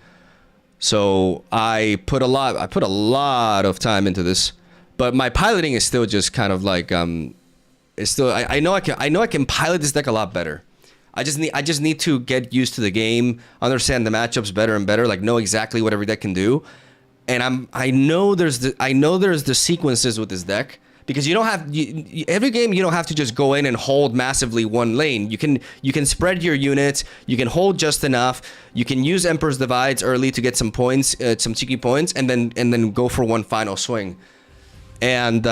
So I put a lot of time into this, but my piloting is still just kind of like it's still I know I can pilot this deck a lot better. I just need to get used to the game, understand the matchups better and better, like know exactly what every deck can do. And I know there's the sequences with this deck, because you don't have every game you don't have to just go in and hold massively one lane. You can spread your units, you can hold just enough, you can use Emperor's Divides early to get some points, some cheeky points, and then go for one final swing. And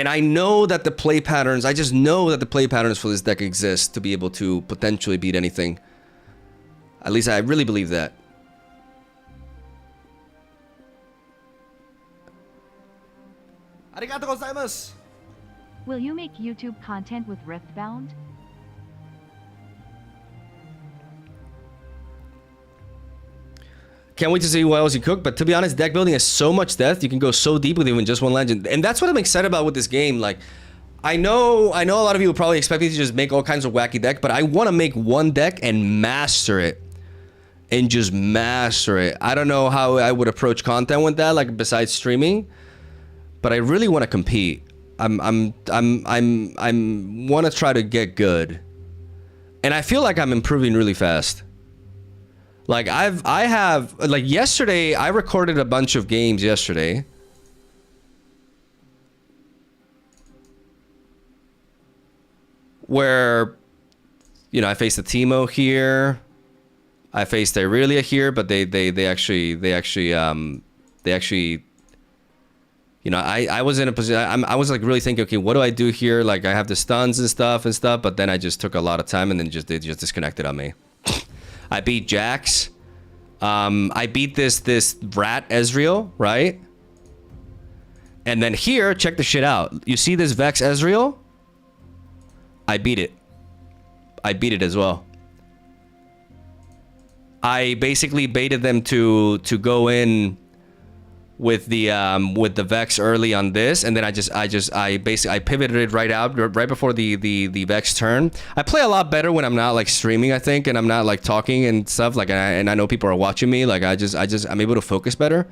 I know that the play patterns, I just know that the play patterns for this deck exist to be able to potentially beat anything. At least I really believe that. Arigatou gozaimasu! Will you make YouTube content with Riftbound? Can't wait to see what else you cook, but to be honest, deck building is so much depth. You can go so deep with even just one legend, and that's what I'm excited about with this game. Like, I know a lot of you will probably expect me to just make all kinds of wacky deck, but I want to make one deck and master it, and just master it. I don't know how I would approach content with that, like besides streaming, but I really want to compete. I want to try to get good, and I feel like I'm improving really fast. Like I have like yesterday I recorded a bunch of games yesterday. Where, you know, I faced a Teemo here. I faced Irelia here, but they actually, you know, I was in a position, I was like really thinking, okay, what do I do here? Like I have the stuns and stuff, but then I just took a lot of time and then they just disconnected on me. I beat Jax. I beat this rat Ezreal, right? And then here, check the shit out. You see this Vex Ezreal? I beat it. I beat it as well. I basically baited them to go in with the Vex early on this, and then I pivoted it right before the Vex turn. I play a lot better when I'm not like streaming, I think, and I'm not like talking and stuff, like, and I know people are watching me, like I'm able to focus better.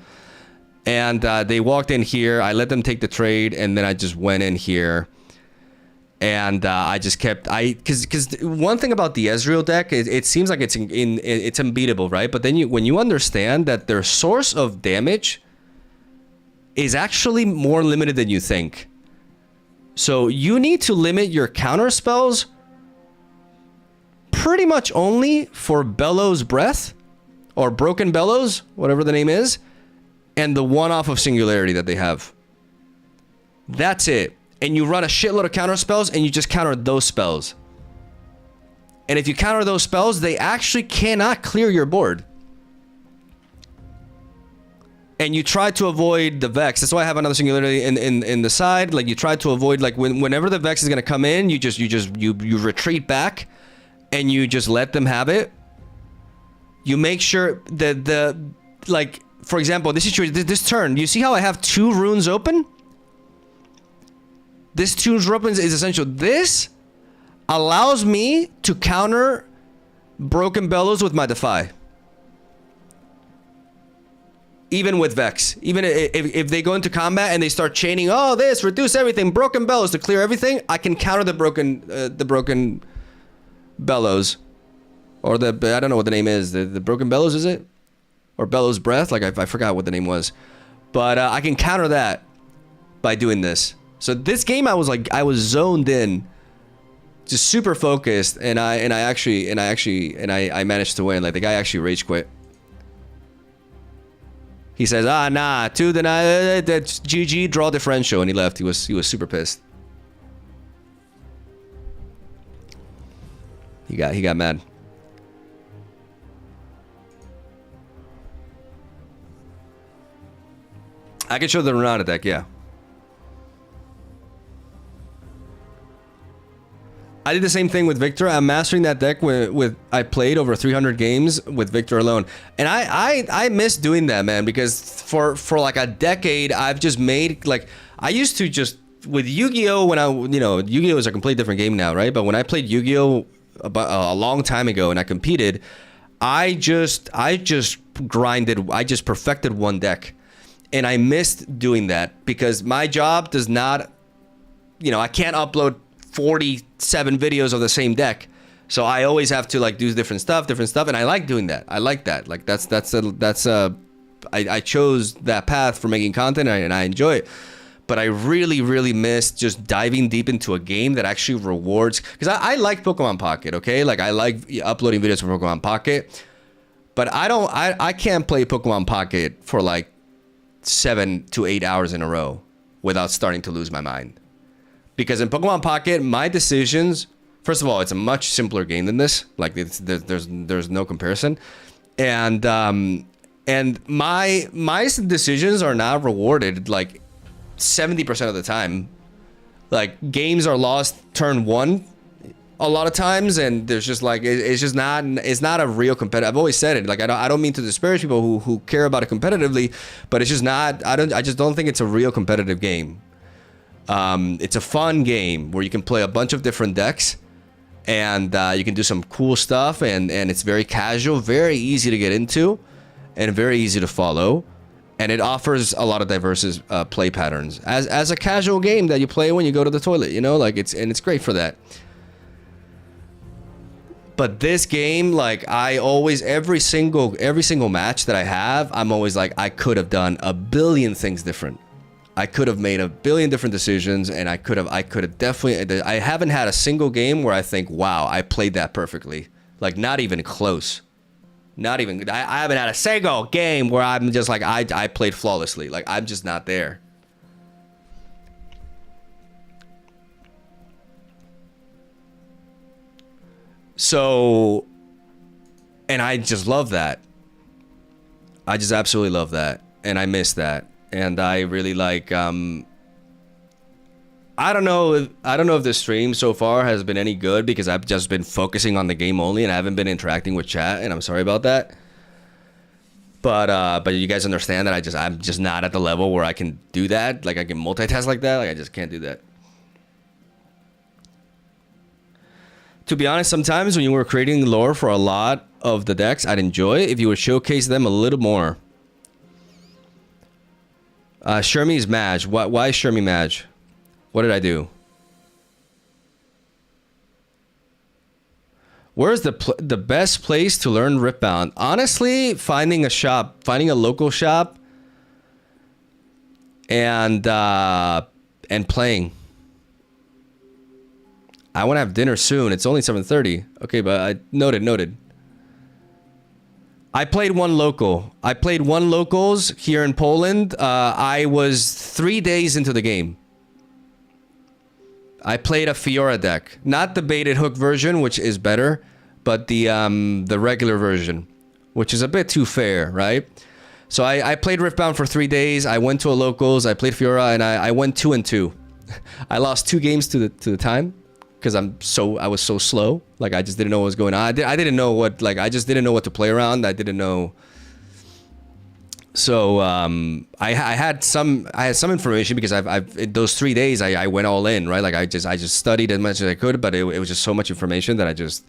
And they walked in here, I let them take the trade, and then I just went in here. And I just kept because one thing about the Ezreal deck is it seems like it's unbeatable, right? But then when you understand that their source of damage is actually more limited than you think. So you need to limit your counter spells pretty much only for Bellows Breath or Broken Bellows, whatever the name is, and the one-off of Singularity that they have. That's it. And you run a shitload of counter spells and you just counter those spells. And if you counter those spells, they actually cannot clear your board. And you try to avoid the Vex. That's why I have another Singularity in the side. Like you try to avoid, like whenever the Vex is gonna come in, you retreat back, and you just let them have it. You make sure that like for example, this situation, this turn, you see how I have 2 runes open? This 2 runes open is essential. This allows me to counter Broken Bellows with my Defy. Even with Vex, even if they go into combat and they start chaining, oh, this reduce everything, Broken Bellows to clear everything, I can counter the broken Bellows, or I don't know what the name is, the Broken Bellows, is it, or Bellows Breath? Like I forgot what the name was, but I can counter that by doing this. So this game I was zoned in, just super focused, and I managed to win. Like the guy actually rage quit. He says, nah, 2 deny, that's GG, draw differential, and he left. He was super pissed. He got mad. I can show the Renata deck, yeah. I did the same thing with Victor. I'm mastering that deck with I played over 300 games with Victor alone. And I miss doing that, man, because for like a decade, I've just made, like, I used to just, with Yu-Gi-Oh, when Yu-Gi-Oh is a completely different game now, right? But when I played Yu-Gi-Oh a long time ago and I competed, I just grinded, I just perfected one deck. And I missed doing that because my job does not, I can't upload 47 videos of the same deck. So I always have to like do different stuff. And I like doing that. I like that. Like I chose that path for making content and I enjoy it. But I really, really miss just diving deep into a game that actually rewards, because I like Pokemon Pocket, okay? Like I like uploading videos from Pokemon Pocket, but I can't play Pokemon Pocket for like 7 to 8 hours in a row without starting to lose my mind. Because in Pokemon Pocket, my decisions, first of all, it's a much simpler game than this. Like there's no comparison. And my decisions are not rewarded like 70% of the time. Like games are lost turn one a lot of times, and there's just like it's not a real competitive. I've always said it. Like I don't mean to disparage people who care about it competitively, but it's just not. I just don't think it's a real competitive game. It's a fun game where you can play a bunch of different decks, and you can do some cool stuff, and it's very casual, very easy to get into, and very easy to follow. And it offers a lot of diverse play patterns as a casual game that you play when you go to the toilet, like it's great for that. But this game, like I always, every single match that I have, I'm always like, I could have done a billion things different. I could have made a billion different decisions, and I could have definitely, I haven't had a single game where I think, wow, I played that perfectly. Like not even close. Not even, I haven't had a single game where I'm just like, I played flawlessly. Like, I'm just not there. So, and I just love that. I just absolutely love that. And I miss that. And I really like, I don't know if the stream so far has been any good because I've just been focusing on the game only and I haven't been interacting with chat, and I'm sorry about that. But you guys understand that I'm just not at the level where I can do that. Like I can multitask like that. Like I just can't do that. To be honest, sometimes when you were creating lore for a lot of the decks, I'd enjoy it if you would showcase them a little more. Shermie's Maj. Why Shermie Maj? What did I do? Where's the best place to learn Riftbound? Honestly, finding a local shop, and playing. I want to have dinner soon. It's only 7:30. Okay, but I noted. I played one local. I played one locals here in Poland. I was 3 days into the game. I played a Fiora deck, not the baited hook version, which is better, but the regular version, which is a bit too fair, right? So I played Riftbound for 3 days. I went to a locals. I played Fiora, and I went 2-2. I lost 2 games to the time because I was so slow. Like I just didn't know what was going on. I didn't know what, like I just didn't know what to play around. I didn't know. So I had some information because in those 3 days I went all in, right? Like I just studied as much as I could, but it was just so much information that I just.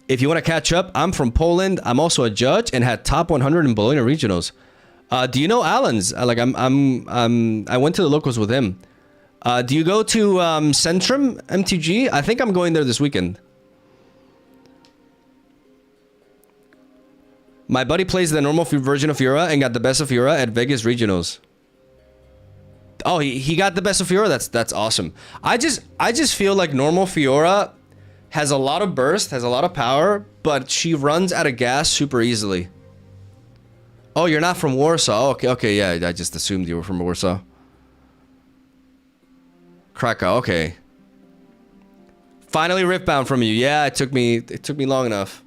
If you want to catch up, I'm from Poland. I'm also a judge and had top 100 in Bologna regionals. Do you know Alan's? Like I went to the locals with him. Do you go to Centrum MTG? I think I'm going there this weekend. My buddy plays the normal version of Fiora and got the best of Fiora at Vegas regionals. Oh, he got the best of Fiora. That's awesome. I just feel like normal Fiora has a lot of burst, has a lot of power, but she runs out of gas super easily. Oh, you're not from Warsaw. Okay, yeah, I just assumed you were from Warsaw. Krakow, okay. Finally Riftbound from you. Yeah, it took me long enough.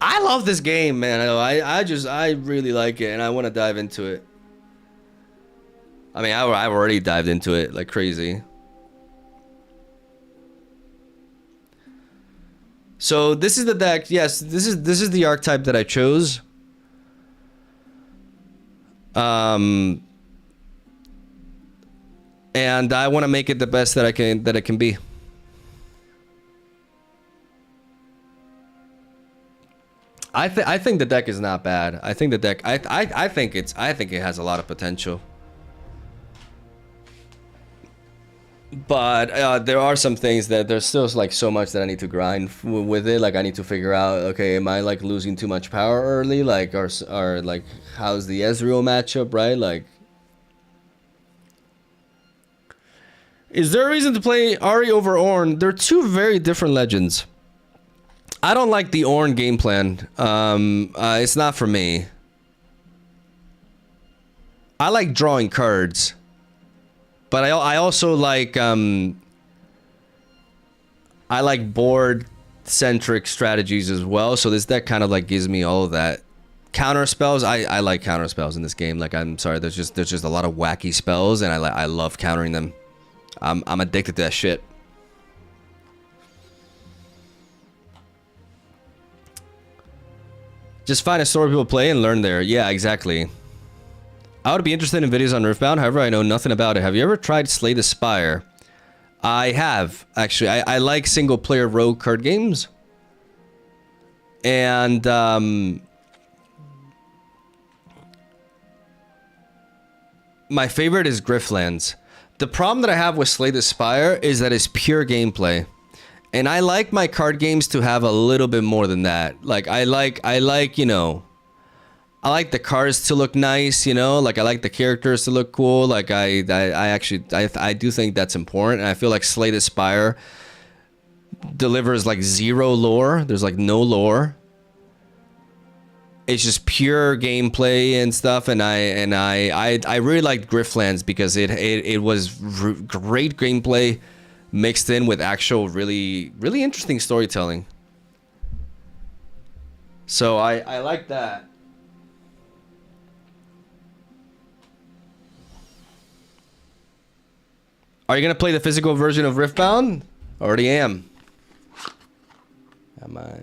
I love this game, man. I really like it, and I want to dive into it. I mean, I've already dived into it like crazy. So this is the deck. Yes, this is the archetype that I chose. And I want to make it the best that it can be. I think the deck is not bad. I think the deck I think it has a lot of potential. But there are some things that there's still like so much that I need to grind with it. Like I need to figure out, okay, am I like losing too much power early? Like or like how's the Ezreal matchup, right? Like, is there a reason to play Ahri over Ornn? They're two very different legends. I don't like the Ornn game plan. It's not for me. I like drawing cards, but I also like I like board centric strategies as well. So this deck kind of like gives me all of that. Counter spells, I like counter spells in this game. Like I'm sorry, there's just a lot of wacky spells, and I love countering them. I'm addicted to that shit. Just find a store people play and learn there. Yeah, exactly. I would be interested in videos on Riftbound. However, I know nothing about it. Have you ever tried Slay the Spire? I have, actually. I like single-player rogue card games. And, my favorite is Griftlands. The problem that I have with Slay the Spire is that it's pure gameplay. And I like my card games to have a little bit more than that. Like, I like, you know, I like the cards to look nice, you know, like I like the characters to look cool. Like I do think that's important. And I feel like Slay the Spire delivers like zero lore. There's like no lore. It's just pure gameplay and stuff. And I really liked Griftlands because it was great gameplay mixed in with actual really interesting storytelling. So I like that. Are you gonna play the physical version of Riftbound? Already am. Am I?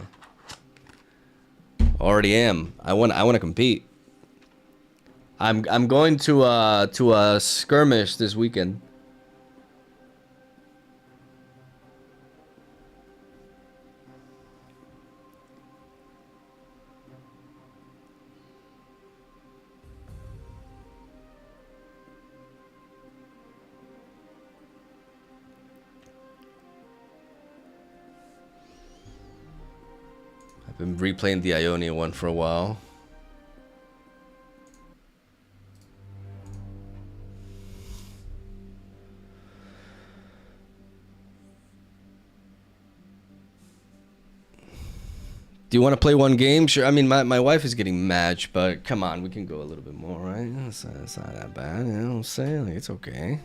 Already am. I want to compete. I'm going to a skirmish this weekend. Been replaying the Ionia one for a while. Do you want to play one game? Sure. I mean, my wife is getting matched, but come on, we can go a little bit more, right? It's not that bad, you know what I'm saying? Like, it's okay.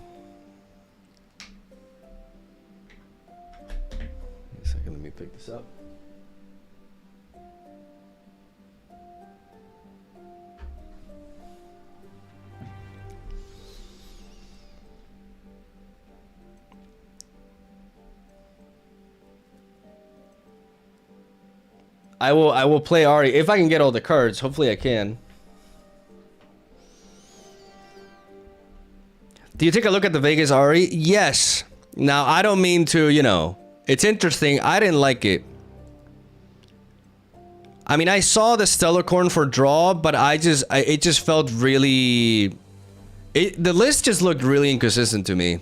Wait a second, let me pick this up. I will play Ahri if I can get all the cards. Hopefully I can. Do you take a look at the Vegas Ahri? Yes. Now I don't mean to, you know, it's interesting. I didn't like it. I mean, I saw the Stellarcorn for draw, but it just felt really, the list just looked really inconsistent to me.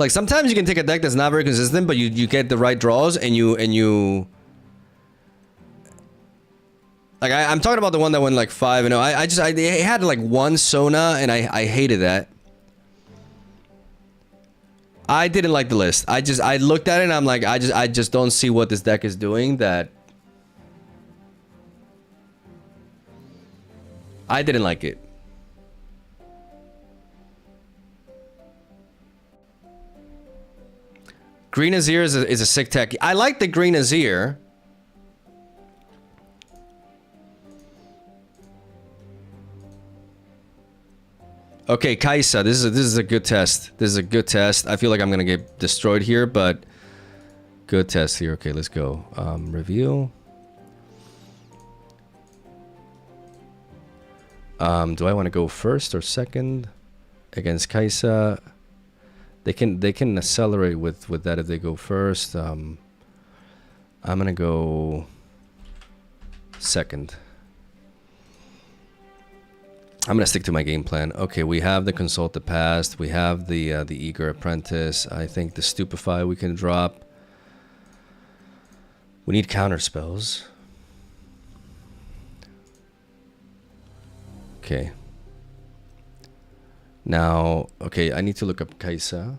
Like sometimes you can take a deck that's not very consistent, but you get the right draws and you like I'm talking about the one that went like 5-0. I had like one Sona and I hated that. I didn't like the list. I looked at it and I'm like I just don't see what this deck is doing. That I didn't like it. Green Azir is a sick tech. I like the Green Azir. Okay, Kaisa, this is a good test. This is a good test. I feel like I'm gonna get destroyed here, but good test here. Okay, let's go. Reveal. Do I want to go first or second against Kaisa? They can accelerate with that if they go first. I'm gonna go second. I'm gonna stick to my game plan. Okay, we have the Consult the Past. We have the Eager Apprentice. I think the Stupefy we can drop. We need counter spells. Okay. Now, okay, I need to look up Kaisa.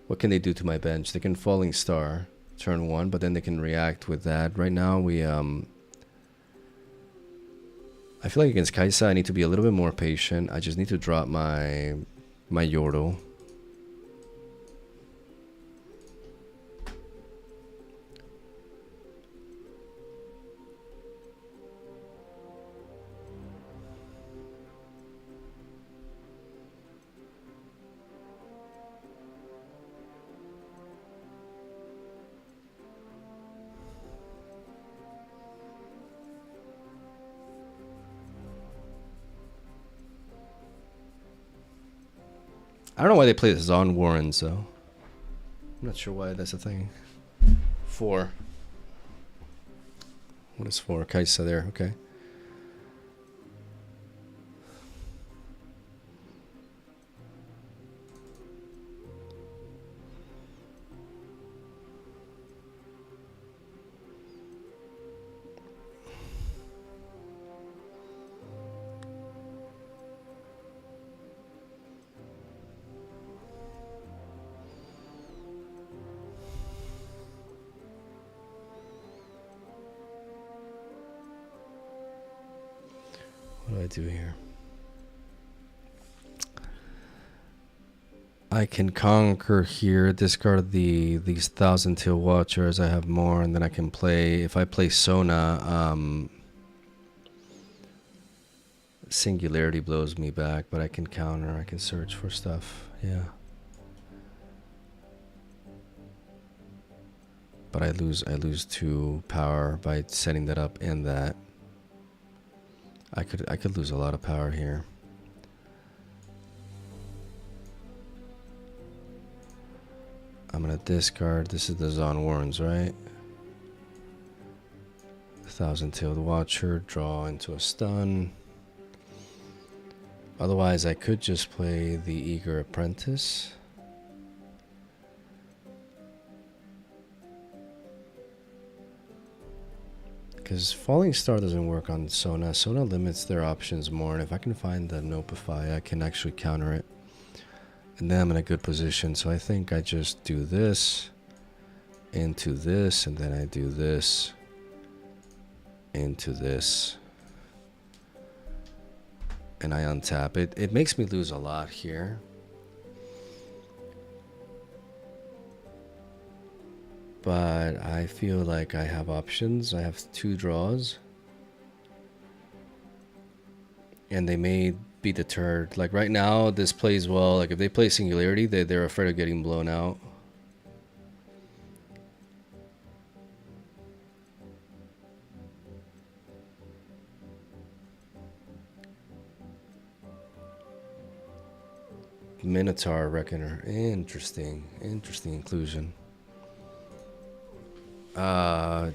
What can they do to my bench? They can Falling Star turn 1, but then they can react with that. Right now, we I feel like against Kaisa, I need to be a little bit more patient. I just need to drop my Yordle. I don't know why they play this on Warrens, though. I'm not sure why that's a thing. 4. What is 4? Kaisa there, okay. What do I do here? I can conquer here, discard these 1,000 Tail Watchers. I have more, and then I can play. If I play Sona, Singularity blows me back, but I can counter. I can search for stuff. Yeah. But I lose 2 power by setting that up and that. I could lose a lot of power here. I'm gonna discard. This is the Zon Warrens, right? 1,000 Tailed Watcher, draw into a stun. Otherwise, I could just play the Eager Apprentice. Because Falling Star doesn't work on Sona. Sona limits their options more, and if I can find the Nopify, I can actually counter it. And then I'm in a good position, so I think I just do this into this, and then I do this into this. And I untap it. It makes me lose a lot here. But I feel like I have options. I have 2 draws. And they may be deterred. Like right now, this plays well. Like if they play Singularity, they're afraid of getting blown out. Minotaur Reckoner. Interesting. Interesting inclusion.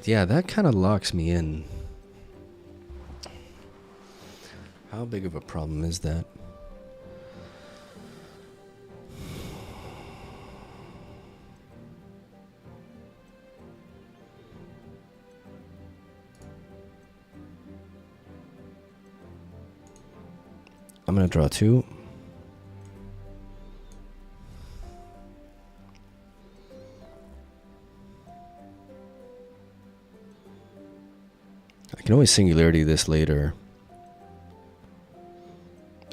Yeah, that kind of locks me in. How big of a problem is that? I'm gonna draw 2. I can always Singularity this later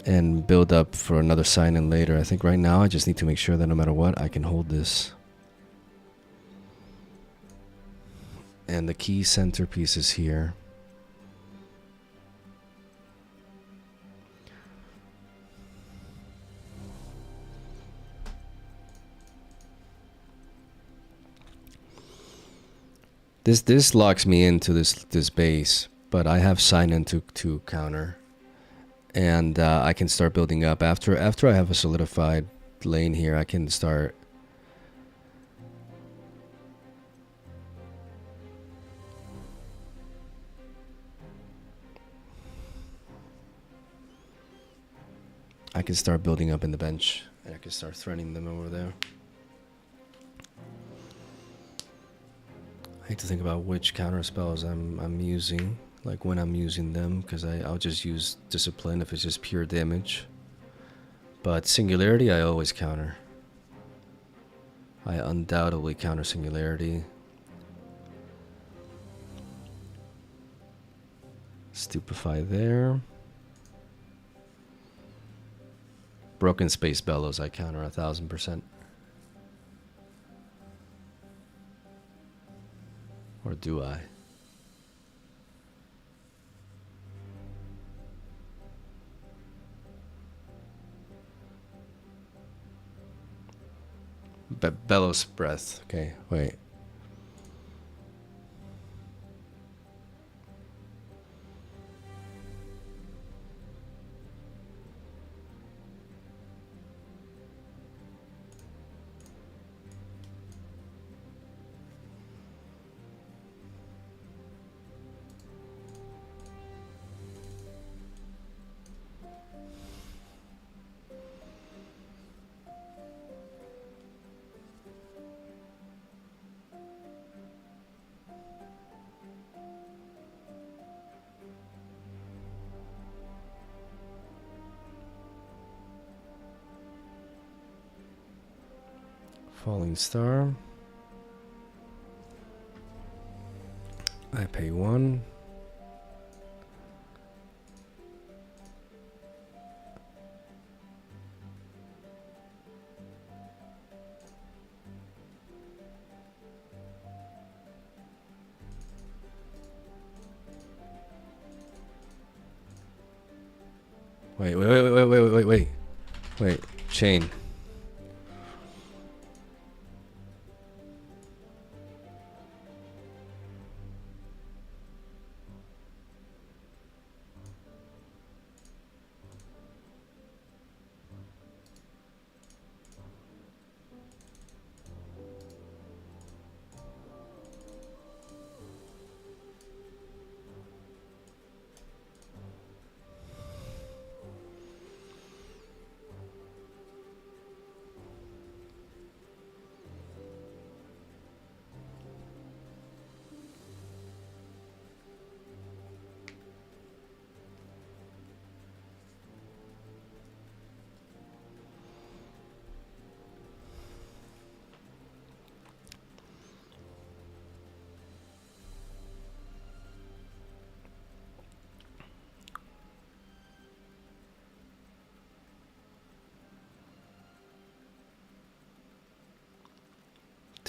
and build up for another sign in later. I think right now I just need to make sure that no matter what, I can hold this. And the key centerpiece is here. This locks me into this base, but I have sign into to counter, and I can start building up after I have a solidified lane here. I can start. I can start building up in the bench, and I can start threatening them over there. I need to think about which counter spells I'm using, like when I'm using them, because I'll just use discipline if it's just pure damage. But singularity I always counter. I undoubtedly counter singularity. Stupefy there. Broken Space Bellows I counter 1000%. Or do I? Bellows Breath. Okay, wait. Falling Star. I pay 1. Wait. Chain.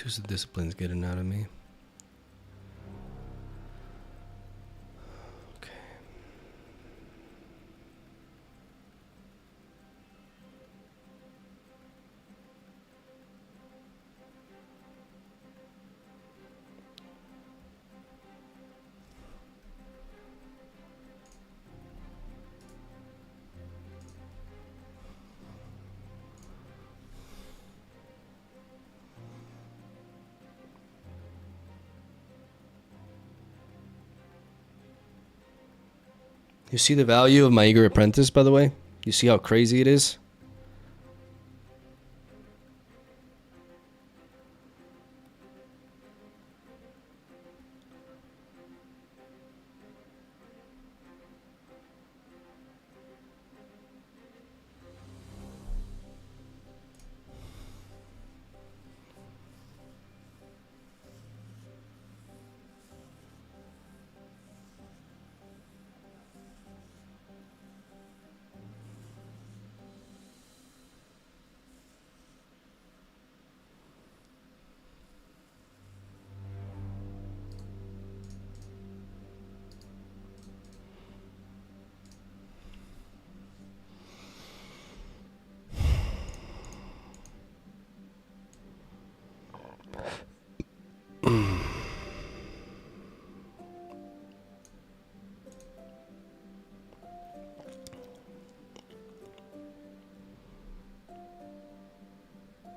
Two's the discipline's getting out of me. Okay. You see the value of my Eager Apprentice, by the way? You see how crazy it is?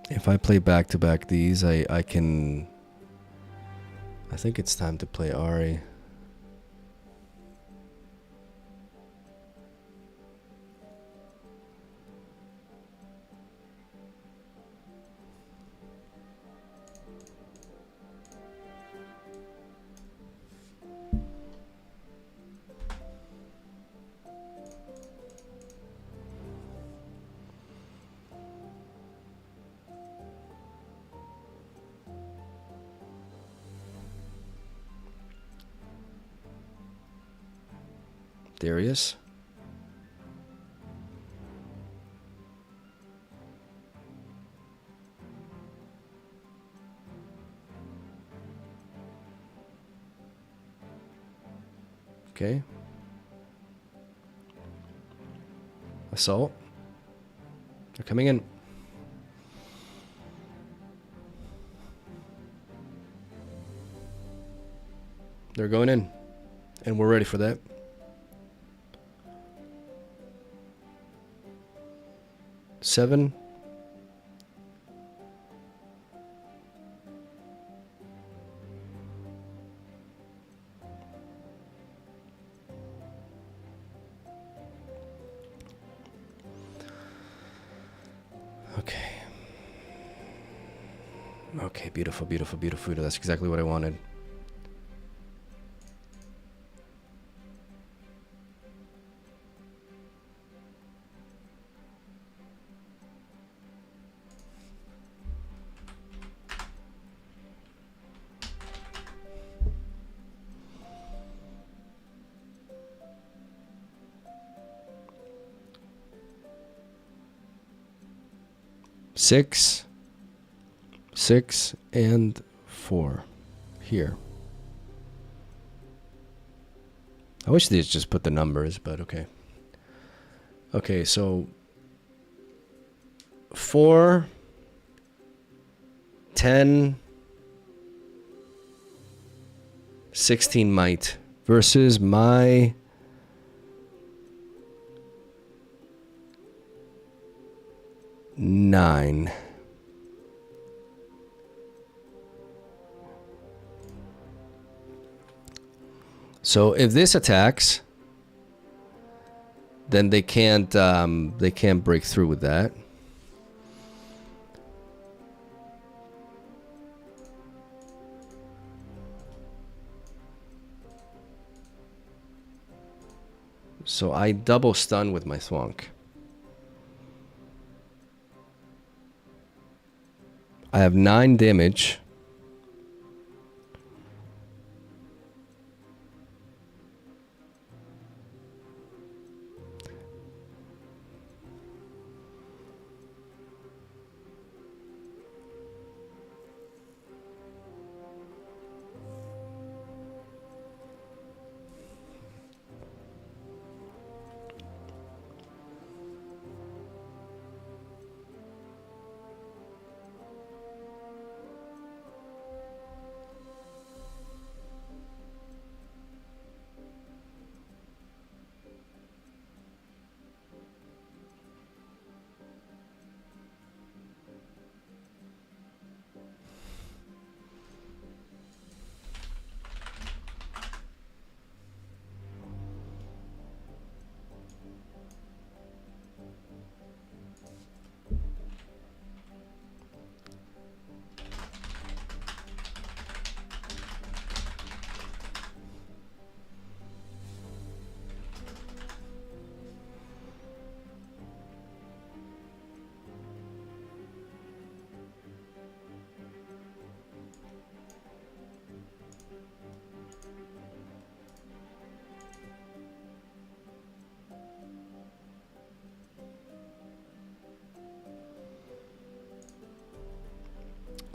If I play back-to-back these, I can... I think it's time to play Ahri. Darius. Okay. Assault. They're coming in. They're going in. And we're ready for that. Seven. Okay. Okay, beautiful, beautiful, beautiful. That's exactly what I wanted. Six, and 4 here. I wish these just put the numbers, but okay. Okay, so 4, 10, 16 might versus my 9. So if this attacks, then they can't break through with that. So I double stun with my Thwonk. I have 9 damage.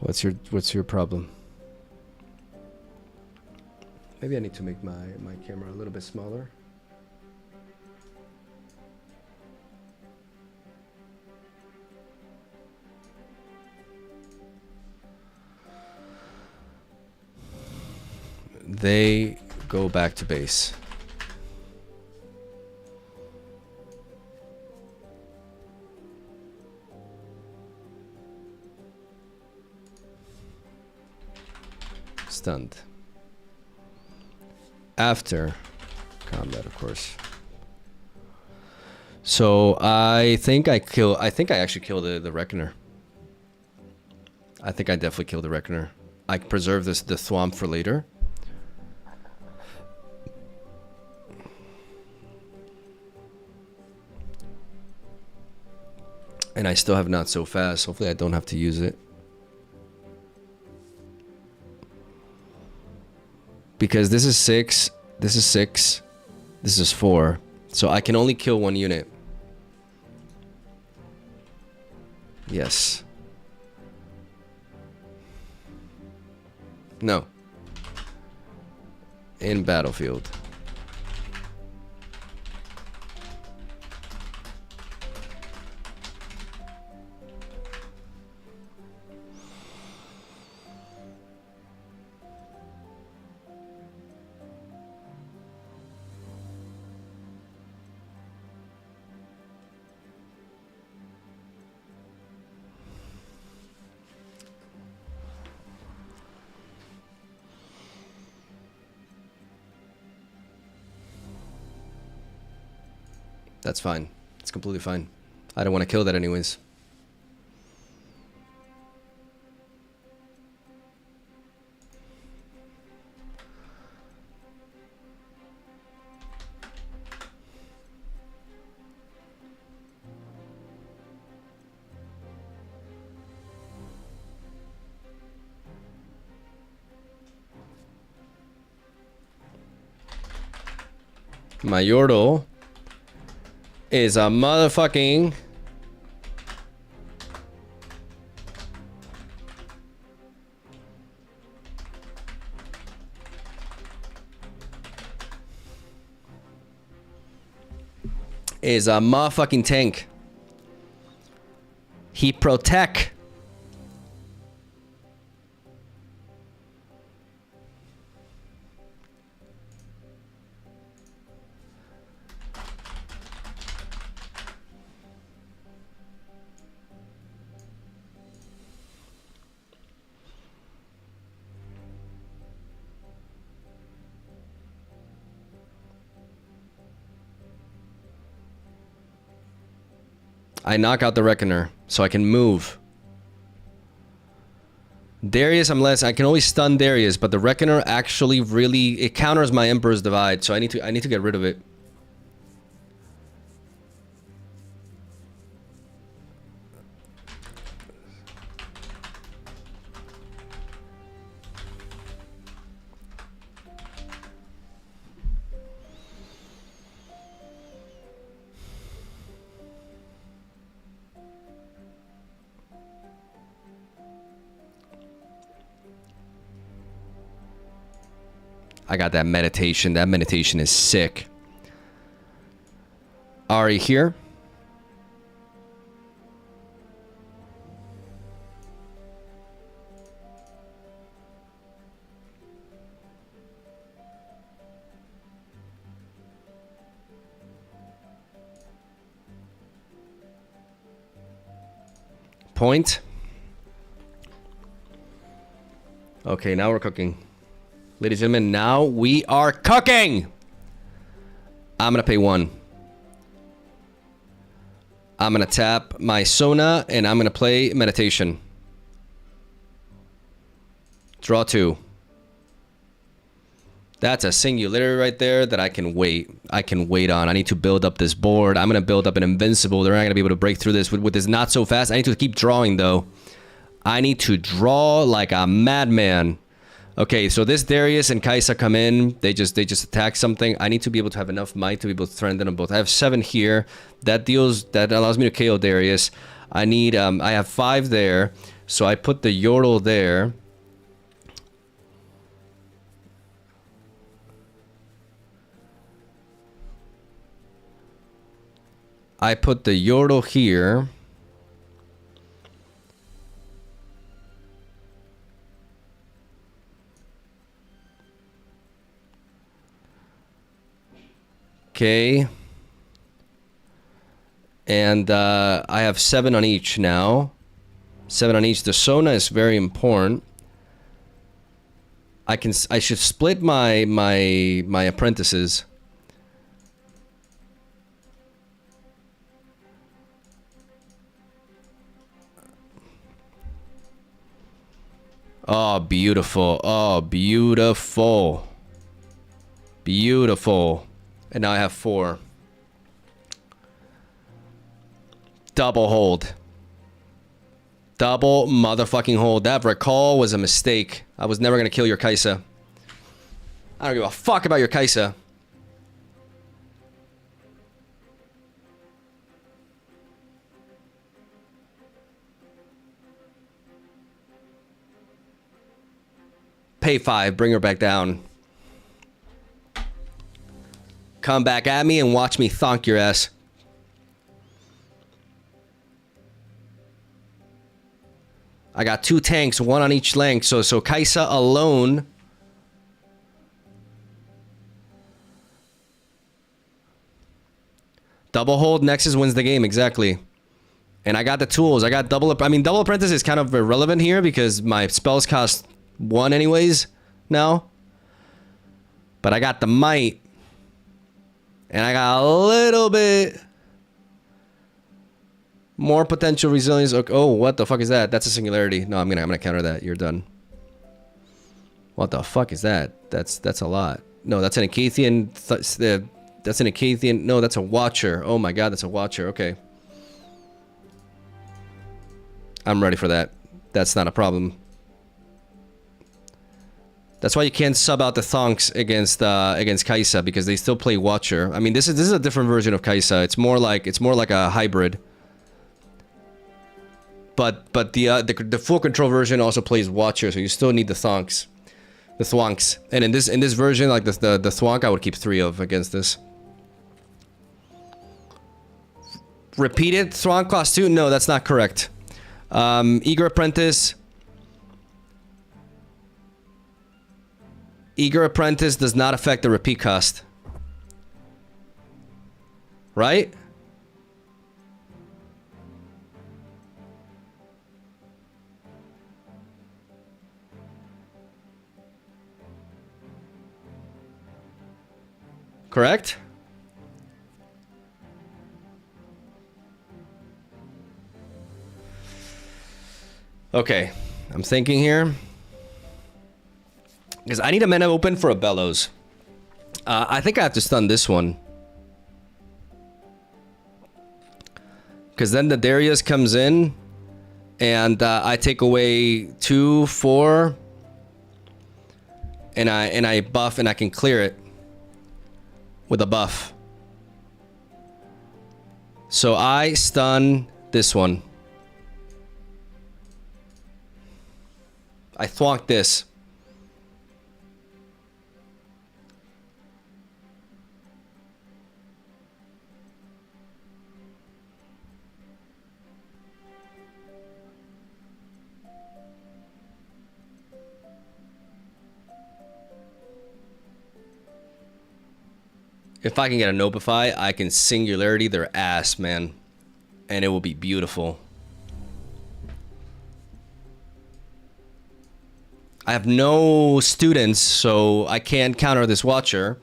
What's your problem? Maybe I need to make my camera a little bit smaller. They go back to base. stunned. After combat, of course. So I think I actually killed the Reckoner. I think I definitely killed the Reckoner. I can preserve the Thwomp for later. And I still have Not So Fast. Hopefully I don't have to use it. Because this is 6, this is 6, this is 4. So I can only kill 1 unit. Yes. No. In battlefield. That's fine. It's completely fine. I don't want to kill that anyways. My Yordle is a motherfucking tank. He protect. I knock out the Reckoner, so I can move. Darius, I can always stun Darius, but the Reckoner actually really, it counters my Emperor's Divide, so I need to get rid of it. I got that meditation. That meditation is sick. Ahri here. Point. Okay, now we're cooking. Ladies and gentlemen, now we are cooking! I'm gonna pay 1. I'm gonna tap my Sona, and I'm gonna play Meditation. Draw 2. That's a singularity right there that I can wait. I can wait on. I need to build up this board. I'm gonna build up an Invincible. They're not gonna be able to break through this with this Not So Fast. I need to keep drawing, though. I need to draw like a madman. Okay, so this Darius and Kaisa come in. They just attack something. I need to be able to have enough might to be able to threaten them both. I have 7 here. That allows me to KO Darius. I have 5 there. So I put the Yordle there. I put the Yordle here. Okay. And I have 7 on each now. 7 on each. The Sona is very important. I should split my apprentices. Oh, beautiful. Oh, beautiful. Beautiful. And now I have 4. Double hold. Double motherfucking hold. That recall was a mistake. I was never gonna kill your Kaisa. I don't give a fuck about your Kaisa. Pay 5, bring her back down. Come back at me and watch me thonk your ass. I got 2 tanks, 1 on each length, so Kaisa alone. Double hold, Nexus wins the game, exactly. And I got the tools. I got double. I mean, double apprentice is kind of irrelevant here because my spells cost 1 anyways now. But I got the might. And I got a little bit more potential resilience. Oh, what the fuck is that? That's a singularity. No, I'm gonna counter that. You're done. What the fuck is that? That's a lot. No, that's an Acathian. That's an Acathian. No, that's a Watcher. Oh my god, that's a Watcher. Okay. I'm ready for that. That's not a problem. That's why you can't sub out the Thonks against Kaisa, because they still play Watcher. I mean, this is a different version of Kaisa. It's more like a hybrid. But the full control version also plays Watcher, so you still need the Thonks. The Thwonks. And in this version, like the Thwonk, I would keep 3 of against this. Repeated Thwonk cost 2? No, that's not correct. Eager Apprentice. Eager Apprentice does not affect the repeat cost. Right? Correct? Okay, I'm thinking here. Because I need a mana open for a Bellows. I think I have to stun this one. Because then the Darius comes in. And I take away 2, 4. And I buff and I can clear it. With a buff. So I stun this one. I thwonk this. If I can get a Nopify, I can singularity their ass, man. And it will be beautiful. I have no students, so I can't counter this Watcher.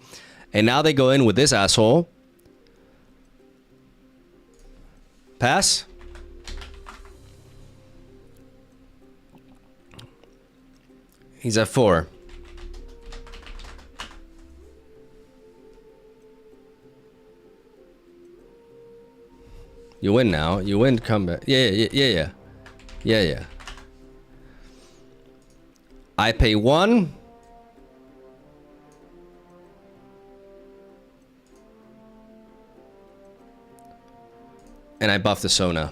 And now they go in with this asshole. Pass. He's at 4. You win now. You win comeback. Yeah. I pay 1. And I buff the Sona.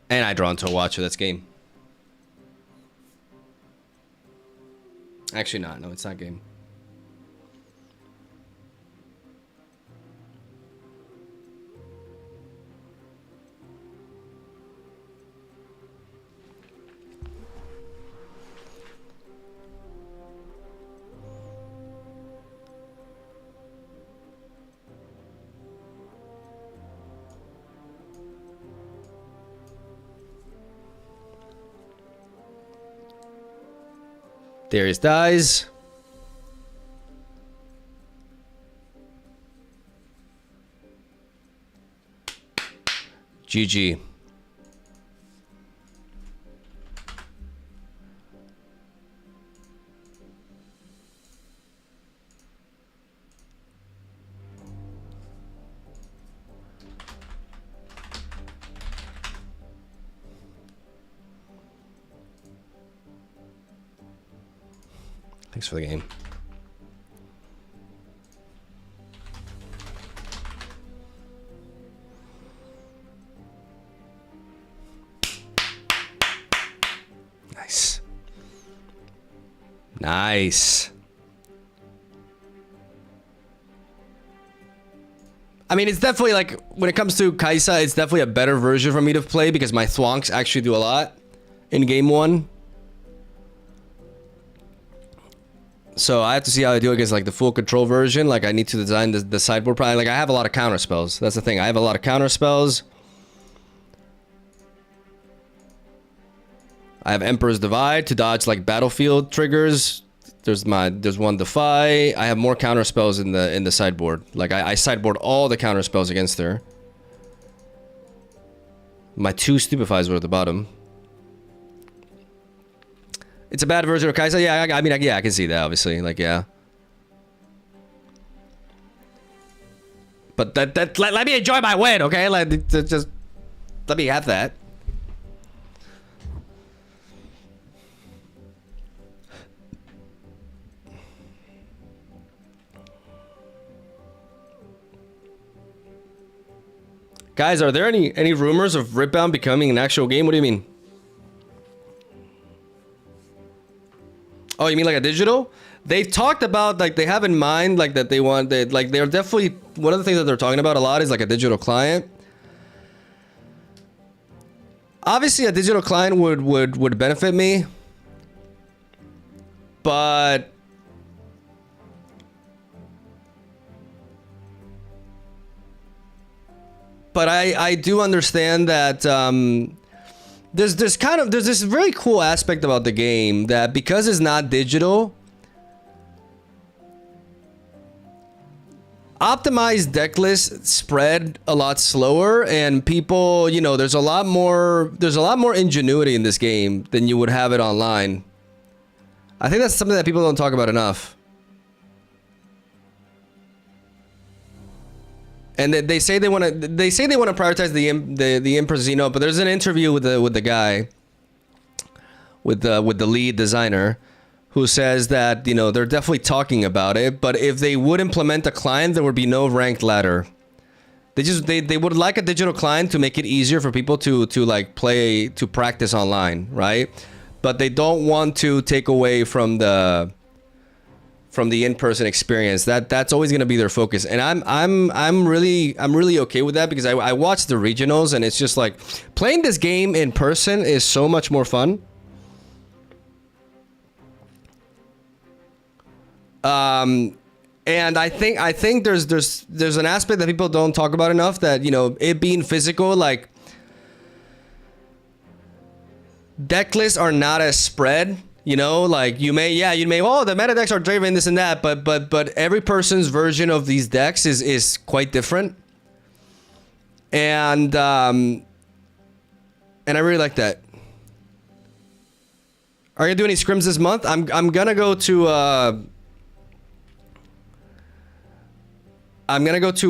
And I draw into a Watcher. That's game. Actually not. No, it's not game. Darius dies. GG. Thanks for the game. Nice. Nice. I mean, it's definitely like, when it comes to Kai'Sa, it's definitely a better version for me to play because my thwonks actually do a lot in game 1. So I have to see how I do against like the full control version. Like I need to design the sideboard probably. Like I have a lot of counter spells. That's the thing. I have a lot of counter spells. I have Emperor's Divide to dodge like battlefield triggers. There's one Defy. I have more counter spells in the sideboard. Like I sideboard all the counter spells against her. My 2 Stupefies were at the bottom. It's a bad version of Kai'Sa. Yeah, I mean, yeah, I can see that, obviously. Like, yeah. But let me enjoy my win, okay? Like, just let me have that. Guys, are there any rumors of Riftbound becoming an actual game? What do you mean? Oh, you mean like a digital? They've talked about, like, they have in mind, like, that they want, like, they're definitely, one of the things that they're talking about a lot is, like, a digital client. Obviously, a digital client would benefit me. But I do understand that, there's this really cool aspect about the game that because it's not digital, optimized deck lists spread a lot slower, and people, you know, there's a lot more ingenuity in this game than you would have it online. I think that's something that people don't talk about enough. And they say they want to prioritize the Emperor's Xeno, but there's an interview with the guy, with the lead designer, who says that, you know, they're definitely talking about it, but if they would implement a client, there would be no ranked ladder. They would like a digital client to make it easier for people to like practice online, right? But they don't want to take away from the in-person experience. That's always going to be their focus, and I'm really okay with that, because I watched the regionals, and it's just like playing this game in person is so much more fun. And I think there's an aspect that people don't talk about enough, that, you know, it being physical, like deck lists are not as spread. You know, like you may, oh, the meta decks are Draven, this and that, but every person's version of these decks is quite different. And I really like that. Are you gonna do any scrims this month? I'm gonna go to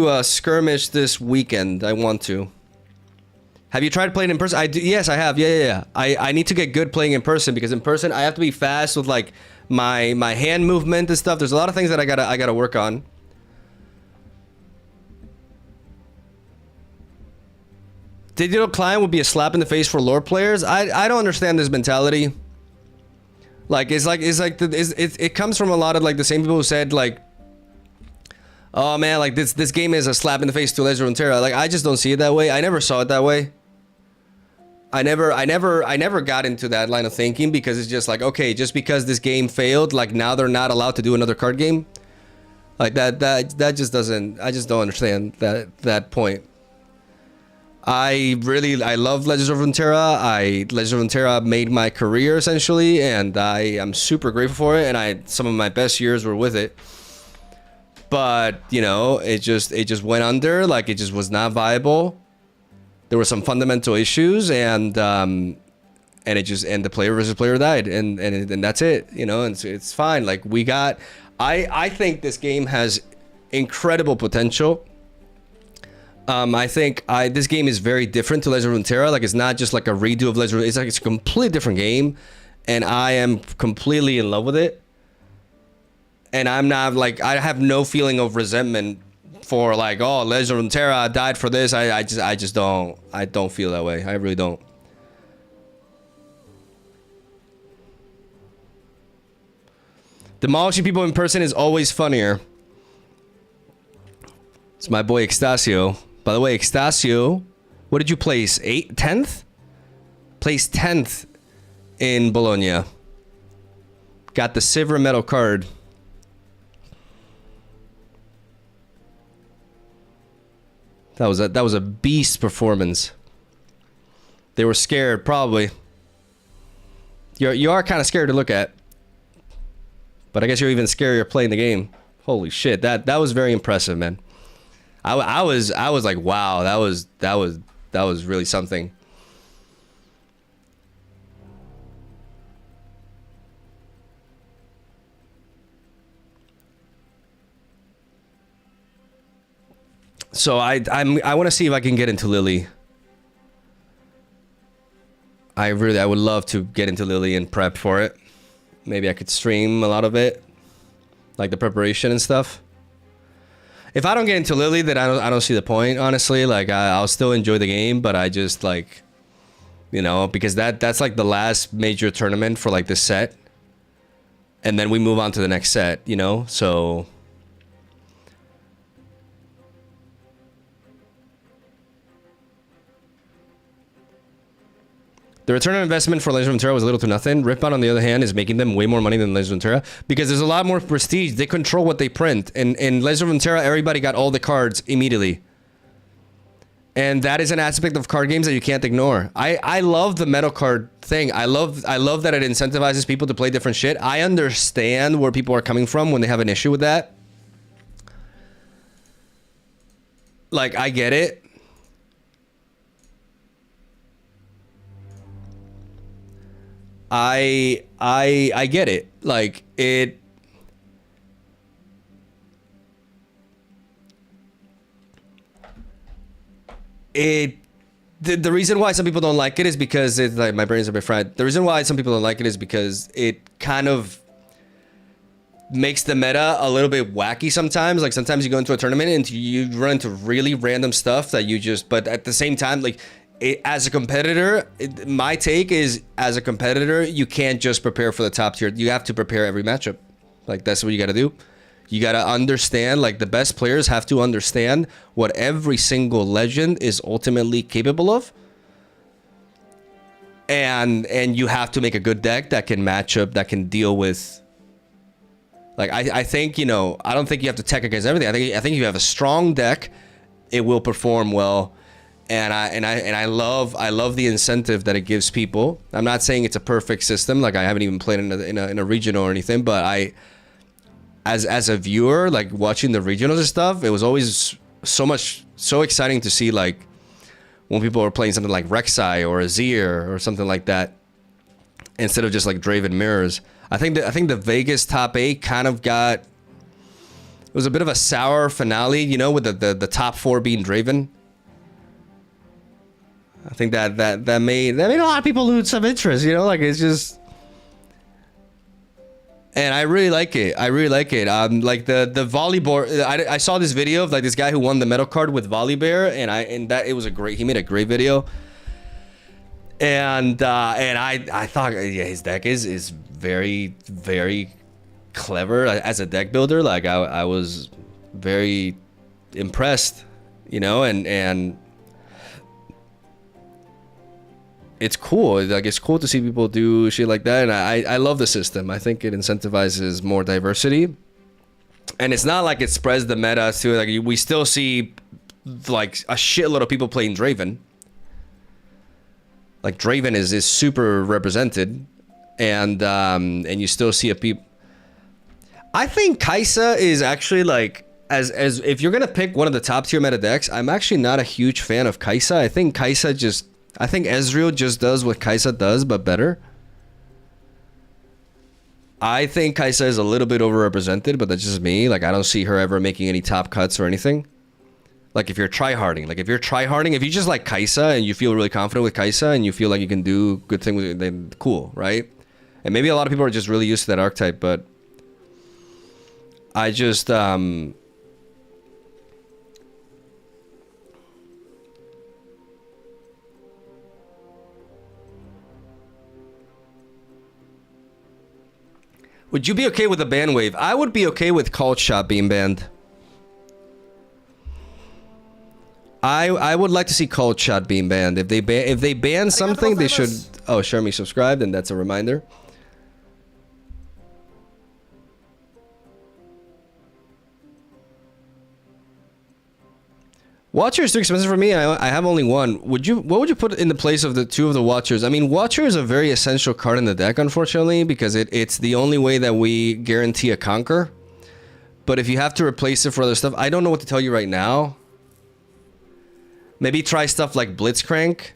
a skirmish this weekend. I want to. Have you tried playing in person? I do. Yes, I have. Yeah. I need to get good playing in person, because in person I have to be fast with like my hand movement and stuff. There's a lot of things that I gotta work on. Digital client would be a slap in the face for lore players. I don't understand this mentality. Like it comes from a lot of like the same people who said like, oh man, like this game is a slap in the face to Legend of Runeterra. Like I just don't see it that way. I never saw it that way. I never got into that line of thinking, because it's just like, okay, just because this game failed, like now they're not allowed to do another card game. Like that just doesn't, I just don't understand that point. I love Legends of Runeterra. Legends of Runeterra made my career essentially, and I am super grateful for it. And some of my best years were with it. But you know, it just went under. Like it just was not viable. There were some fundamental issues, and the player versus player died, and that's it. You know, and it's fine. Like we got. I think this game has incredible potential. I think this game is very different to Legend of Runeterra. Like it's not just like a redo of Legend of Runeterra. It's like it's a completely different game, and I am completely in love with it. And I'm not like, I have no feeling of resentment for like, oh, Legend of Runeterra died for this. I just don't feel that way. I really don't. Demolishing people in person is always funnier. It's my boy Extasio. By the way, Extasio, what did you place? 10th? Placed 10th in Bologna. Got the silver medal card. That was a beast performance. They were scared, probably. You are kind of scared to look at. But I guess you're even scarier playing the game. Holy shit, that was very impressive, man. I was like, wow, that was really something. So I want to see if I can get into Lily. I would love to get into Lily and prep for it. Maybe I could stream a lot of it, like the preparation and stuff. If I don't get into Lily, then I don't see the point, honestly. Like I'll still enjoy the game, but I just like, you know, because that's like the last major tournament for like this set, and then we move on to the next set, you know. So the return on investment for Legend of Runeterra was little to nothing. Riftbound, on the other hand, is making them way more money than Legend of Runeterra because there's a lot more prestige. They control what they print. And in Legend of Runeterra, everybody got all the cards immediately. And that is an aspect of card games that you can't ignore. I love the metal card thing. I love that it incentivizes people to play different shit. I understand where people are coming from when they have an issue with that. Like, I get it. I get it. Like the reason why some people don't like it is because it's like, my brain's a bit fried. The reason why some people don't like it is because it kind of makes the meta a little bit wacky sometimes. Like sometimes you go into a tournament and you run into really random stuff that you just, but at the same time, like, as a competitor, my take is, as a competitor, you can't just prepare for the top tier. You have to prepare every matchup. Like, that's what you got to do. You got to understand, like, the best players have to understand what every single legend is ultimately capable of. And you have to make a good deck that can match up, that can deal with... Like, I think, you know, I don't think you have to tech against everything. I think if you have a strong deck, it will perform well. And I love the incentive that it gives people. I'm not saying it's a perfect system. Like I haven't even played in a regional or anything, but as a viewer, like watching the regionals and stuff, it was always so exciting to see, like when people are playing something like Rek'Sai or Azir or something like that, instead of just like Draven mirrors. I think the Vegas top 8 kind of got, it was a bit of a sour finale, you know, with the top 4 being Draven. I think that made a lot of people lose some interest, you know, like it's just, and I really like it. Like the Volleyball, I saw this video of like this guy who won the medal card with Volibear, and it was he made a great video. And I thought, yeah, his deck is very, very clever as a deck builder. Like I was very impressed, you know, and it's cool. Like it's cool to see people do shit like that, and I love the system. I think it incentivizes more diversity, and it's not like it spreads the meta to like we still see like a shitload of people playing Draven. Like Draven is super represented, and you still see a peep. I think Kai'Sa is actually like as if you're gonna pick one of the top tier meta decks, I'm actually not a huge fan of Kai'Sa. I think Ezreal just does what Kai'Sa does, but better. I think Kai'Sa is a little bit overrepresented, but that's just me. Like I don't see her ever making any top cuts or anything. Like if you're tryharding, if you just like Kai'Sa and you feel really confident with Kai'Sa and you feel like you can do good things with it, then cool, right? And maybe a lot of people are just really used to that archetype, but I just would you be okay with a ban wave? I would be okay with Cult Shot being banned. I would like to see Cult Shot being banned. If they ban something, they should. Oh, Shermy subscribed, and that's a reminder. Watcher is too expensive for me. I have only one. What would you put in the place of the two of the Watchers? I mean, Watcher is a very essential card in the deck, unfortunately, because it's the only way that we guarantee a conquer. But if you have to replace it for other stuff, I don't know what to tell you right now. Maybe try stuff like Blitzcrank.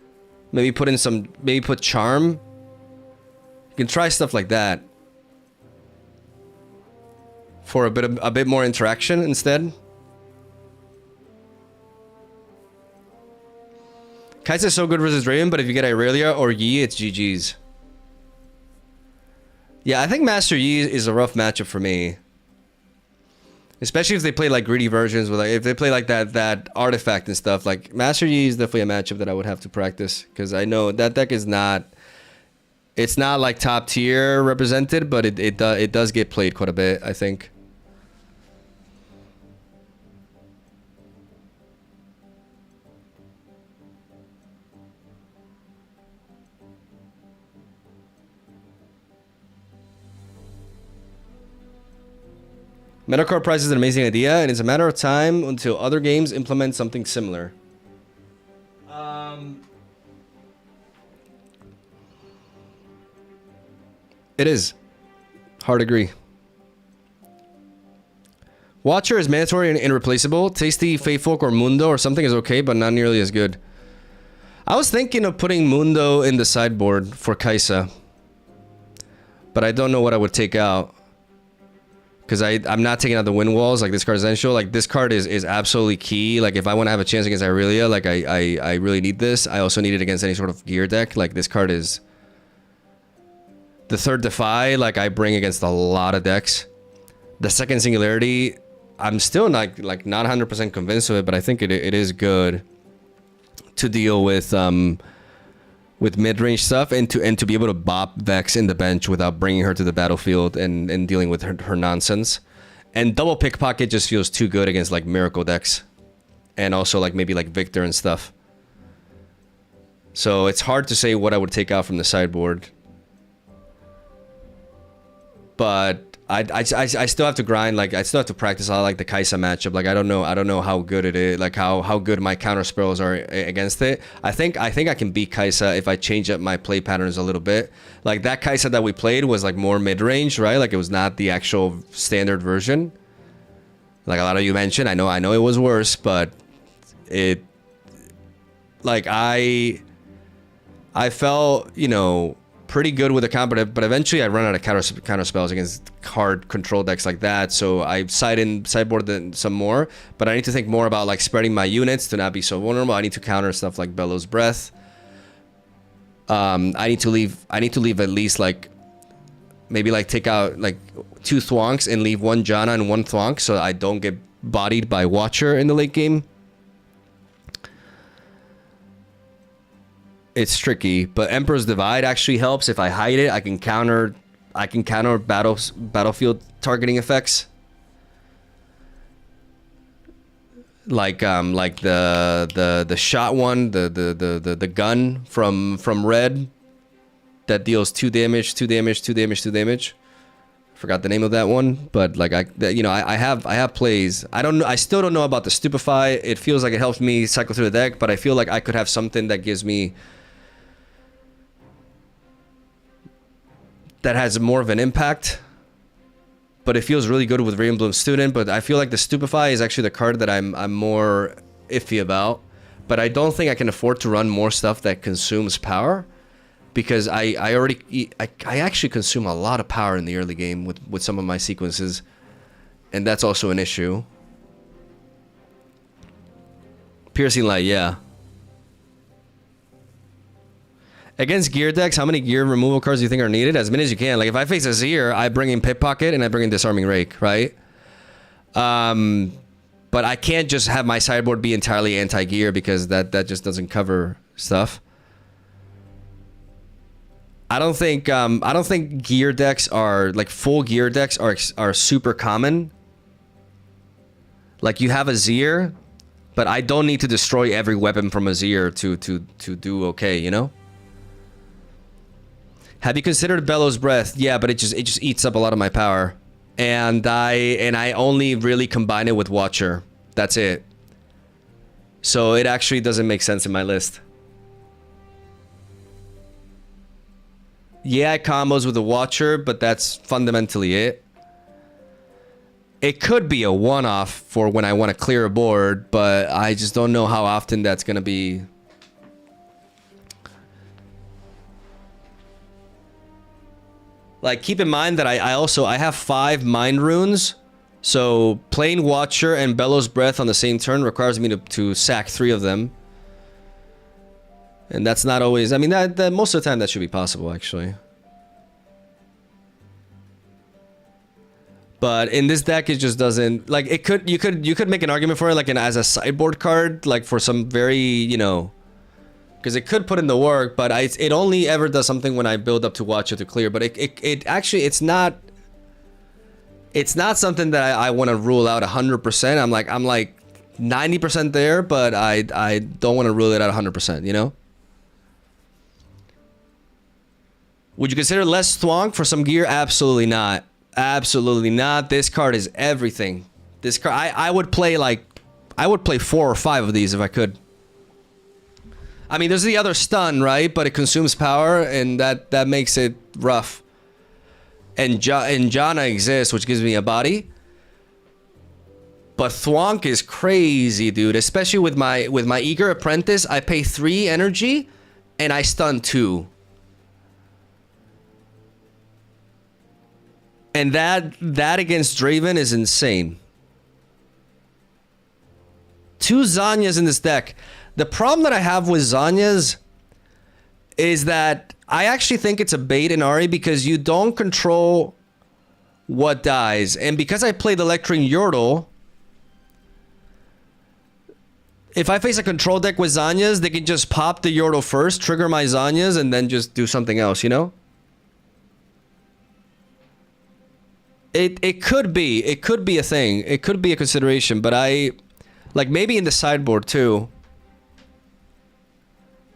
Maybe put Charm. You can try stuff like that for a bit more interaction instead. Kai'Sa is so good versus Draven, but if you get Irelia or Yi, it's GG's. Yeah, I think Master Yi is a rough matchup for me. Especially if they play like greedy versions with if they play like that artifact and stuff. Like Master Yi is definitely a matchup that I would have to practice, because I know that deck is not. It's not like top tier represented, but it does get played quite a bit, I think. Metacard Prize is an amazing idea, and it's a matter of time until other games implement something similar. It is. Hard agree. Watcher is mandatory and irreplaceable. Tasty, Fatefolk, or Mundo or something is okay, but not nearly as good. I was thinking of putting Mundo in the sideboard for Kai'Sa, but I don't know what I would take out. Because I'm not taking out the wind walls. Like this card is essential. Like this card is absolutely key. Like if I want to have a chance against Irelia, like I really need this. I also need it against any sort of gear deck. Like this card is the third Defy. Like I bring against a lot of decks. The second Singularity, I'm still not 100% convinced of it, but I think it is good to deal with mid-range stuff and to be able to bop Vex in the bench without bringing her to the battlefield and dealing with her nonsense. And double Pickpocket just feels too good against like Miracle decks, and also like maybe like Victor and stuff. So it's hard to say what I would take out from the sideboard, but I still have to grind. Like I still have to practice a lot, like the Kai'Sa matchup. Like I don't know how good it is, like how good my counter spells are against it. I think I can beat Kai'Sa if I change up my play patterns a little bit. Like that Kai'Sa that we played was like more mid-range, right? Like it was not the actual standard version. Like a lot of you mentioned, I know it was worse, but it, like I felt, you know, pretty good with the combo, but eventually I run out of counter spells against hard control decks like that. So I sideboard some more, but I need to think more about like spreading my units to not be so vulnerable. I need to counter stuff like Bellows Breath. I need to leave at least like maybe like take out like 2 Thwonks and leave 1 Janna and 1 Thwonk so I don't get bodied by Watcher in the late game. It's tricky, but Emperor's Divide actually helps. If I hide it, I can counter battlefield targeting effects. Like the shot one, the gun from red that deals 2 damage. Forgot the name of that one, but like I have plays. I still don't know about the Stupefy. It feels like it helps me cycle through the deck, but I feel like I could have something that gives me that has more of an impact. But it feels really good with Rainbow Student. But I feel like the Stupefy is actually the card that I'm more iffy about. But I don't think I can afford to run more stuff that consumes power, because I actually consume a lot of power in the early game with some of my sequences, and that's also an issue. Piercing Light, yeah. Against gear decks, how many gear removal cards do you think are needed? As many as you can. Like if I face a Zir, I bring in Pickpocket and I bring in Disarming Rake, right? But I can't just have my sideboard be entirely anti-gear, because that just doesn't cover stuff. I don't think gear decks are like full gear decks are super common. Like you have a Zir, but I don't need to destroy every weapon from a Zir to do okay, you know? Have you considered Bellows Breath? Yeah, but it just eats up a lot of my power. And I only really combine it with Watcher. That's it. So it actually doesn't make sense in my list. Yeah, it combos with the Watcher, but that's fundamentally it. It could be a one-off for when I want to clear a board, but I just don't know how often that's going to be. Like, keep in mind that I have 5 Mind Runes, so playing Watcher and Bellows Breath on the same turn requires me to sack 3 of them. And that's not always, I mean, that most of the time that should be possible, actually. But in this deck, it just doesn't, like, it could, you could make an argument for it, like, as a sideboard card, like, for some very, you know, because it could put in the work, but it only ever does something when I build up to Watcher to clear. But it actually, it's not something that I want to rule out 100%. I'm like 90% there, but I don't want to rule it out 100%, you know? Would you consider less Thwonk for some gear? Absolutely not. Absolutely not. This card is everything. This card, I would play 4 or 5 of these if I could. I mean, there's the other stun, right? But it consumes power, and that makes it rough. And Janna exists, which gives me a body. But Thwonk is crazy, dude. Especially with my Eager Apprentice, I pay 3 energy, and I stun 2. And that against Draven is insane. 2 Zanyas in this deck. The problem that I have with Zanyas is that I actually think it's a bait in Ahri, because you don't control what dies. And because I played Electring Yordle, if I face a control deck with Zanyas, they can just pop the Yordle first, trigger my Zanyas, and then just do something else, you know? It could be a thing. It could be a consideration, but like maybe in the sideboard too.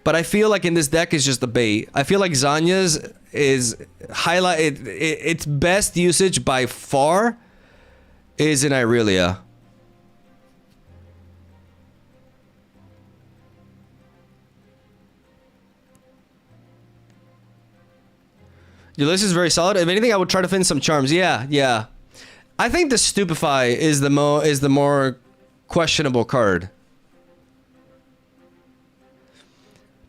But I feel like in this deck is just a bait. I feel like Zanya's is its best usage by far is in Irelia. Your list is very solid. If anything, I would try to find some charms. Yeah. I think the Stupefy is the more questionable card.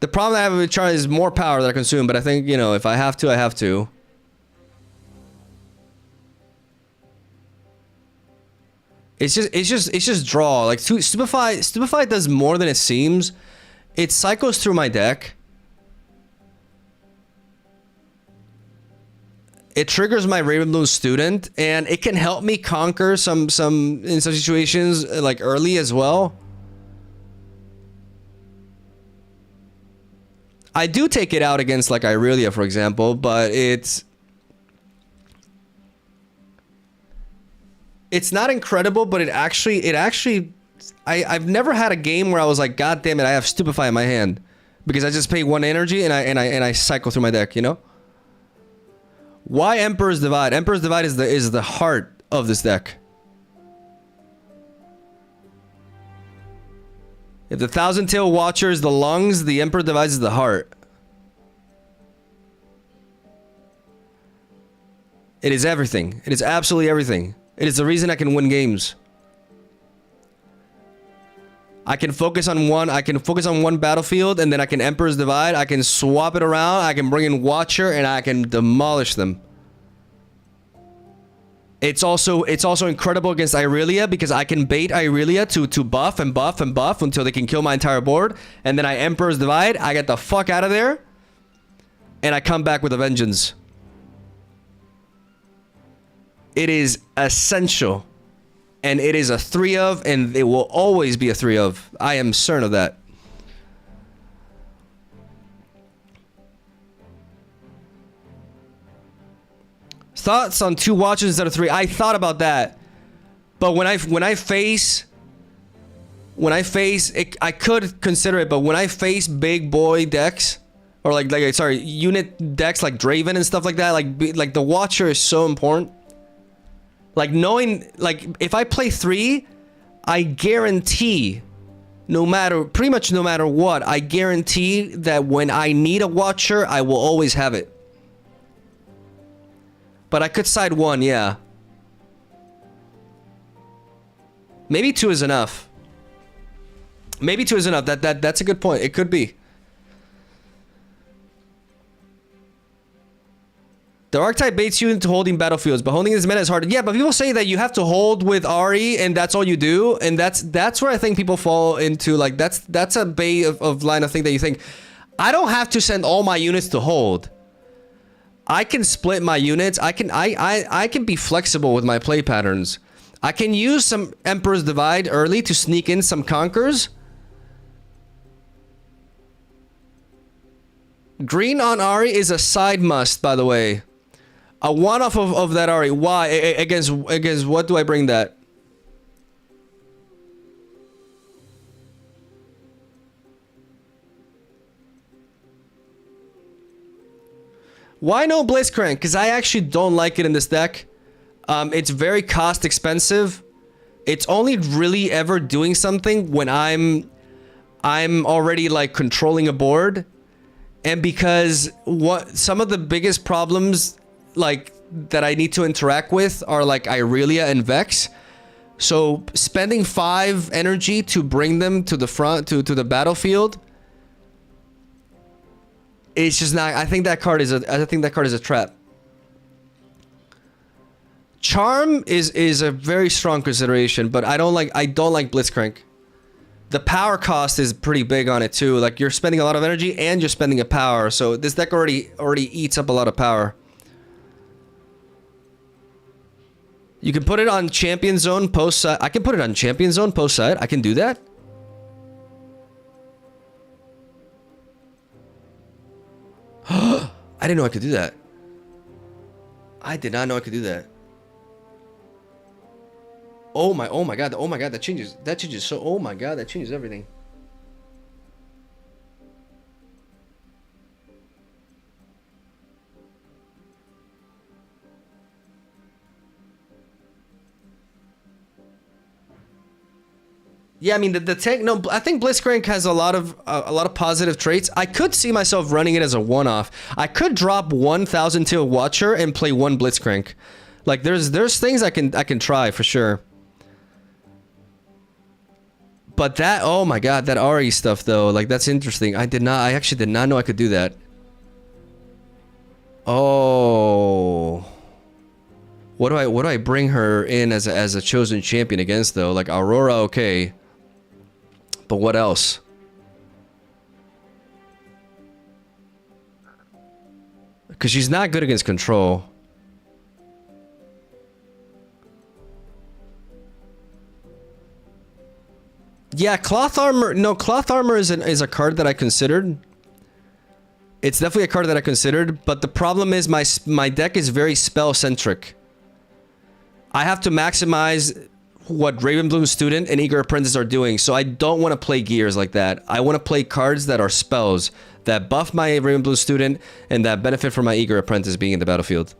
The problem I have with Charm is more power that I consume, but I think, you know, if I have to, I have to. It's just draw. Like Stupefy does more than it seems. It cycles through my deck. It triggers my Ravenloom Student, and it can help me conquer some in some situations like early as well. I do take it out against like Irelia, for example, but it's not incredible, but I've never had a game where I was like, God damn it, I have Stupefy in my hand, because I just pay 1 energy and I cycle through my deck, you know? Why Emperor's Divide? Emperor's Divide is the heart of this deck. If the Thousand Tail Watcher is the lungs, the Emperor Divide is the heart. It is everything. It is absolutely everything. It is the reason I can win games. I can focus on one battlefield, and then I can Emperor's Divide. I can swap it around. I can bring in Watcher, and I can demolish them. It's also incredible against Irelia because I can bait Irelia to buff and buff and buff until they can kill my entire board, and then I Emperor's Divide. I get the fuck out of there, and I come back with a vengeance. It is essential. And it is a 3 of, and it will always be a 3 of. I am certain of that. Thoughts on 2 watches instead of 3? I thought about that, but when I face it, I could consider it. But when I face big boy decks, or like sorry, unit decks like Draven and stuff like that, like the Watcher is so important. Like knowing, like if I play 3, I guarantee, pretty much no matter what, I guarantee that when I need a Watcher, I will always have it. But I could side 1, yeah. Maybe 2 is enough. Maybe 2 is enough. That's a good point. It could be. The archetype baits you into holding battlefields, but holding this meta is hard. Yeah, but people say that you have to hold with Ahri, and that's all you do, and that's where I think people fall into, like, that's a bait of line of thing that you think, I don't have to send all my units to hold. I can split my units. I can be flexible with my play patterns. I can use some Emperor's Divide early to sneak in some conquers. Green on Ahri is a side must, by the way. A one-off of that Ahri. Why? Against what do I bring that? Why no Blitzcrank? Because I actually don't like it in this deck. It's very cost expensive. It's only really ever doing something when I'm already like controlling a board. And because some of the biggest problems like that I need to interact with are like Irelia and Vex. So spending 5 energy to bring them to the front to the battlefield, it's just not. I think that card is a trap. Charm is a very strong consideration, but I don't like Blitzcrank. The power cost is pretty big on it too. Like you're spending a lot of energy and you're spending a power. So this deck already eats up a lot of power. You can put it on Champion Zone post side. I can put it on Champion Zone post side. I can do that. I didn't know I could do that. I did not know I could do that. Oh my god, that changes so, oh my god, that changes everything. Yeah, I mean the tank. No, I think Blitzcrank has a lot of positive traits. I could see myself running it as a one-off. I could drop 1,000 to a Watcher and play 1 Blitzcrank. Like there's things I can try for sure. But that, oh my god, that Ahri stuff though, like that's interesting. I actually did not know I could do that. Oh. What do I bring her in as a chosen champion against though? Like Aurora, okay. But what else? Because she's not good against control. Yeah, Cloth Armor. No, Cloth Armor is a card that I considered. It's definitely a card that I considered, but the problem is my deck is very spell centric. I have to maximize what Ravenbloom Student and Eager Apprentice are doing, so I don't want to play gears like that. I want to play cards that are spells, that buff my Ravenbloom Student, and that benefit from my Eager Apprentice being in the battlefield.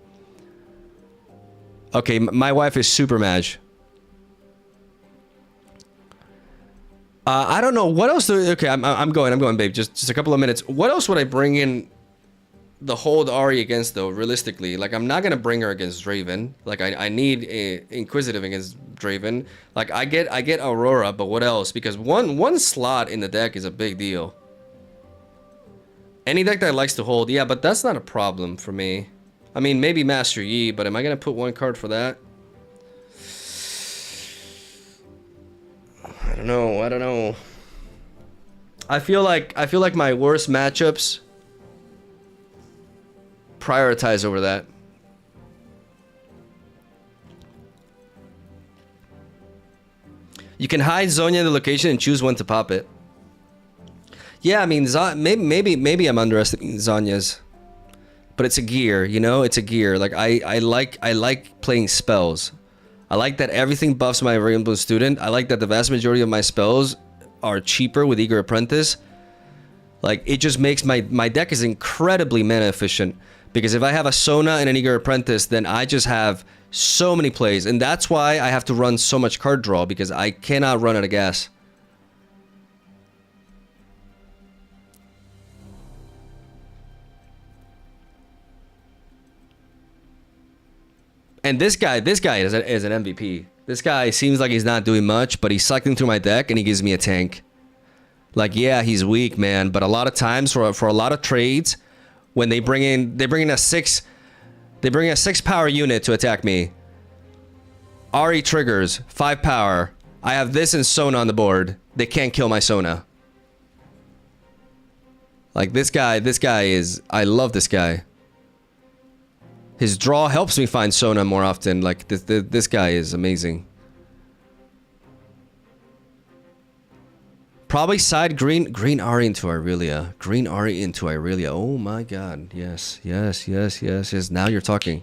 Okay, my wife is super maj. I don't know what else. Okay, I'm going, babe. Just a couple of minutes. What else would I bring in the hold Ahri against though, realistically. Like I'm not gonna bring her against Draven. Like I need a Inquisitive against Draven. Like I get Aurora, but what else? Because one slot in the deck is a big deal. Any deck that likes to hold, yeah, but that's not a problem for me. I mean, maybe Master Yi, but am I gonna put one card for that? I don't know. I don't know. I feel like my worst matchups prioritize over that. You can hide Zonya in the location and choose when to pop it. Yeah, I mean, maybe I'm underestimating Zonya's, but it's a gear, you know, it's a gear. Like I like playing spells. I like that everything buffs my Rainbow Student. I like that the vast majority of my spells are cheaper with Eager Apprentice. Like it just makes my deck is incredibly mana efficient, because if I have a Sona and an Eager Apprentice, then I just have so many plays, and that's why I have to run so much card draw, because I cannot run out of gas. And this guy is an MVP. This guy seems like he's not doing much, but he's cycling through my deck and he gives me a tank. Like, yeah, he's weak, man, but a lot of times for a lot of trades, when they bring in a 6 power unit to attack me. Ahri triggers 5 power. I have this and Sona on the board. They can't kill my Sona. Like this guy is, I love this guy. His draw helps me find Sona more often. Like this guy is amazing. Probably side green Ahri into Irelia. Green Ahri into Irelia. Oh my god. Yes. Now you're talking.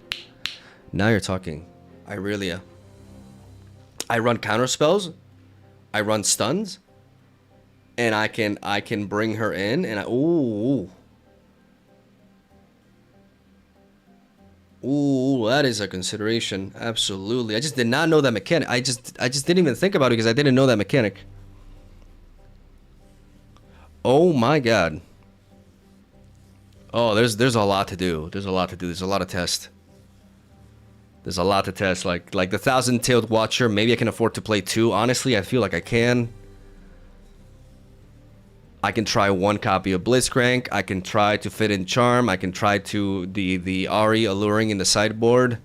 Irelia. I run counter spells. I run stuns. And I can bring her in and Ooh, that is a consideration. Absolutely. I just did not know that mechanic. I just didn't even think about it because I didn't know that mechanic. Oh my god. Oh, there's a lot to do. There's a lot to test. There's a lot to test. Like the 1,000-tailed Watcher, maybe I can afford to play 2. Honestly, I feel like I can. I can try 1 copy of Blitzcrank. I can try to fit in Charm. I can try to the Ahri alluring in the sideboard.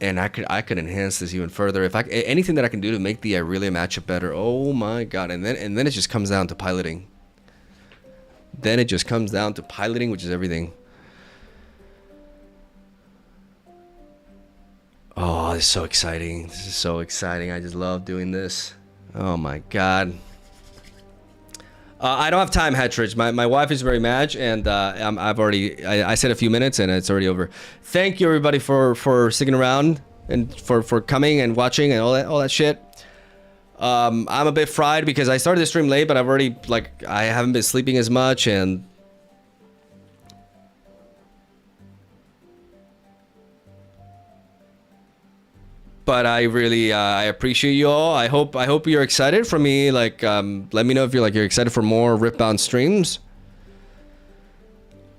And I could enhance this even further. If anything that I can do to make the Irelia matchup better. Oh my god. And then it just comes down to piloting. Then it just comes down to piloting, which is everything. Oh, this is so exciting. This is so exciting. I just love doing this. Oh my god. I don't have time, Hatridge. My wife is very mad, and I said a few minutes, and it's already over. Thank you, everybody, for sticking around and for coming and watching and all that shit. I'm a bit fried because I started the stream late, but I haven't been sleeping as much, and but I really I appreciate you all. I hope you're excited for me. Like let me know if you're excited for more Riftbound streams.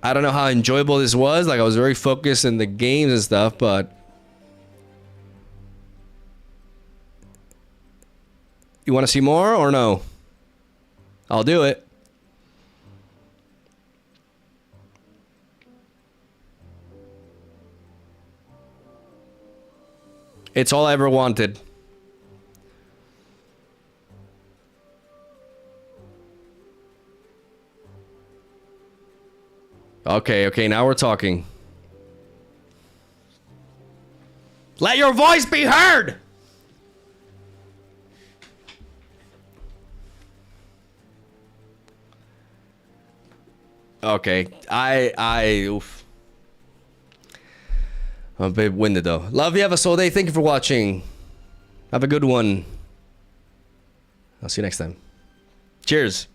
I don't know how enjoyable this was. Like I was very focused in the games and stuff, but you want to see more or no? I'll do it. It's all I ever wanted. Okay, now we're talking. Let your voice be heard! Okay, oof. I'm a bit winded though. Love you, have a soul day. Thank you for watching. Have a good one. I'll see you next time. Cheers.